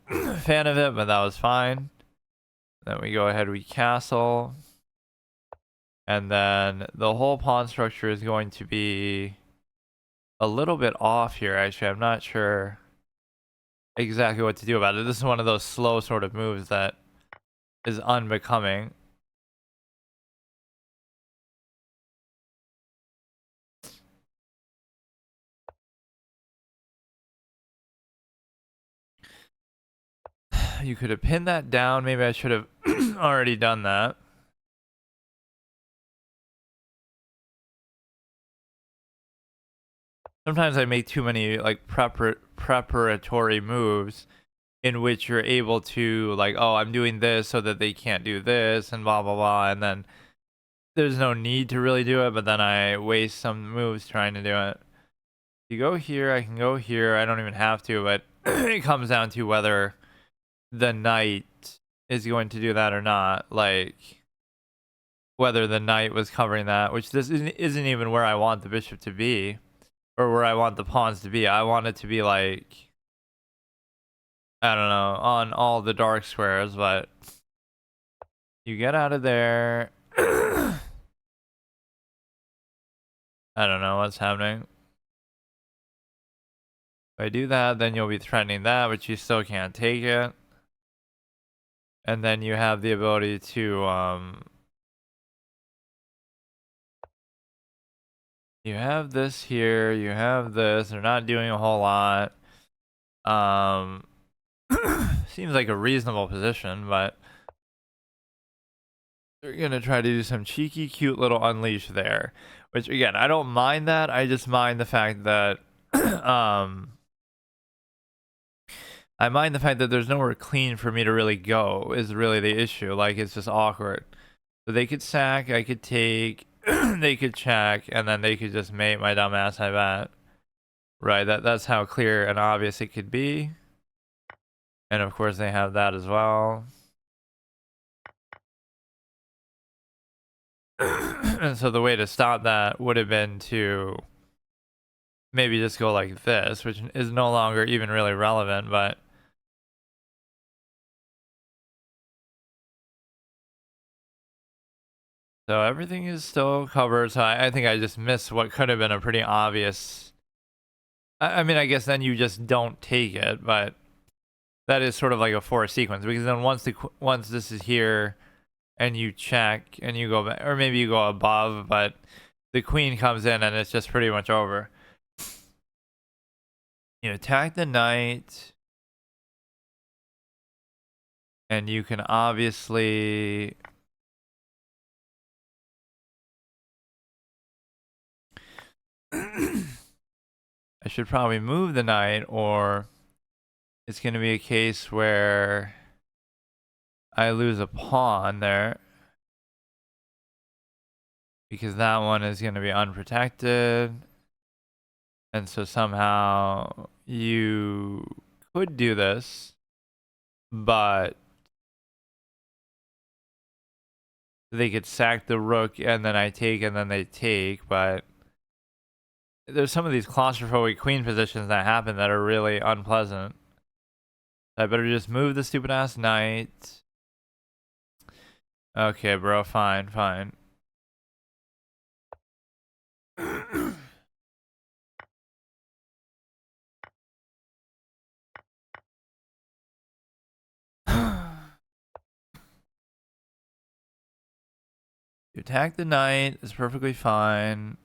Speaker 1: fan of it, but that was fine. Then we go ahead, we castle, and then the whole pawn structure is going to be a little bit off here. Actually, I'm not sure exactly what to do about it. This is one of those slow sort of moves that is unbecoming. You could have pinned that down. Maybe I should have already done that. Sometimes I make too many like preparatory moves in which you're able to like, oh, I'm doing this so that they can't do this and blah blah blah, and then there's no need to really do it, but then I waste some moves trying to do it. You go here, I can go here. I don't even have to, but it comes down to whether the knight is going to do that or not. Like whether the knight was covering that, which this isn't even where I want the bishop to be, or where I want the pawns to be. I want it to be like, I don't know, on all the dark squares, but you get out of there. I don't know what's happening. If I do that, then you'll be threatening that, but you still can't take it. And then you have the ability to, you have this here, you have this. They're not doing a whole lot. Seems like a reasonable position, but they're gonna try to do some cheeky, cute little unleash there. Which again, I don't mind that. I just mind the fact that, I mind the fact that there's nowhere clean for me to really go. Is really the issue. Like it's just awkward. So they could sack, I could take, they could check, and then they could just mate my dumb ass, I bet. Right, that's how clear and obvious it could be. And of course they have that as well. And so the way to stop that would have been to maybe just go like this, which is no longer even really relevant, but so everything is still covered. So I think I just missed what could have been a pretty obvious. I mean, I guess then you just don't take it, but that is sort of like a forced sequence because then once this is here and you check and you go back, or maybe you go above, but the queen comes in and it's just pretty much over. You attack the knight, and you can obviously I should probably move the knight, or it's going to be a case where I lose a pawn there because that one is going to be unprotected. And so somehow you could do this, but they could sack the rook and then I take and then they take. But there's some of these claustrophobic queen positions that happen that are really unpleasant. I better just move the stupid ass knight. Okay, bro, fine, fine. You attack the knight, it's perfectly fine.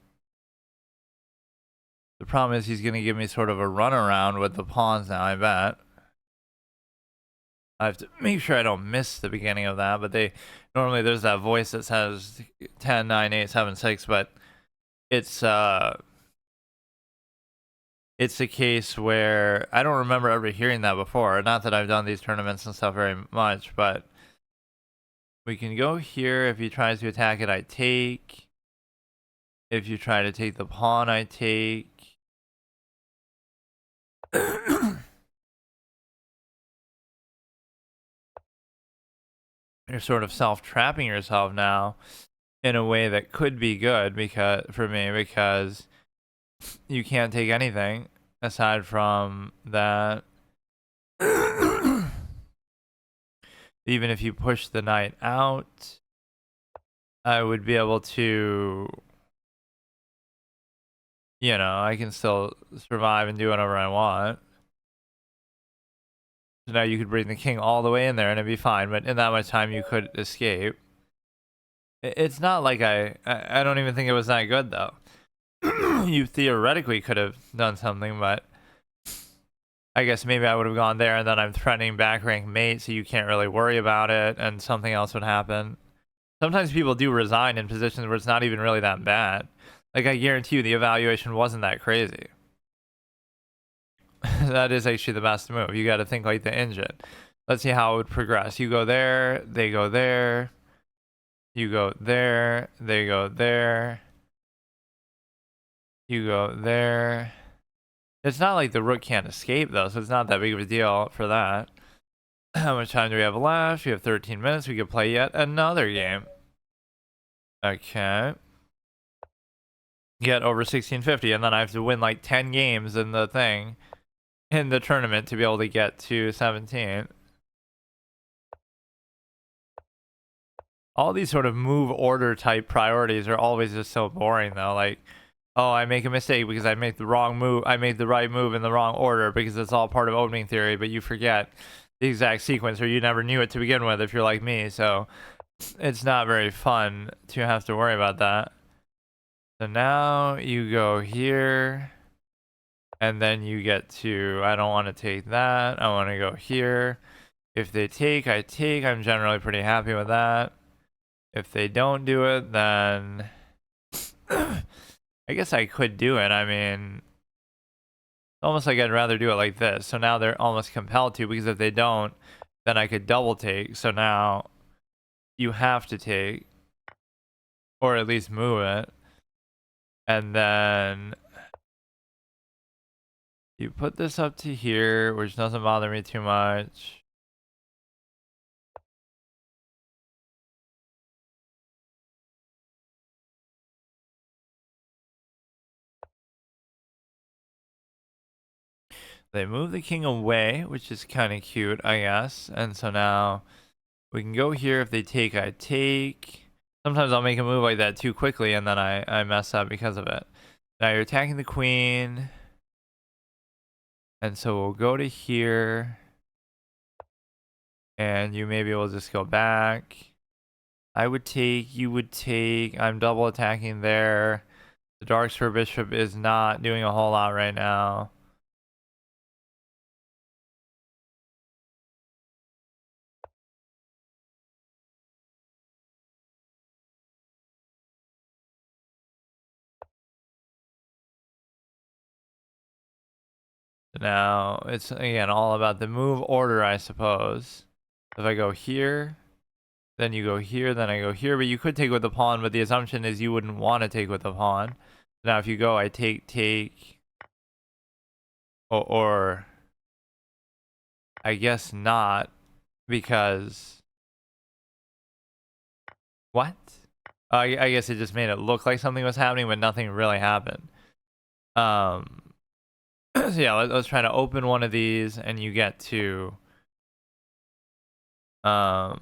Speaker 1: The problem is he's going to give me sort of a runaround with the pawns now, I bet. I have to make sure I don't miss the beginning of that, but normally there's that voice that says 10, 9, 8, 7, 6, but it's a case where I don't remember ever hearing that before. Not that I've done these tournaments and stuff very much, but we can go here. If he tries to attack it, I take. If you try to take the pawn, I take. You're sort of self-trapping yourself now in a way that could be good because you can't take anything aside from that. Even if you push the knight out, I would be able to, I can still survive and do whatever I want. So now you could bring the king all the way in there and it'd be fine, but in that much time you could escape. It's not like I don't even think it was that good though. You theoretically could have done something, but I guess maybe I would have gone there and then I'm threatening back rank mate, so you can't really worry about it and something else would happen. Sometimes people do resign in positions where it's not even really that bad. Like, I guarantee you the evaluation wasn't that crazy. That is actually the best move. You got to think like the engine. Let's see how it would progress. You go there, they go there. You go there, they go there. You go there. It's not like the rook can't escape, though, so it's not that big of a deal for that. How much time do we have left? We have 13 minutes. We could play yet another game. Okay. Get over 1650, and then I have to win like 10 games in the thing, in the tournament, to be able to get to 17. All these sort of move order type priorities are always just so boring, though. Like, oh, I make a mistake because I made the wrong move. I made the right move in the wrong order because it's all part of opening theory, but you forget the exact sequence, or you never knew it to begin with if you're like me. So it's not very fun to have to worry about that. So now you go here, and then you get to, I don't want to take that. I want to go here. If they take, I take. I'm generally pretty happy with that. If they don't do it, then I guess I could do it. I mean, almost like I'd rather do it like this. So now they're almost compelled to, because if they don't, then I could double take. So now you have to take, or at least move it. And then you put this up to here, which doesn't bother me too much. They move the king away, which is kind of cute, I guess. And so now we can go here. If they take, I take. Sometimes I'll make a move like that too quickly, and then I mess up because of it. Now you're attacking the queen. And so we'll go to here. And you maybe will just go back. I would take, you would take. I'm double attacking there. The dark square bishop is not doing a whole lot right now. Now, it's, again, all about the move order, I suppose. If I go here, then you go here, then I go here. But you could take with the pawn, but the assumption is you wouldn't want to take with the pawn. Now, if you go, I take, or I guess not, because... What? I guess it just made it look like something was happening, but nothing really happened. So yeah, let's try to open one of these, and you get to... I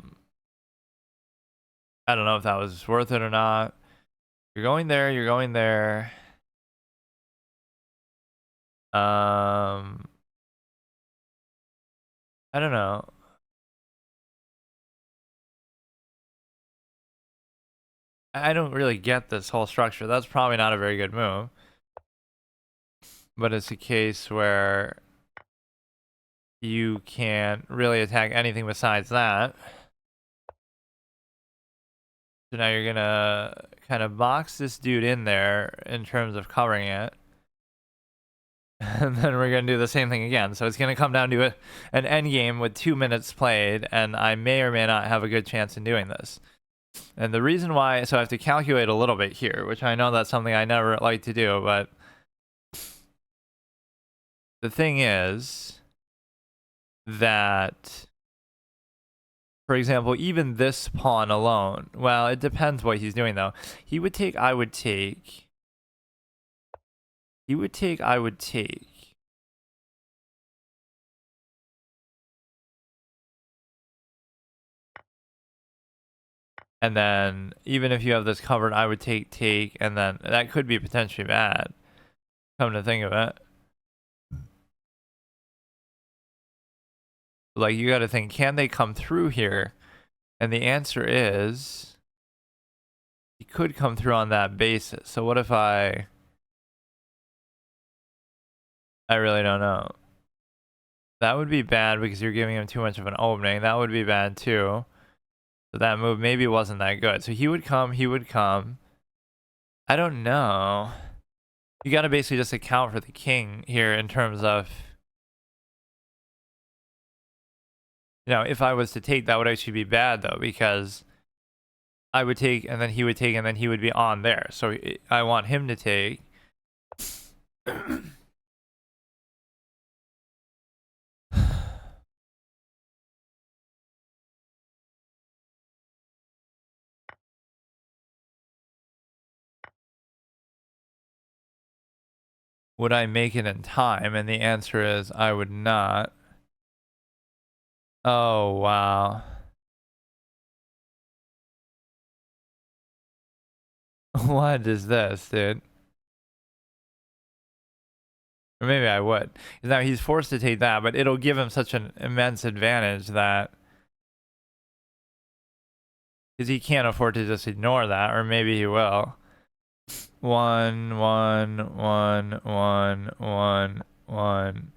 Speaker 1: don't know if that was worth it or not. You're going there, you're going there. I don't know. I don't really get this whole structure. That's probably not a very good move. But it's a case where you can't really attack anything besides that. So now you're gonna kind of box this dude in there in terms of covering it. And then we're going to do the same thing again. So it's going to come down to an endgame with 2 minutes played, and I may or may not have a good chance in doing this. And the reason why, so I have to calculate a little bit here, which I know that's something I never like to do, but the thing is that, for example, even this pawn alone, well, it depends what he's doing, though. He would take, I would take. He would take, I would take. And then even if you have this covered, I would take, and then that could be potentially bad. Come to think of it. Like, you got to think, can they come through here? And the answer is, he could come through on that basis. So what if I really don't know. That would be bad because you're giving him too much of an opening. That would be bad too. So that move maybe wasn't that good. So he would come, he would come. I don't know. You got to basically just account for the king here in terms of, you know, if I was to take, that would actually be bad though, because I would take and then he would take and then he would be on there. So I want him to take. Would I make it in time? And the answer is I would not. Oh, wow. What is this, dude? Or maybe I would. Now he's forced to take that, but it'll give him such an immense advantage that because he can't afford to just ignore that, or maybe he will. 1, 1, 1, 1, 1, 1.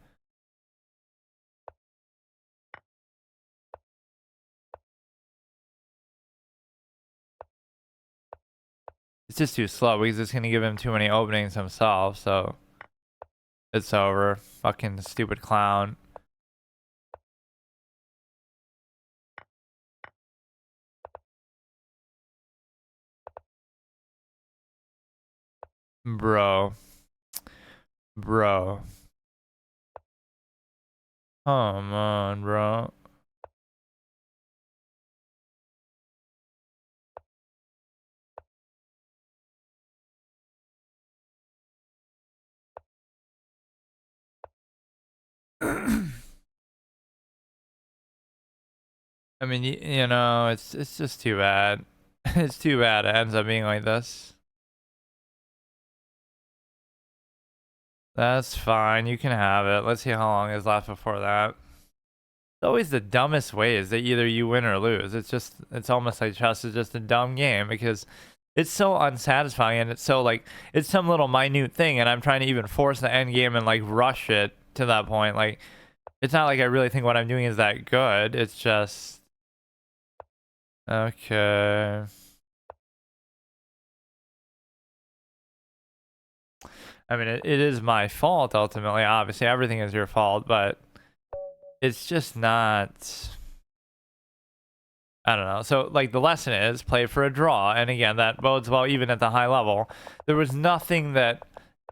Speaker 1: It's just too slow because it's gonna give him too many openings himself, so it's over. Fucking stupid clown. Bro. Bro. Come on, bro. I mean, you know, it's just too bad. It's too bad it ends up being like this. That's fine. You can have it. Let's see how long is left before that. It's always the dumbest ways that either you win or lose. It's almost like chess is just a dumb game because it's so unsatisfying and it's so like, it's some little minute thing and I'm trying to even force the end game and like rush it to that point. Like, it's not like I really think what I'm doing is that good. It's just, okay. I mean, it is my fault ultimately. Obviously, everything is your fault, but it's just not. I don't know. So, like, the lesson is play for a draw. And again, that bodes well even at the high level. There was nothing that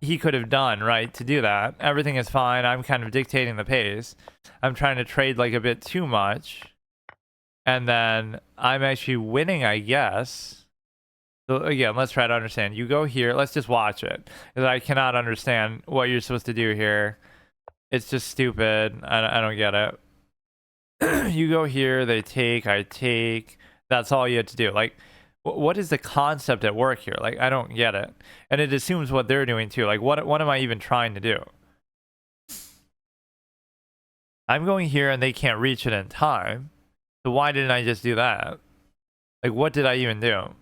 Speaker 1: he could have done, right, to do that. Everything is fine. I'm kind of dictating the pace. I'm trying to trade, like, a bit too much. And then I'm actually winning, I guess. So, again, let's try to understand. You go here. Let's just watch it. Because I cannot understand what you're supposed to do here. It's just stupid. I don't get it. You go here, they take, I take. That's all you have to do. Like, what is the concept at work here? Like, I don't get it. And it assumes what they're doing too. Like, what am I even trying to do? I'm going here and they can't reach it in time. So why didn't I just do that? Like, what did I even do?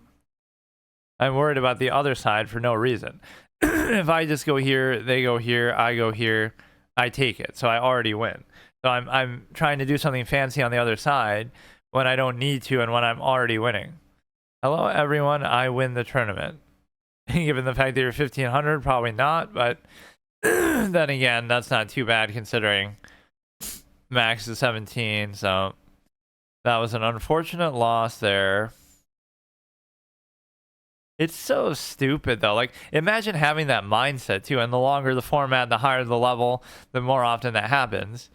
Speaker 1: I'm worried about the other side for no reason. If I just go here, they go here, I go here, I take it. So I already win. So I'm trying to do something fancy on the other side when I don't need to and when I'm already winning. Hello, everyone. I win the tournament. Given the fact that you're 1500, probably not. But then again, that's not too bad considering max is 17. So that was an unfortunate loss there. It's so stupid though. Like, imagine having that mindset too. And the longer the format, the higher the level, the more often that happens.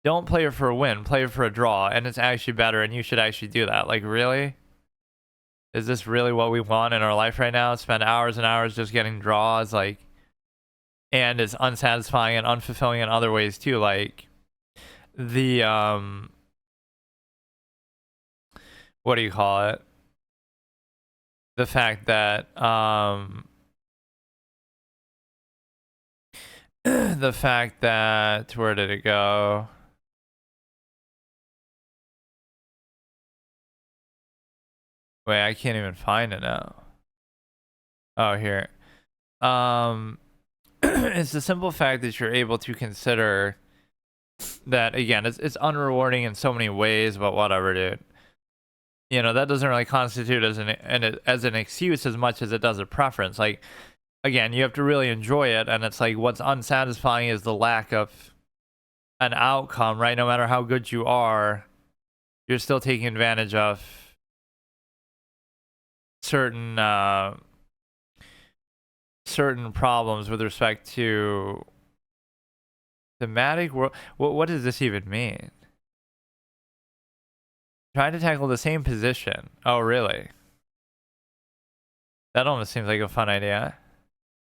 Speaker 1: Don't play it for a win, play it for a draw, and it's actually better, and you should actually do that. Like, really? Is this really what we want in our life right now? Spend hours and hours just getting draws, like, and it's unsatisfying and unfulfilling in other ways too. Like, the, what do you call it? The fact that, the fact that, where did it go? Wait, I can't even find it now. Oh, here. It's the simple fact that you're able to consider that, again, it's unrewarding in so many ways, but whatever, dude. You know, that doesn't really constitute as an excuse as much as it does a preference. Like, again, you have to really enjoy it, and it's like what's unsatisfying is the lack of an outcome, right? No matter how good you are, you're still taking advantage of certain certain problems with respect to thematic world. What does this even mean? Trying to tackle the same position. Oh, really? That almost seems like a fun idea.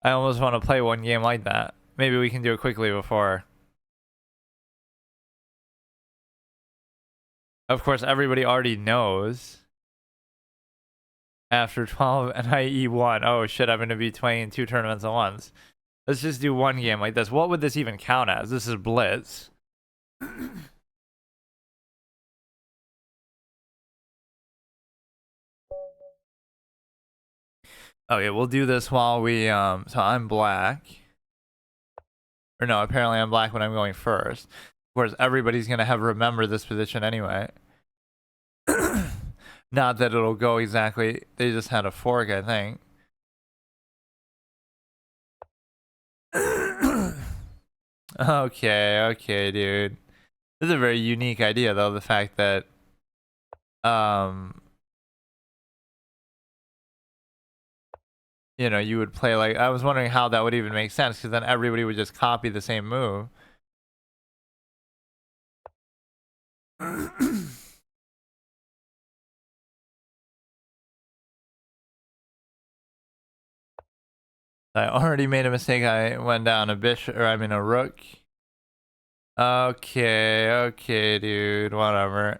Speaker 1: I almost want to play one game like that. Maybe we can do it quickly before. Of course, everybody already knows. After 12 and I E1. Oh shit, I'm going to be playing 2 tournaments at once. Let's just do one game like this. What would this even count as? This is Blitz. Okay, we'll do this while we, so I'm black. Or no, apparently I'm black when I'm going first. Of course, everybody's going to have remembered this position anyway. Not that it'll go exactly, they just had a fork, I think. Okay, dude. This is a very unique idea, though, the fact that, you know, you would play like, I was wondering how that would even make sense, because then everybody would just copy the same move. I already made a mistake. I went down a bishop, or I mean a rook. Okay, dude, whatever.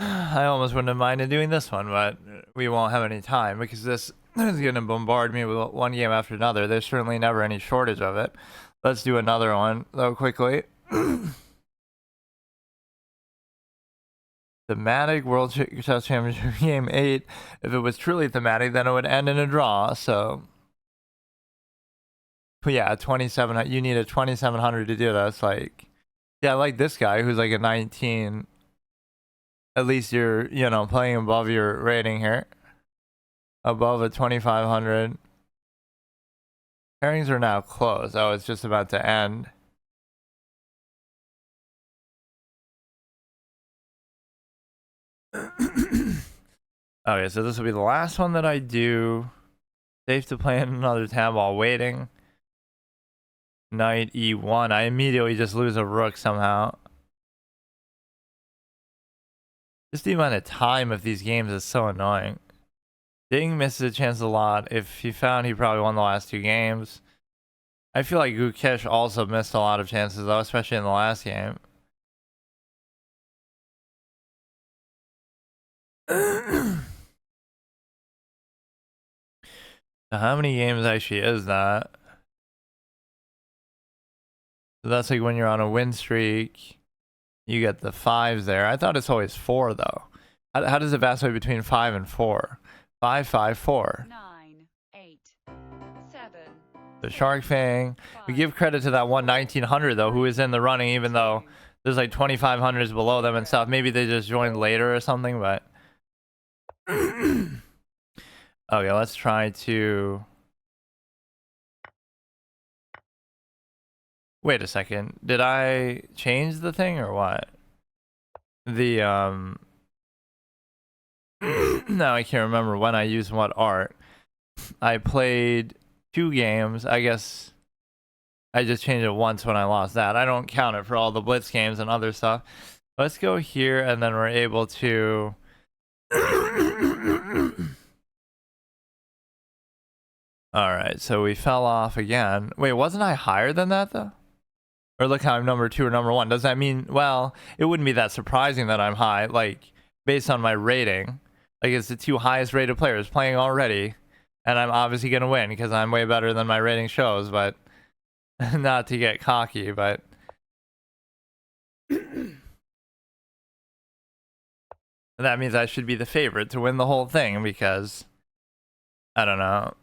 Speaker 1: I almost wouldn't have minded doing this one, but we won't have any time because this is going to bombard me with one game after another. There's certainly never any shortage of it. Let's do another one, though, quickly. Thematic World Chess Championship Game 8. If it was truly thematic, then it would end in a draw, so... But yeah, 27. You need a 2700 to do this. Like, yeah, I like this guy who's like a 19. At least you're, you know, playing above your rating here. Above a 2500. Pairings are now closed. Oh, it's just about to end. Okay, so this will be the last one that I do. Safe to play in another tab while waiting. Knight E1. I immediately just lose a rook somehow. Just the amount of time of these games is so annoying. Ding misses a chance a lot. If he found, he probably won the last 2 games. I feel like Gukesh also missed a lot of chances though, especially in the last game. So how many games actually is that? So that's like when you're on a win streak, you get the 5s there. I thought it's always 4 though. How does it vacillate between 5 and 4? 5, 5, 4.
Speaker 2: 9, 8, 7.
Speaker 1: The Shark Fang. We give credit to that one 1900 though, who is in the running, even though there's like 2500s below them and stuff. Maybe they just joined later or something, but... Okay, let's try to... Wait a second. Did I change the thing or what? The, no, I can't remember when I used what art. I played 2 games. I guess I just changed it once when I lost that. I don't count it for all the Blitz games and other stuff. Let's go here and then we're able to... Alright, so we fell off again. Wait, wasn't I higher than that though? Or look how I'm number 2 or number 1. Does that mean, well, it wouldn't be that surprising that I'm high, like, based on my rating. Like, it's the 2 highest rated players playing already. And I'm obviously going to win because I'm way better than my rating shows, but not to get cocky, but That means I should be the favorite to win the whole thing because, I don't know.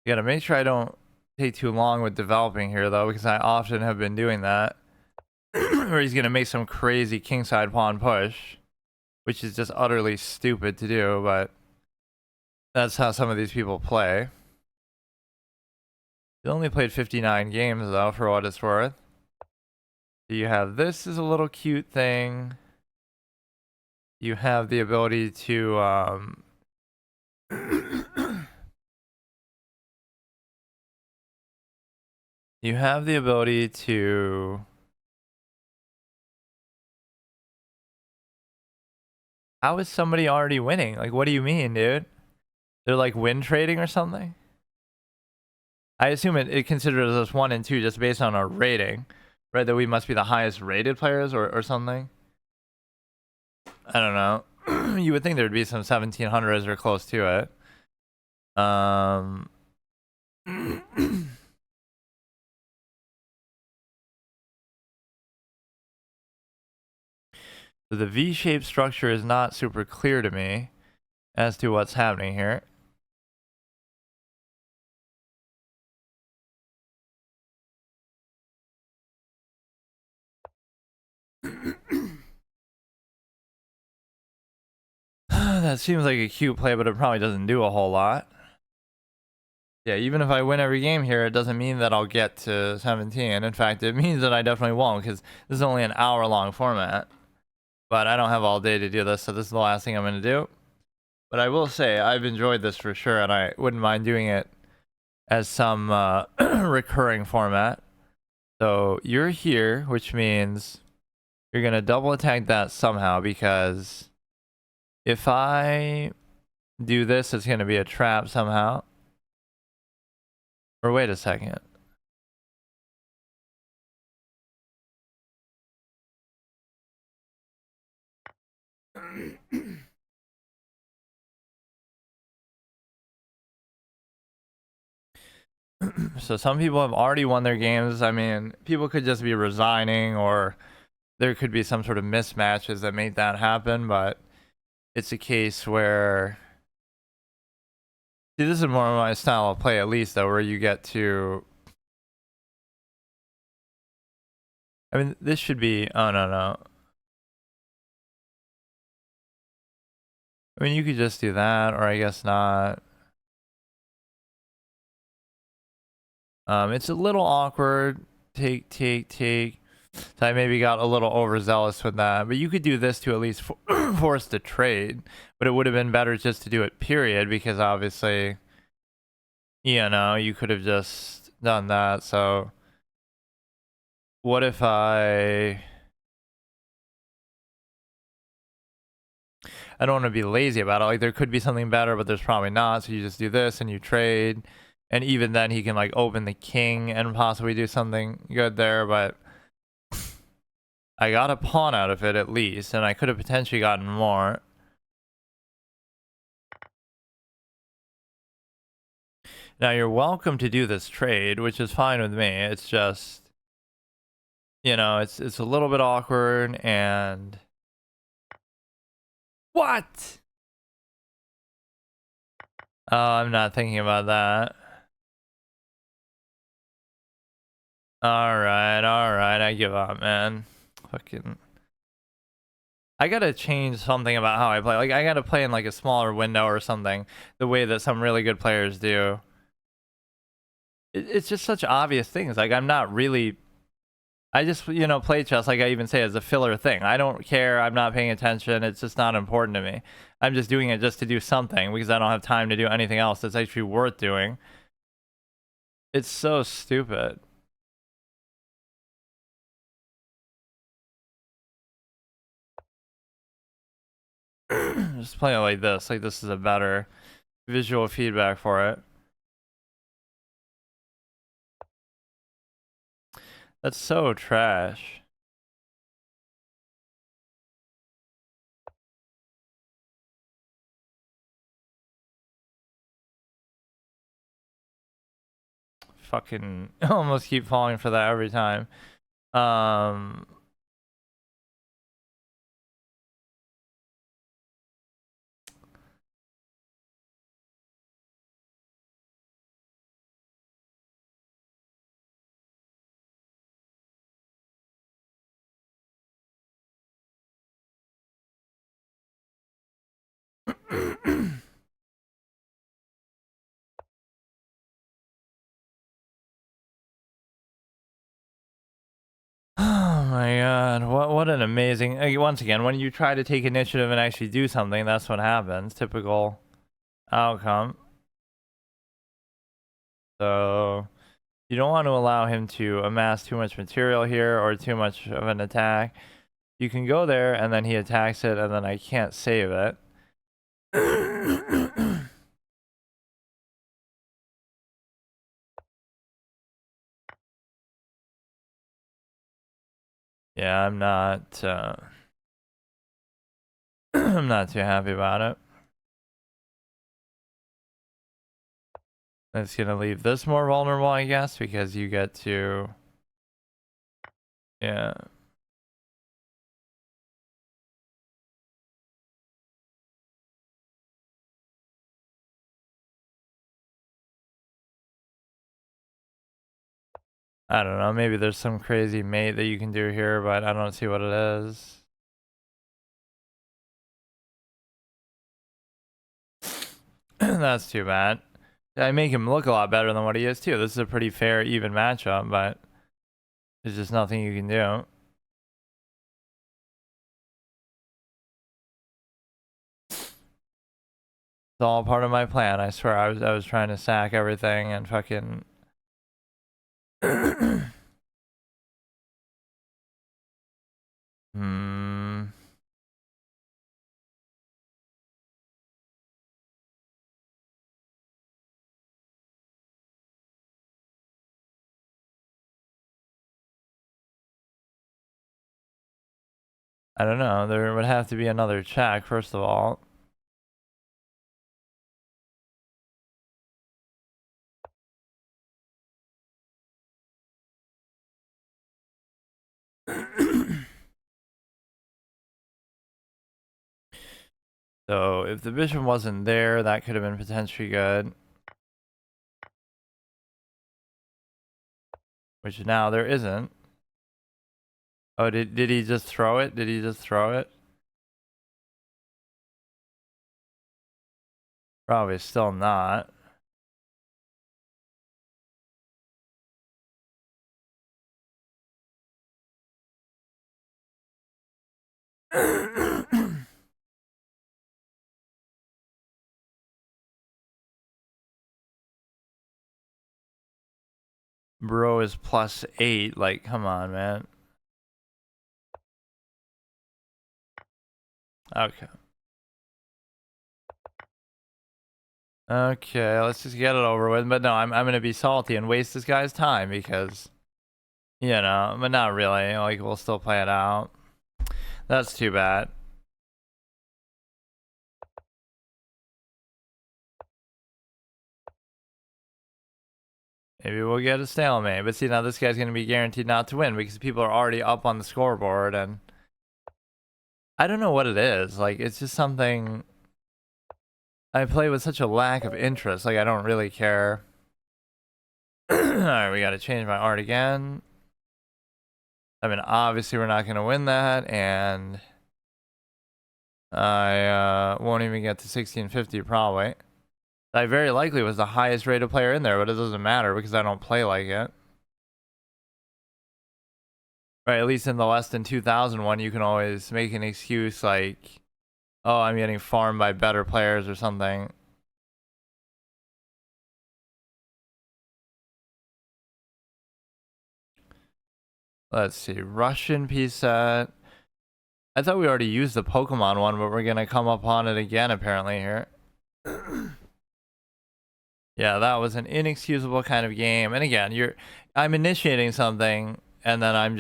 Speaker 1: You gotta make sure I don't take too long with developing here, though, because I often have been doing that. Or he's gonna make some crazy kingside pawn push, which is just utterly stupid to do, but that's how some of these people play. He only played 59 games, though, for what it's worth. You have this is a little cute thing. You have the ability to you have the ability to how is somebody already winning? Like, what do you mean, dude? They're like win trading or something? I assume it considers us 1 and 2 just based on our rating, right? That we must be the highest rated players or something. I don't know. You would think there'd be some 1700s or close to it. So the V-shaped structure is not super clear to me as to what's happening here. That seems like a cute play, but it probably doesn't do a whole lot. Yeah, even if I win every game here, it doesn't mean that I'll get to 17. In fact, it means that I definitely won't, because this is only an hour-long format. But I don't have all day to do this, so this is the last thing I'm going to do. But I will say, I've enjoyed this for sure, and I wouldn't mind doing it as some recurring format. So you're here, which means you're going to double attack that somehow, because if I do this, it's going to be a trap somehow. Or wait a second. So some people have already won their games. I mean, people could just be resigning, or there could be some sort of mismatches that make that happen, but it's a case where... See, this is more of my style of play, at least, though, where you get to... I mean, this should be... Oh, no, no. I mean, you could just do that, or I guess not. It's a little awkward. Take. So I maybe got a little overzealous with that. But you could do this to at least force the trade. But it would have been better just to do it, period, because obviously, you know, you could have just done that. So what if I don't want to be lazy about it. Like, there could be something better, but there's probably not. So you just do this and you trade. And even then, he can, like, open the king and possibly do something good there. But I got a pawn out of it, at least. And I could have potentially gotten more. Now, you're welcome to do this trade, which is fine with me. It's just, you know, it's a little bit awkward. And... What? Oh, I'm not thinking about that. Alright, I give up, man. Fucking... I gotta change something about how I play. Like, I gotta play in, like, a smaller window or something. The way that some really good players do. It's just such obvious things. Like, I'm not really... I just, you know, play chess, like I even say, as a filler thing. I don't care. I'm not paying attention. It's just not important to me. I'm just doing it just to do something because I don't have time to do anything else that's actually worth doing. It's so stupid. Just play it like this. Like, this is a better visual feedback for it. That's so trash. Fucking almost keep falling for that every time. god, what an amazing... Once again, when you try to take initiative and actually do something, that's what happens. Typical outcome. So you don't want to allow him to amass too much material here or too much of an attack. You can go there and then he attacks it and then I can't save it. Yeah, I'm not I'm not too happy about it. It's gonna leave this more vulnerable, I guess, because you get to... Yeah. I don't know, maybe there's some crazy mate that you can do here, but I don't see what it is. That's too bad. I make him look a lot better than what he is too. This is a pretty fair, even matchup, but there's just nothing you can do. It's all part of my plan. I swear, I was trying to sack everything and fucking... I don't know. There would have to be another check, first of all. So if the bishop wasn't there, that could have been potentially good. Which now there isn't. Oh, did he just throw it? Did he just throw it? Probably still not. Bro is +8. Like, come on, man. Okay. Okay, let's just get it over with. But no, I'm gonna be salty and waste this guy's time because, you know, but not really. Like, we'll still play it out. That's too bad. Maybe we'll get a stalemate. But see, now this guy's gonna be guaranteed not to win because people are already up on the scoreboard, and I don't know what it is. Like, it's just something. I play with such a lack of interest. Like, I don't really care. Alright, we gotta change my art again. I mean, obviously we're not gonna win that, and I won't even get to 1650 probably. I very likely was the highest rated player in there, but it doesn't matter because I don't play like it. Right, at least in the less than 2000 one, you can always make an excuse like, oh, I'm getting farmed by better players or something. Let's see, Russian piece set. I thought we already used the Pokemon one, but we're gonna come upon it again apparently here. Yeah, that was an inexcusable kind of game. And again, I'm initiating something, and then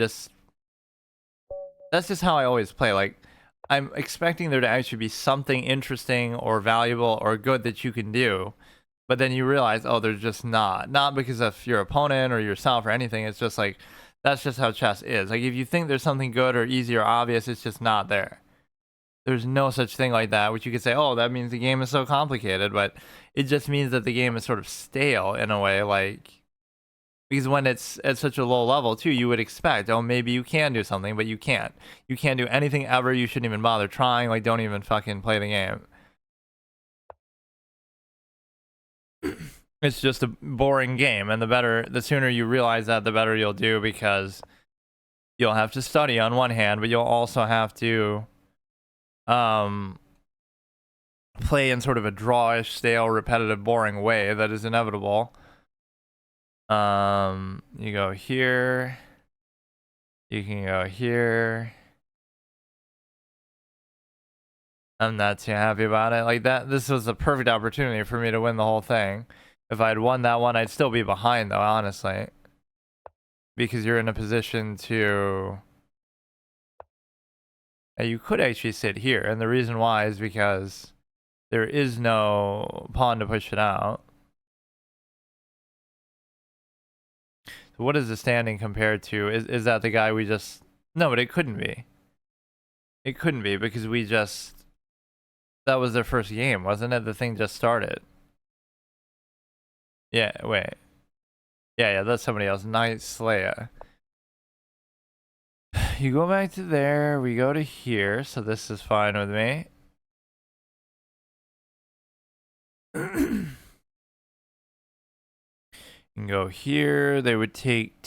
Speaker 1: that's just how I always play. Like, I'm expecting there to actually be something interesting or valuable or good that you can do, but then you realize, oh, there's just not because of your opponent or yourself or anything. It's just like, that's just how chess is. Like, if you think there's something good or easy or obvious, it's just not there. There's no such thing like that, which you could say, oh, that means the game is so complicated, but it just means that the game is sort of stale in a way, like, because when it's at such a low level too, you would expect, oh, maybe you can do something, but you can't. You can't do anything ever. You shouldn't even bother trying. Like, don't even fucking play the game. It's just a boring game, and the sooner you realize that, the better you'll do, because you'll have to study on one hand, but you'll also have to play in sort of a drawish, stale, repetitive, boring way that is inevitable. You go here. You can go here. I'm not too happy about it. Like that, this was a perfect opportunity for me to win the whole thing. If I had won that one, I'd still be behind though, honestly. Because you're in a position to... You could actually sit here, and the reason why is because there is no pawn to push it out. So what is the standing compared to? Is that the guy we just... No, but it couldn't be. It couldn't be because we just... That was their first game, wasn't it? The thing just started. Yeah, wait. Yeah, that's somebody else. Knight Slayer. You go back to there, we go to here, so this is fine with me. You can go here, they would take,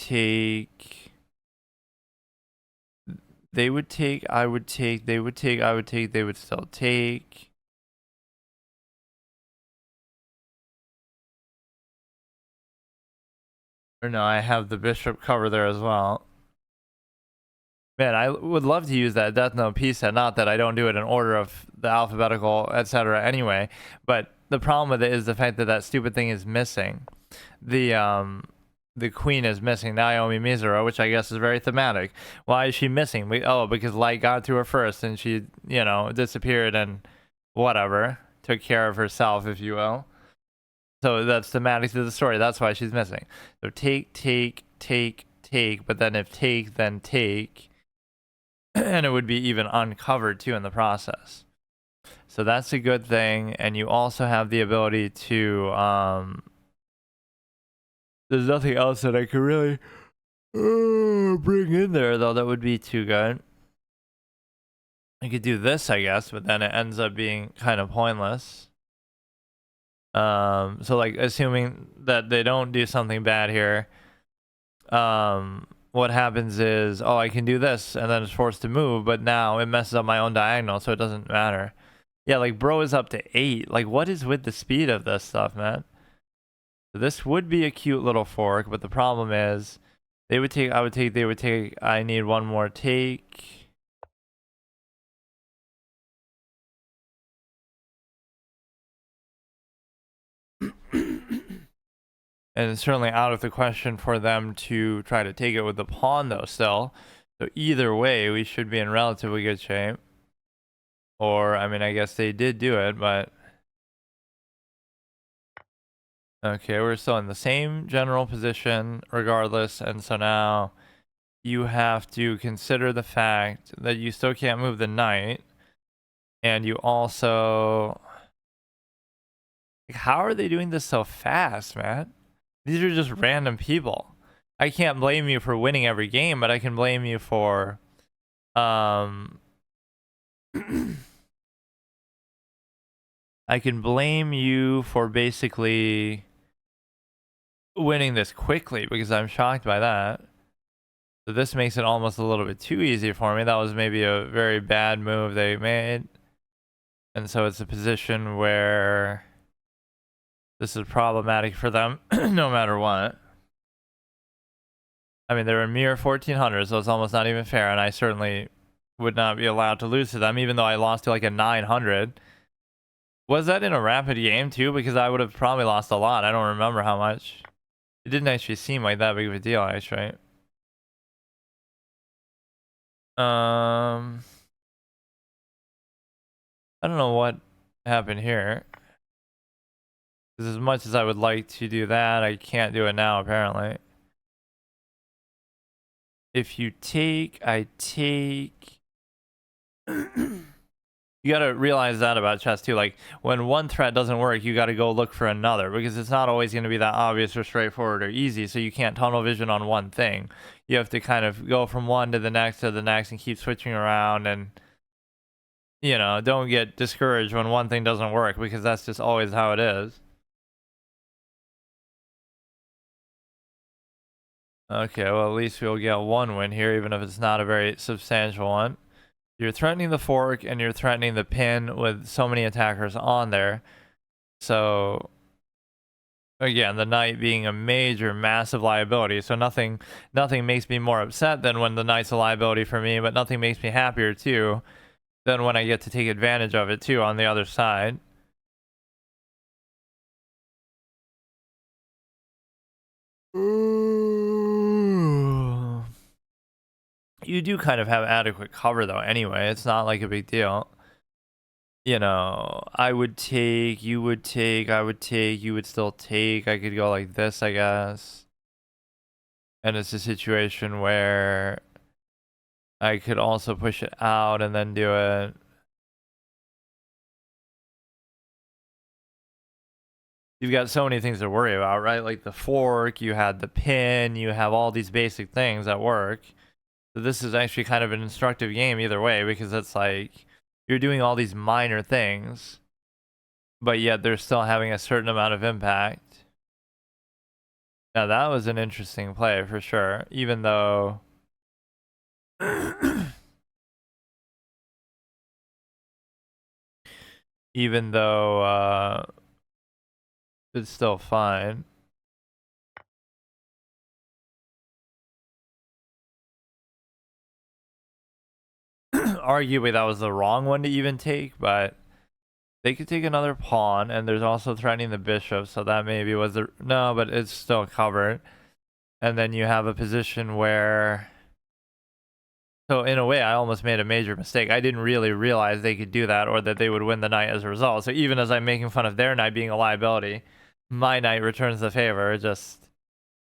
Speaker 1: they would take, I would take, they would take, I would take, they would still take. Or no, I have the bishop cover there as well. Man, I would love to use that Death Note piece set. Not that I don't do it in order of the alphabetical, etc. Anyway, but the problem with it is the fact that that stupid thing is missing. The queen is missing. Naomi Mizuru, which I guess is very thematic. Why is she missing? Because Light got to her first and she, disappeared and whatever, took care of herself, if you will. So that's thematic to the story. That's why she's missing. So take, but then if take, then take. And it would be even uncovered too in the process. So that's a good thing. And you also have the ability to there's nothing else that I could really bring in there though that would be too good. I could do this, I guess, but then it ends up being kind of pointless. So like assuming that they don't do something bad here, what happens is, I can do this, and then it's forced to move, but now it messes up my own diagonal, so it doesn't matter. Yeah, like, bro is up to 8. Like, what is with the speed of this stuff, man? So this would be a cute little fork, but the problem is, they would take, I would take, they would take, I need one more take. And it's certainly out of the question for them to try to take it with the pawn, though, still. So either way, we should be in relatively good shape. Or, I mean, I guess they did do it, but... Okay, we're still in the same general position, regardless. And so now, you have to consider the fact that you still can't move the knight. And you also... How are they doing this so fast, man? These are just random people. I can't blame you for winning every game, but I can blame you for I can blame you for basically winning this quickly because I'm shocked by that. So this makes it almost a little bit too easy for me. That was maybe a very bad move they made. And so it's a position where this is problematic for them no matter what. I mean, they're a mere 1400, so it's almost not even fair, and I certainly would not be allowed to lose to them, even though I lost to like a 900. Was that in a rapid game too? Because I would have probably lost a lot. I don't remember how much. It didn't actually seem like that big of a deal, actually. I don't know what happened here. Because as much as I would like to do that, I can't do it now, apparently. If you take, I take. You got to realize that about chess too. Like when one threat doesn't work, you got to go look for another because it's not always going to be that obvious or straightforward or easy. So you can't tunnel vision on one thing. You have to kind of go from one to the next and keep switching around and, don't get discouraged when one thing doesn't work because that's just always how it is. Okay, well, at least we'll get one win here, even if it's not a very substantial one. You're threatening the fork and you're threatening the pin with so many attackers on there. So again, the knight being a major, massive liability. So nothing makes me more upset than when the knight's a liability for me, but nothing makes me happier too than when I get to take advantage of it too on the other side. Ooh. You do kind of have adequate cover though anyway. It's not like a big deal. You know, I would take, you would take, I would take, you would still take. I could go like this, I guess. And it's a situation where I could also push it out and then do it. You've got so many things to worry about, right? Like the fork, you had the pin, you have all these basic things at work. So this is actually kind of an instructive game either way, because it's like you're doing all these minor things, but yet they're still having a certain amount of impact. Now that was an interesting play for sure, even though even though it's still fine. Arguably that was the wrong one to even take, but they could take another pawn, and there's also threatening the bishop, so that maybe was the no, but it's still covered. And then you have a position where, so in a way I almost made a major mistake. I didn't really realize they could do that, or that they would win the knight as a result. So even as I'm making fun of their knight being a liability, my knight returns the favor. Just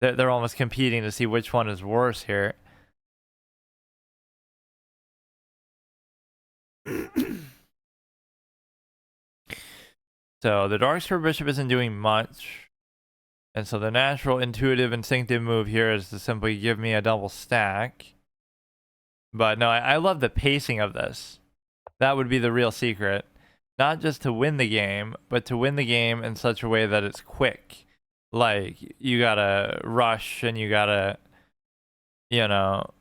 Speaker 1: they're almost competing to see which one is worse here. So the dark square bishop isn't doing much. And so the natural, intuitive, instinctive move here is to simply give me a double stack. But no, I love the pacing of this. That would be the real secret. Not just to win the game, but to win the game in such a way that it's quick. Like, you gotta rush and you gotta, you know,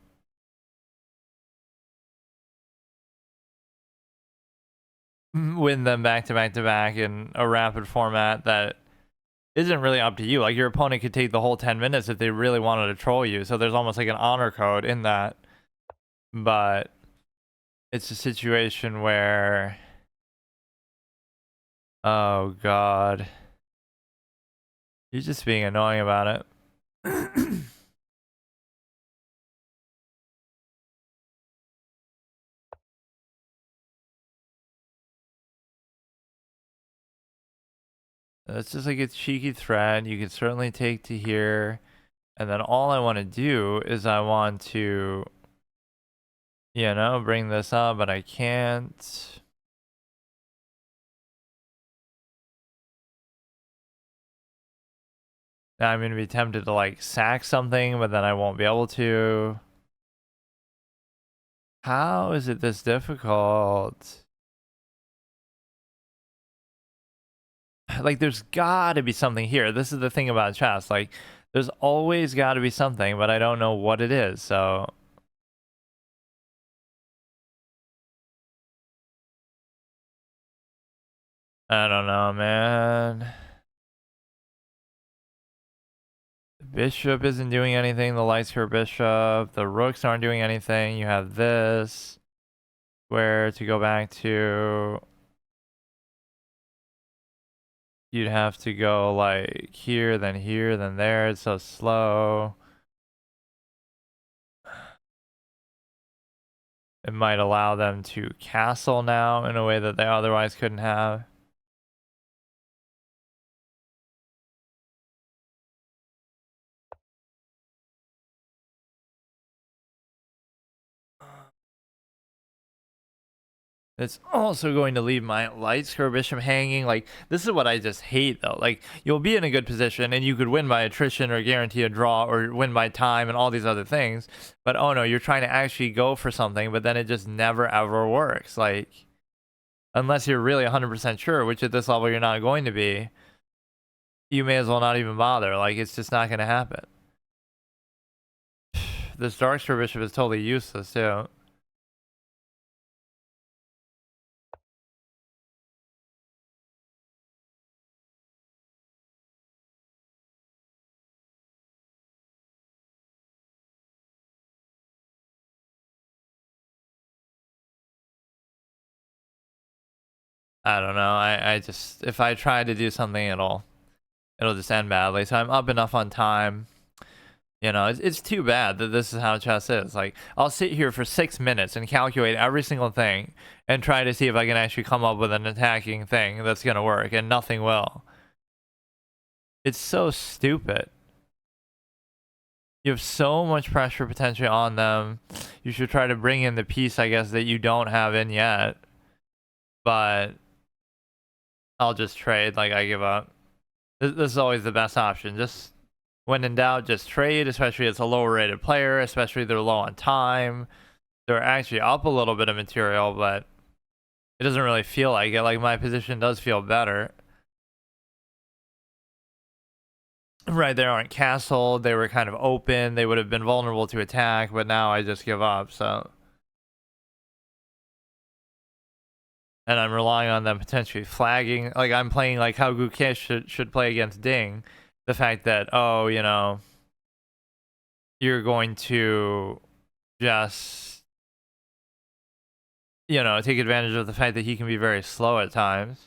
Speaker 1: win them back to back to back in a rapid format that isn't really up to you. Like, your opponent could take the whole 10 minutes if they really wanted to troll you. So there's almost like an honor code in that. But it's a situation where, oh god, you're just being annoying about it. That's just like a cheeky threat. You could certainly take to here. And then all I want to do is I want to, you know, bring this up, but I can't. Now I'm going to be tempted to like sack something, but then I won't be able to. How is it this difficult? Like, there's got to be something here. This is the thing about chess. Like, there's always got to be something, but I don't know what it is. So I don't know, man. The bishop isn't doing anything. The light square bishop. The rooks aren't doing anything. You have this square to go back to. You'd have to go like here, then there. It's so slow. It might allow them to castle now in a way that they otherwise couldn't have. It's also going to leave my light square bishop hanging. Like, this is what I just hate, though. Like, you'll be in a good position, and you could win by attrition or guarantee a draw or win by time and all these other things. But, oh no, you're trying to actually go for something, but then it just never, ever works. Like, unless you're really 100% sure, which at this level you're not going to be, you may as well not even bother. Like, it's just not going to happen. This Darkster Bishop is totally useless too. I don't know. I just, if I try to do something, it'll just end badly. So I'm up enough on time. You know, it's too bad that this is how chess is. Like, I'll sit here for 6 minutes and calculate every single thing and try to see if I can actually come up with an attacking thing that's going to work, and nothing will. It's so stupid. You have so much pressure potentially on them. You should try to bring in the piece, I guess, that you don't have in yet. But I'll just trade. Like, I give up. This is always the best option. Just when in doubt, just trade, especially it's a lower rated player, especially they're low on time. They're actually up a little bit of material, but it doesn't really feel like it. Like, my position does feel better. Right, they aren't castled. They were kind of open. They would have been vulnerable to attack, but now I just give up, so. And I'm relying on them potentially flagging. Like, I'm playing like how Gukesh should play against Ding. The fact that, oh, you know, you're going to just, you know, take advantage of the fact that he can be very slow at times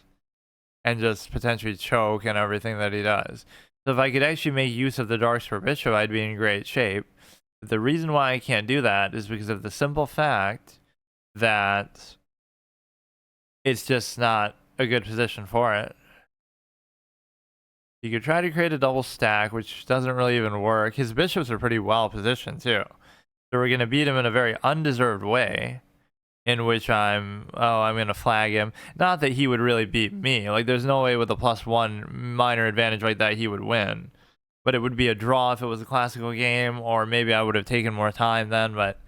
Speaker 1: and just potentially choke and everything that he does. So if I could actually make use of the Darkster Bishop, I'd be in great shape. But the reason why I can't do that is because of the simple fact that it's just not a good position for it. You could try to create a double stack, which doesn't really even work. His bishops are pretty well positioned too. So we're going to beat him in a very undeserved way, in which I'm going to flag him. Not that he would really beat me. Like, there's no way with a +1 minor advantage like that he would win. But it would be a draw if it was a classical game, or maybe I would have taken more time then. But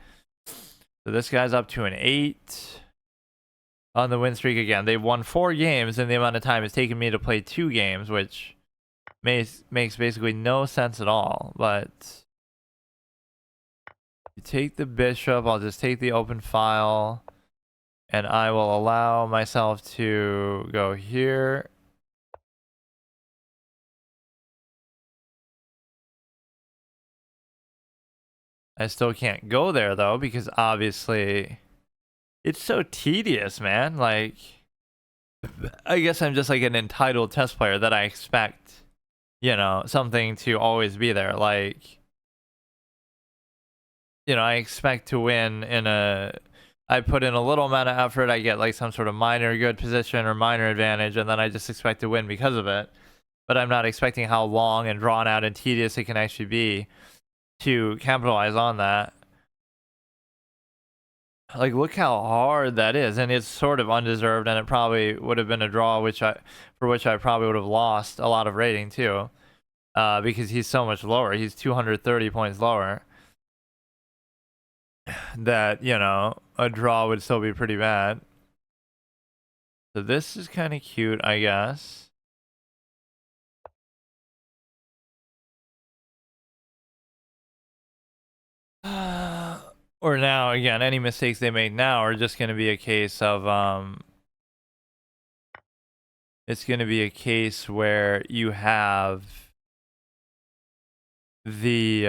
Speaker 1: so this guy's up to an 8 on the win streak again. They've won 4 games in the amount of time it's taken me to play 2 games, which makes basically no sense at all. But you take the bishop, I'll just take the open file, and I will allow myself to go here. I still can't go there though, because obviously it's so tedious, man. Like, I guess I'm just like an entitled chess player that I expect, you know, something to always be there. Like, you know, I expect to win I put in a little amount of effort, I get like some sort of minor good position or minor advantage, and then I just expect to win because of it. But I'm not expecting how long and drawn out and tedious it can actually be to capitalize on that. Like, look how hard that is, and it's sort of undeserved, and it probably would have been a draw, for which I probably would have lost a lot of rating too, because he's so much lower. He's 230 points lower. That, you know, a draw would still be pretty bad. So this is kind of cute, I guess. Or now, again, any mistakes they make now are just going to be a case of, it's going to be a case where you have the,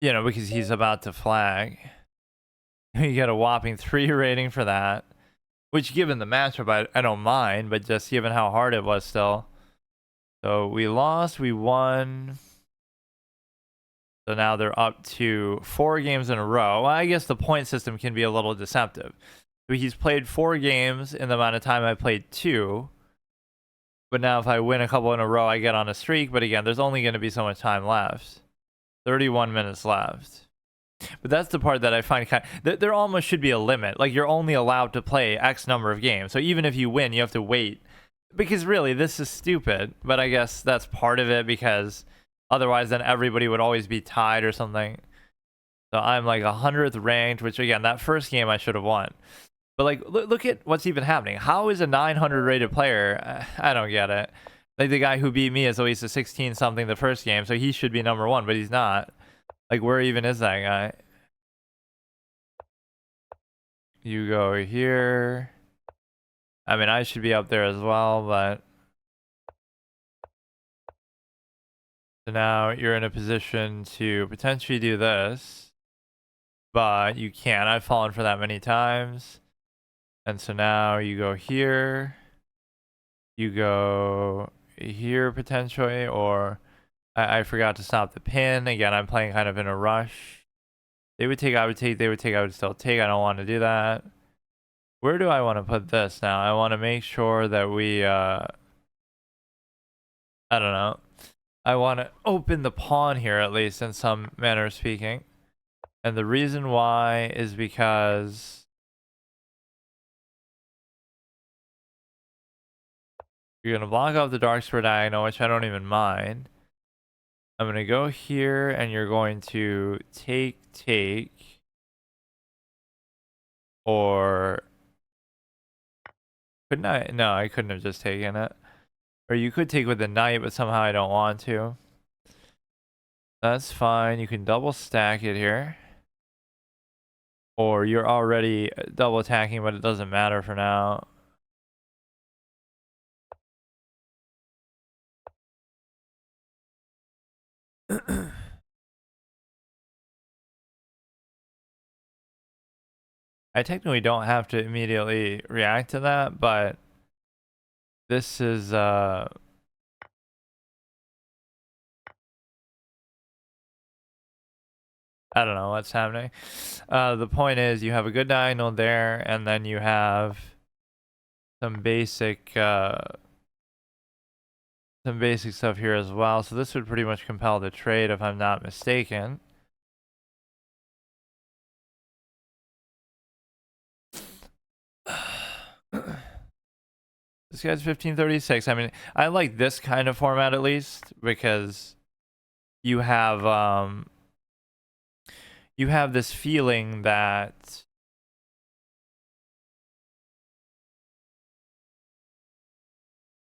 Speaker 1: you know, because he's about to flag. You get a whopping 3 rating for that, which given the matchup, I don't mind, but just given how hard it was still. So we lost, we won. So now they're up to 4 games in a row. Well, I guess the point system can be a little deceptive. So he's played 4 games in the amount of time I played 2. But now if I win a couple in a row, I get on a streak. But again, there's only going to be so much time left. 31 minutes left. But that's the part that I find there almost should be a limit. Like, you're only allowed to play X number of games. So even if you win, you have to wait. Because really, this is stupid. But I guess that's part of it, because otherwise then everybody would always be tied or something. So I'm like 100th ranked, which again, that first game I should have won. But like, look at what's even happening. How is a 900 rated player? I don't get it. Like, the guy who beat me is at least a 16 something the first game, so he should be number 1, but he's not. Like, where even is that guy? You go here. I mean, I should be up there as well, but... So now you're in a position to potentially do this. But you can't. I've fallen for that many times. And so now you go here. You go here potentially, or I forgot to stop the pin. Again, I'm playing kind of in a rush. They would take, I would take, they would take, I would still take. I don't want to do that. Where do I want to put this now? I want to make sure that we, I don't know. I want to open the pawn here, at least in some manner of speaking. And the reason why is because you're going to block off the dark square diagonal, which I don't even mind. I'm going to go here, and you're going to take, or couldn't I? No, I couldn't have just taken it. Or you could take with the knight, but somehow I don't want to. That's fine. You can double stack it here. Or you're already double attacking, but it doesn't matter for now. I technically don't have to immediately react to that, but this is I don't know what's happening. The point is you have a good diagonal there, and then you have some basic stuff here as well. So this would pretty much compel the trade if I'm not mistaken. This guy's 1536. I mean, I like this kind of format at least because you have this feeling that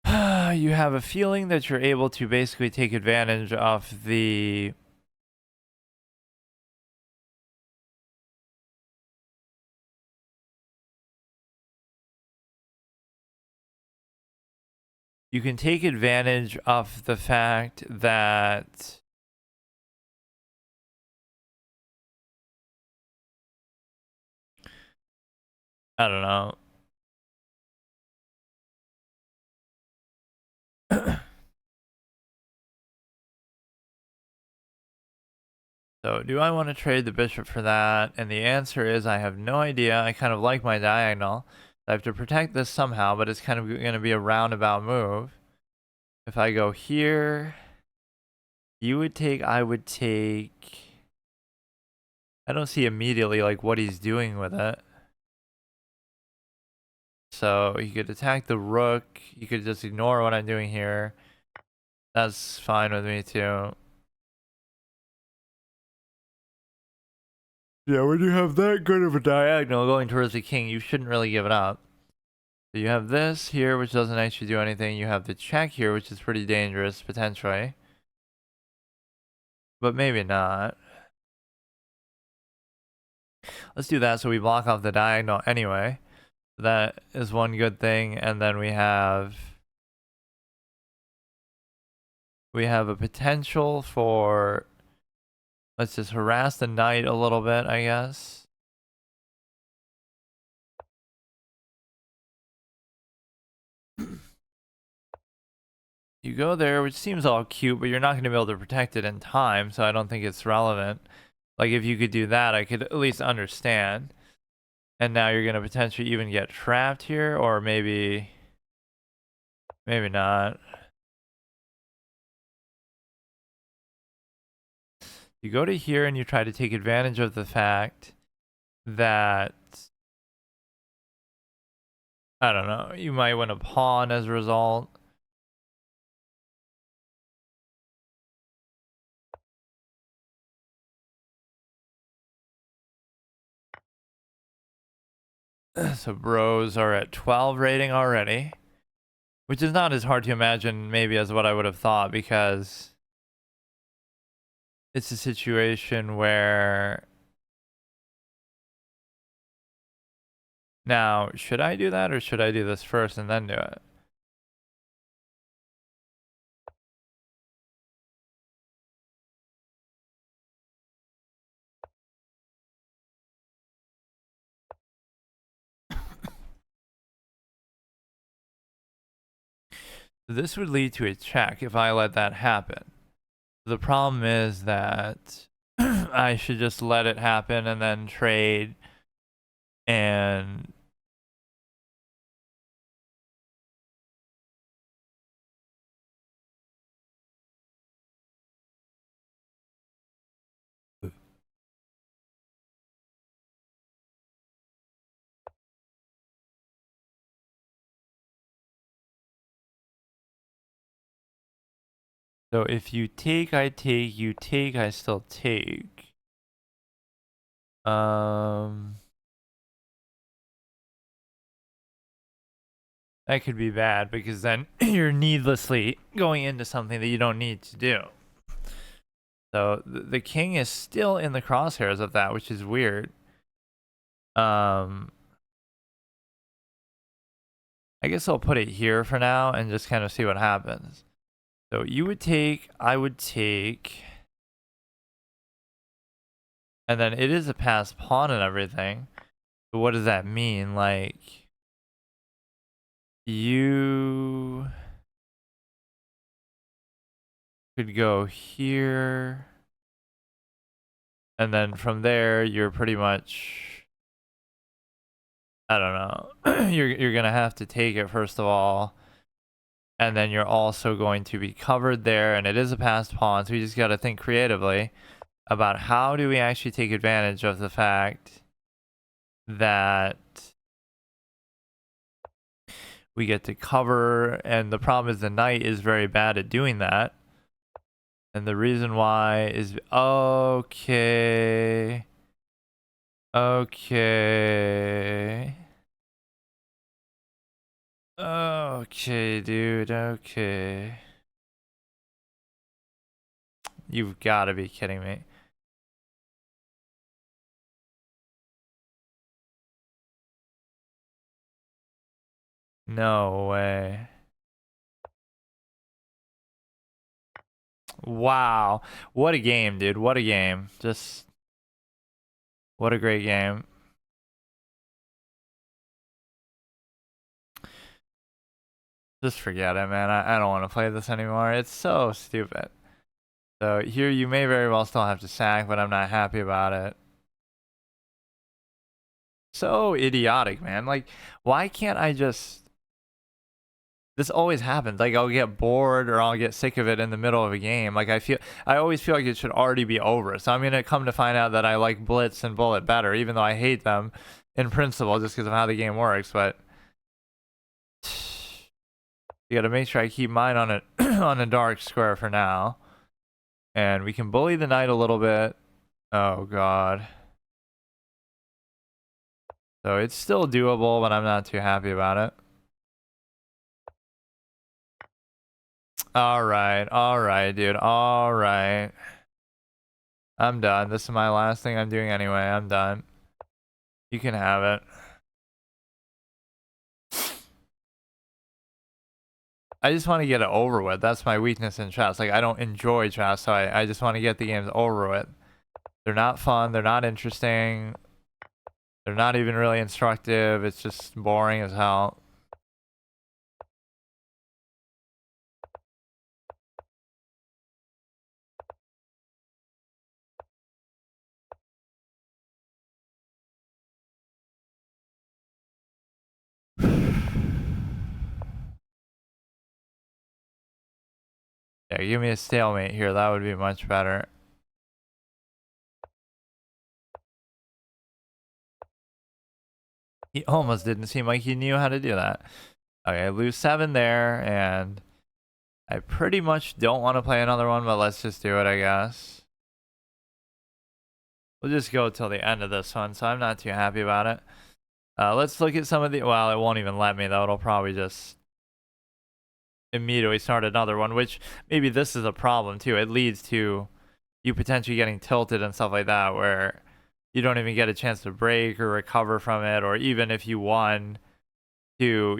Speaker 1: you have a feeling that you're able to basically take advantage of the you can take advantage of the fact that I don't know. So do I want to trade the bishop for that? And the answer is I have no idea. I kind of like my diagonal. I have to protect this somehow, but it's kind of going to be a roundabout move. If I go here, you would take, I would take. I don't see immediately like what he's doing with it. So you could attack the rook. You could just ignore what I'm doing here. That's fine with me too. Yeah, when you have that good of a diagonal going towards the king, you shouldn't really give it up. So you have this here, which doesn't actually do anything. You have the check here, which is pretty dangerous, potentially. But maybe not. Let's do that so we block off the diagonal anyway. That is one good thing. And then we have a potential for... Let's just harass the knight a little bit, I guess. You go there, which seems all cute, but you're not going to be able to protect it in time, so I don't think it's relevant. Like, if you could do that, I could at least understand. And now you're going to potentially even get trapped here, or maybe not. You go to here and you try to take advantage of the fact that, I don't know, you might win a pawn as a result. So bros are at 12 rating already, which is not as hard to imagine maybe as what I would have thought, because it's a situation where... Now, should I do that or should I do this first and then do it? This would lead to a check if I let that happen. The problem is that I should just let it happen and then trade and... So if you take, I take, you take, I still take. That could be bad because then you're needlessly going into something that you don't need to do. So the king is still in the crosshairs of that, which is weird. I guess I'll put it here for now and just kind of see what happens. So you would take, I would take. And then it is a passed pawn and everything. But what does that mean? Like, you could go here. And then from there, you're pretty much, I don't know. you're going to have to take it first of all. And then you're also going to be covered there. And it is a passed pawn. So you just got to think creatively about how do we actually take advantage of the fact that we get to cover, and the problem is the knight is very bad at doing that. And the reason why is okay, dude, okay. You've got to be kidding me. No way. Wow. What a game, dude. What a game. Just what a great game. Just forget it, man. I don't want to play this anymore. It's so stupid. So here you may very well still have to sack, but I'm not happy about it. So idiotic, man. Like, why can't I just... This always happens. Like, I'll get bored or I'll get sick of it in the middle of a game. Like, I always feel like it should already be over. So I'm going to come to find out that I like Blitz and Bullet better, even though I hate them in principle just because of how the game works. But you got to make sure I keep mine on on a dark square for now. And we can bully the knight a little bit. Oh, God. So it's still doable, but I'm not too happy about it. All right, dude. All right. I'm done. This is my last thing I'm doing anyway. I'm done. You can have it. I just want to get it over with. That's my weakness in chess. Like, I don't enjoy chess, so I just want to get the games over with. They're not fun. They're not interesting. They're not even really instructive. It's just boring as hell. Yeah, give me a stalemate here. That would be much better. He almost didn't seem like he knew how to do that. Okay, I lose 7 there, and I pretty much don't want to play another one, but let's just do it, I guess. We'll just go till the end of this one, so I'm not too happy about it. Let's look at some of the... Well, it won't even let me, though. It'll probably just immediately start another one, which maybe this is a problem, too. It leads to you potentially getting tilted and stuff like that, where you don't even get a chance to break or recover from it, or even if you won to,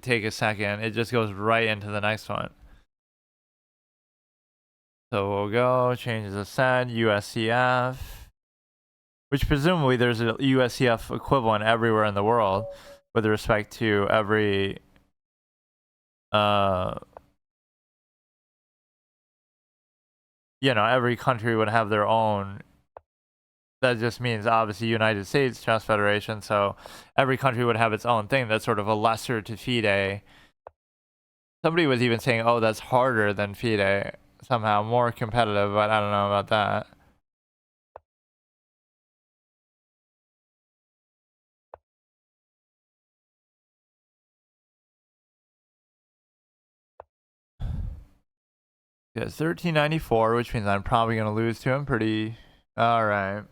Speaker 1: take a second, it just goes right into the next one. So we'll go change the set USCF, which presumably there's a USCF equivalent everywhere in the world with respect to every every country would have their own. That just means obviously United States Chess Federation, so every country would have its own thing that's sort of a lesser to FIDE. Somebody was even saying, oh, that's harder than FIDE, somehow more competitive, but I don't know about that. Yeah, it's 1394, which means I'm probably going to lose to him pretty... Alright.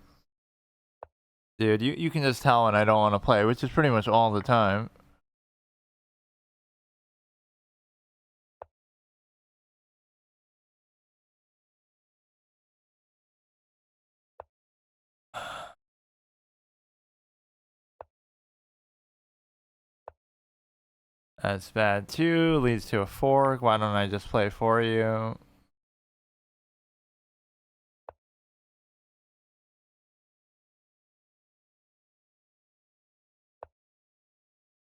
Speaker 1: Dude, you can just tell when I don't want to play, which is pretty much all the time. That's bad too. Leads to a fork. Why don't I just play for you?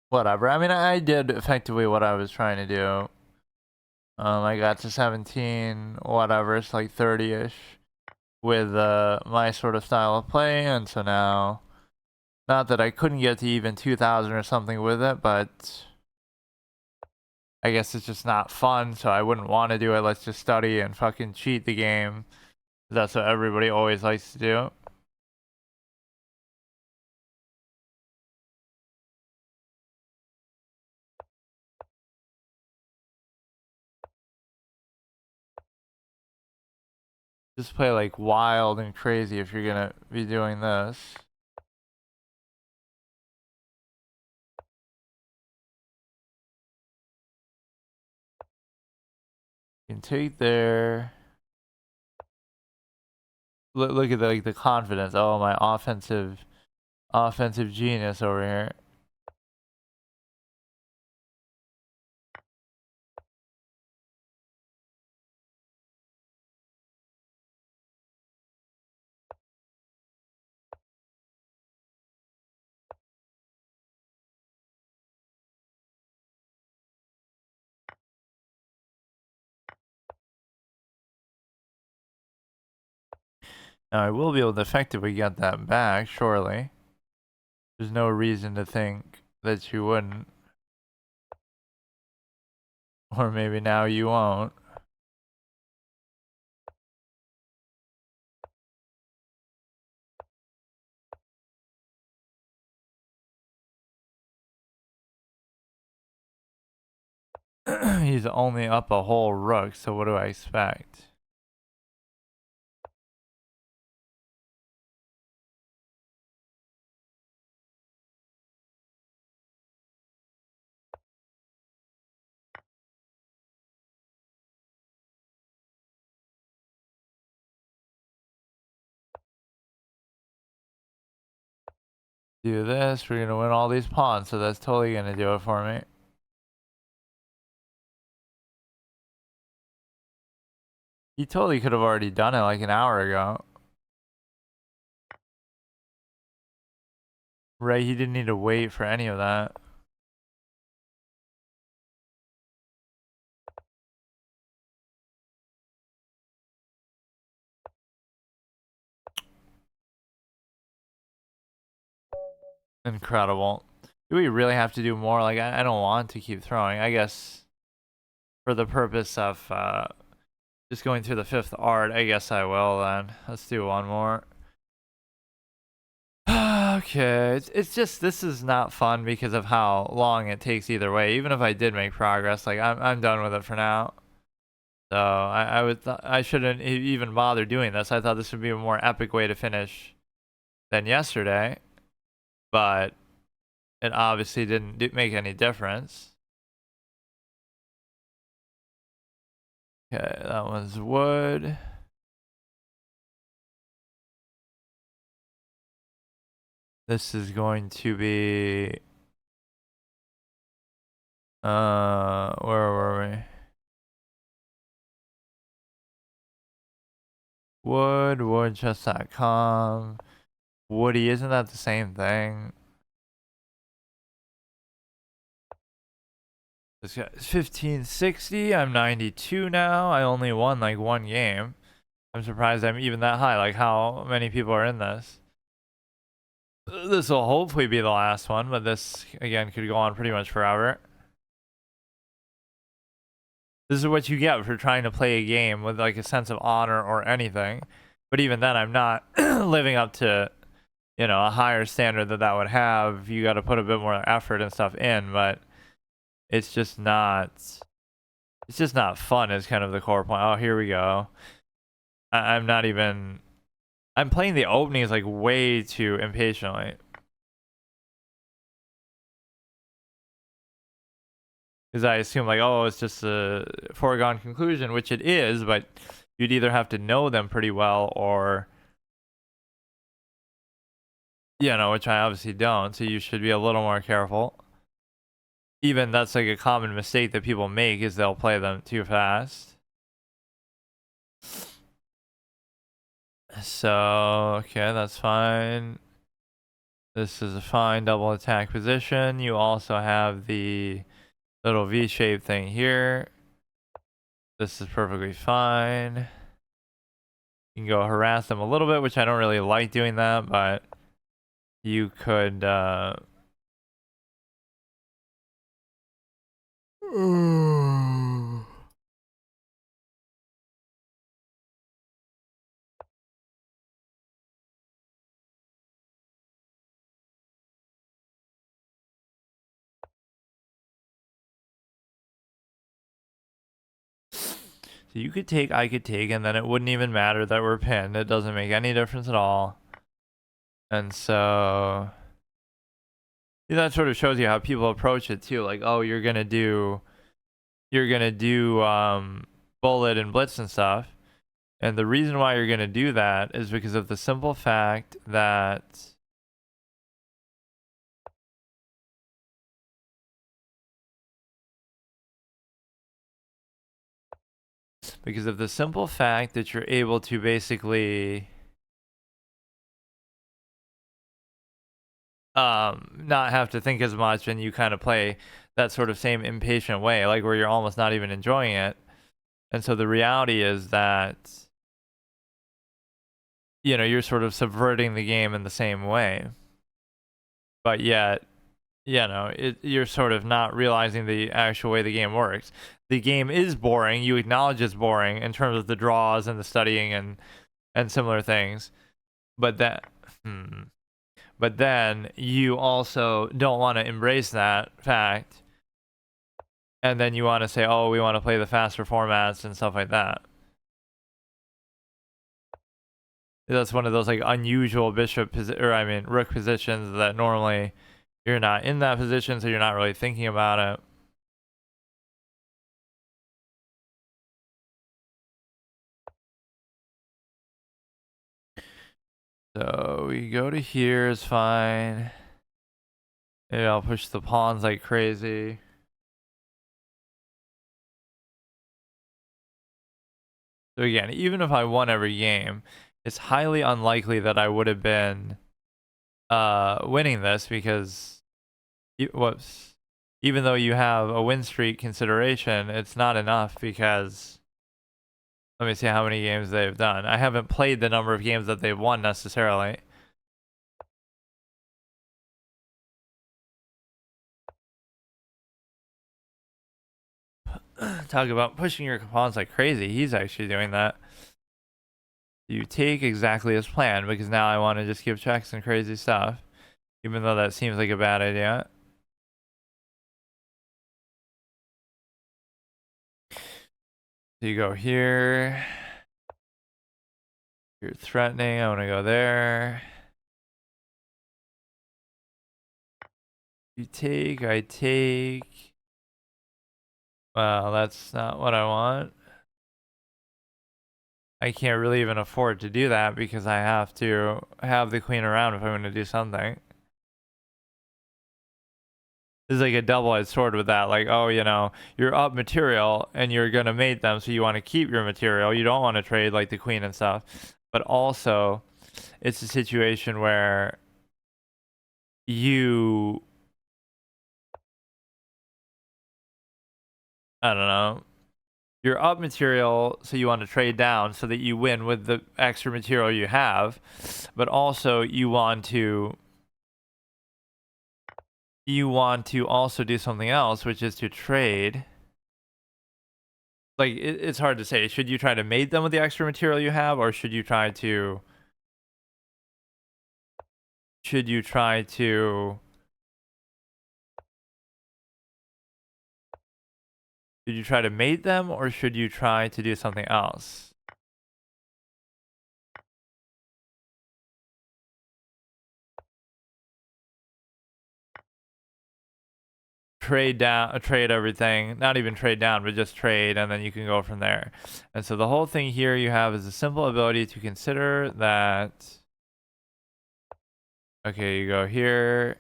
Speaker 1: Whatever. I mean, I did effectively what I was trying to do. I got to 17, whatever. It's like 30-ish with my sort of style of play, and so now, not that I couldn't get to even 2,000 or something with it, but I guess it's just not fun, so I wouldn't want to do it. Let's just study and fucking cheat the game. That's what everybody always likes to do. Just play like wild and crazy if you're gonna be doing this. You can take their... Look at the confidence. Oh, my offensive genius over here. Now I will be able to effectively get that back, surely. There's no reason to think that you wouldn't. Or maybe now you won't. He's only up a whole rook, so what do I expect? Do this, we're gonna win all these pawns, so that's totally gonna do it for me. He totally could have already done it like an hour ago. Right, he didn't need to wait for any of that. Incredible. Do we really have to do more? Like, I don't want to keep throwing. I guess for the purpose of just going through the fifth art, I guess I will then. Let's do one more. Okay, it's just, this is not fun because of how long it takes either way. Even if I did make progress, like I'm done with it for now. So I shouldn't even bother doing this. I thought this would be a more epic way to finish than yesterday, but it obviously didn't make any difference. Okay, that one's wood. This is going to be where were we? Woodchest.com. Woody, isn't that the same thing? This guy is 1560. I'm 92 now. I only won like one game. I'm surprised I'm even that high. Like, how many people are in this? This will hopefully be the last one, but this, again, could go on pretty much forever. This is what you get for trying to play a game with like a sense of honor or anything. But even then, I'm not living up to, a higher standard that would have. You got to put a bit more effort and stuff in, but it's just not fun is kind of the core point. Oh, here we go. I'm not even, I'm playing the openings like way too impatiently. Because I assume like, oh, it's just a foregone conclusion, which it is, but you'd either have to know them pretty well or, which I obviously don't. So you should be a little more careful. Even that's like a common mistake that people make is they'll play them too fast. So, okay, that's fine. This is a fine double attack position. You also have the little V-shaped thing here. This is perfectly fine. You can go harass them a little bit, which I don't really like doing that, but you could So you could take, I could take, and then it wouldn't even matter that we're pinned. It doesn't make any difference at all. And so that sort of shows you how people approach it too. Like, oh, you're gonna do bullet and blitz and stuff. And the reason why you're gonna do that is because of the simple fact that you're able to basically not have to think as much, and you kind of play that sort of same impatient way, like where you're almost not even enjoying it. And so the reality is that you're sort of subverting the game in the same way, but yet you're sort of not realizing the actual way the game works. The game is boring. You acknowledge it's boring in terms of the draws and the studying and similar things, but then you also don't want to embrace that fact, and then you want to say, oh, we want to play the faster formats and stuff like that. That's one of those like unusual rook positions that normally you're not in that position, so you're not really thinking about it. So we go to here is fine. Maybe I'll push the pawns like crazy. So again, even if I won every game, it's highly unlikely that I would have been winning this because whoops. Even though you have a win streak consideration, it's not enough because let me see how many games they've done. I haven't played the number of games that they've won necessarily. Talk about pushing your pawns like crazy. He's actually doing that. You take exactly as planned because now I want to just give checks and crazy stuff, even though that seems like a bad idea. So you go here. You're threatening. I want to go there. You take, I take. Well, that's not what I want. I can't really even afford to do that because I have to have the queen around if I'm going to do something. There's like a double-edged sword with that. Like, oh, you're up material and you're gonna mate them, so you want to keep your material. You don't want to trade like the queen and stuff. But also, it's a situation where you, I don't know, you're up material, so you want to trade down so that you win with the extra material you have. But also, you want to also do something else, which is to trade. Like it's hard to say. Should you try to mate them with the extra material you have, or should you try to mate them, or should you try to do something else? Trade down, trade everything. Not even trade down, but just trade, and then you can go from there. And so the whole thing here you have is a simple ability to consider that. Okay, you go here.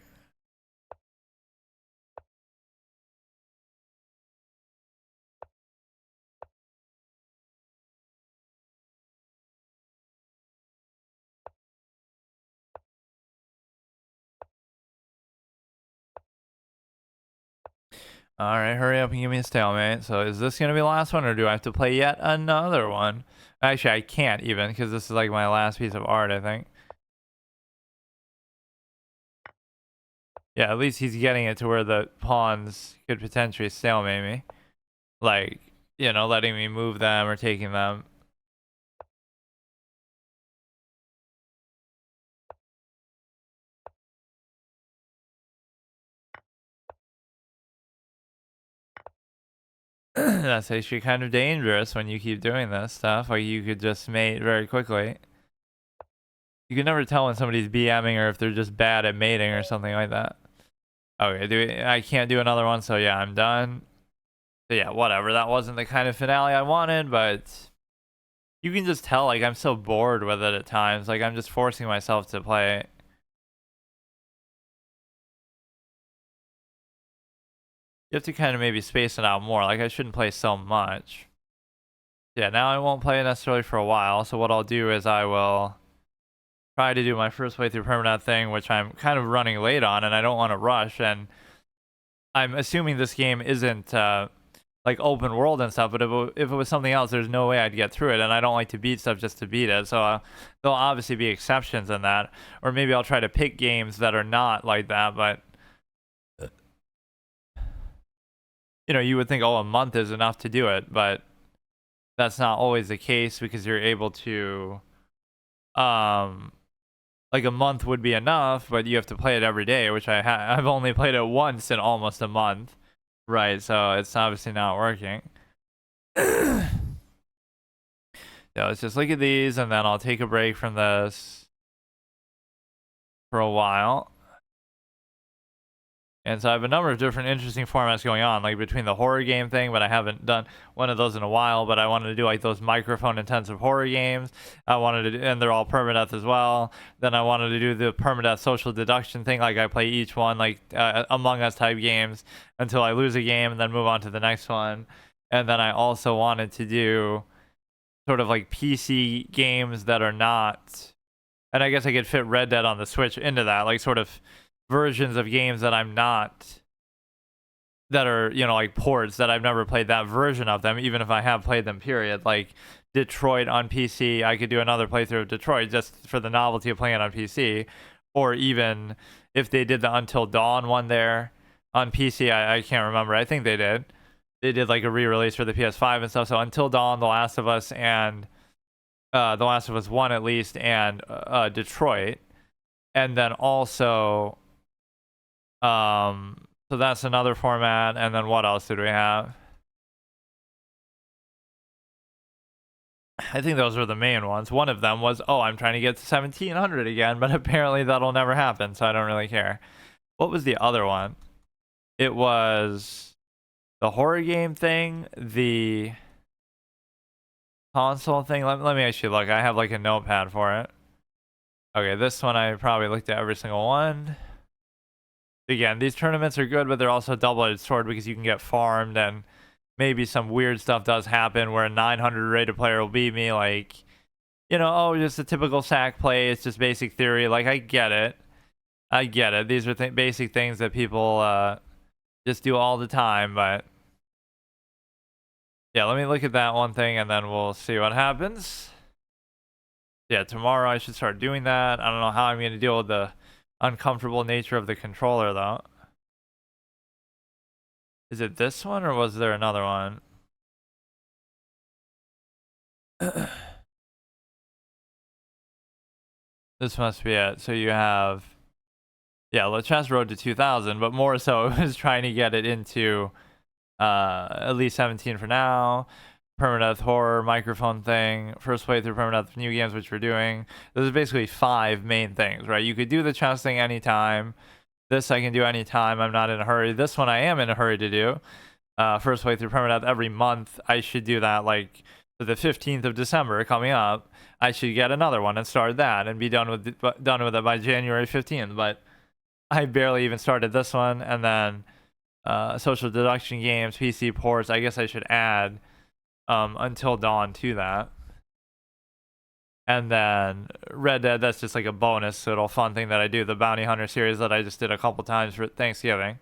Speaker 1: All right, hurry up and give me a stalemate. So is this going to be the last one, or do I have to play yet another one? Actually, I can't even, because this is like my last piece of art, I think. Yeah, at least he's getting it to where the pawns could potentially stalemate me. Like, letting me move them or taking them. That's actually kind of dangerous when you keep doing this stuff. Like, you could just mate very quickly. You can never tell when somebody's BMing or if they're just bad at mating or something like that. Okay, I can't do another one, so yeah, I'm done. So yeah, whatever. That wasn't the kind of finale I wanted, but you can just tell, like, I'm so bored with it at times. Like, I'm just forcing myself to play. You have to kind of maybe space it out more. Like, I shouldn't play so much. Yeah, now I won't play it necessarily for a while. So what I'll do is I will try to do my first playthrough permanent thing, which I'm kind of running late on, and I don't want to rush. And I'm assuming this game isn't like open world and stuff, but if it was something else, there's no way I'd get through it. And I don't like to beat stuff just to beat it. So there'll obviously be exceptions in that. Or maybe I'll try to pick games that are not like that, but you would think, oh, a month is enough to do it, but that's not always the case, because you're able to, like, a month would be enough, but you have to play it every day, which I've only played it once in almost a month, right? So it's obviously not working. Yeah, let's just look at these, and then I'll take a break from this for a while. And so I have a number of different interesting formats going on, like between the horror game thing, but I haven't done one of those in a while. But I wanted to do like those microphone intensive horror games. I wanted to, and they're all permadeath as well. Then I wanted to do the permadeath social deduction thing, like I play each one like Among Us type games until I lose a game, and then move on to the next one. And then I also wanted to do sort of like PC games that are not, and I guess I could fit Red Dead on the Switch into that, like sort of versions of games that I'm not, that are, like ports that I've never played that version of them, even if I have played them, period. Like Detroit on PC, I could do another playthrough of Detroit just for the novelty of playing it on PC. Or even if they did the Until Dawn one there on PC, I can't remember. I think they did. They did like a re-release for the PS5 and stuff. So Until Dawn, The Last of Us, and The Last of Us 1 at least, and Detroit. And then also, so that's another format. And then what else did we have? I think those were the main ones. One of them was, oh, I'm trying to get to 1700 again, but apparently that'll never happen, so I don't really care. What was the other one? It was the horror game thing, the console thing. Let me actually look. I have like a notepad for it. Okay, this one I probably looked at every single one. Again, these tournaments are good, but they're also a double-edged sword because you can get farmed and maybe some weird stuff does happen where a 900 rated player will beat me. Like, oh, just a typical sack play. It's just basic theory. Like, I get it. I get it. These are basic things that people just do all the time. But yeah, let me look at that one thing and then we'll see what happens. Yeah, tomorrow I should start doing that. I don't know how I'm going to deal with the uncomfortable nature of the controller, though. Is it this one or was there another one? This must be it. So you have, yeah, Lachess Road to 2000, but more so it was trying to get it into at least 17 for now. Permadeath horror microphone thing, first playthrough permadeath new games, which we're doing. There's basically 5 main things, right? You could do the chess thing anytime. This I can do anytime. I'm not in a hurry. This one I am in a hurry to do. First playthrough permadeath every month. I should do that like for the 15th of December coming up. I should get another one and start that and be done with it by January 15th. But I barely even started this one, and then social deduction games, PC ports. I guess I should add Until Dawn to that. And then Red Dead, that's just like a bonus little fun thing that I do. The Bounty Hunter series that I just did a couple times for Thanksgiving.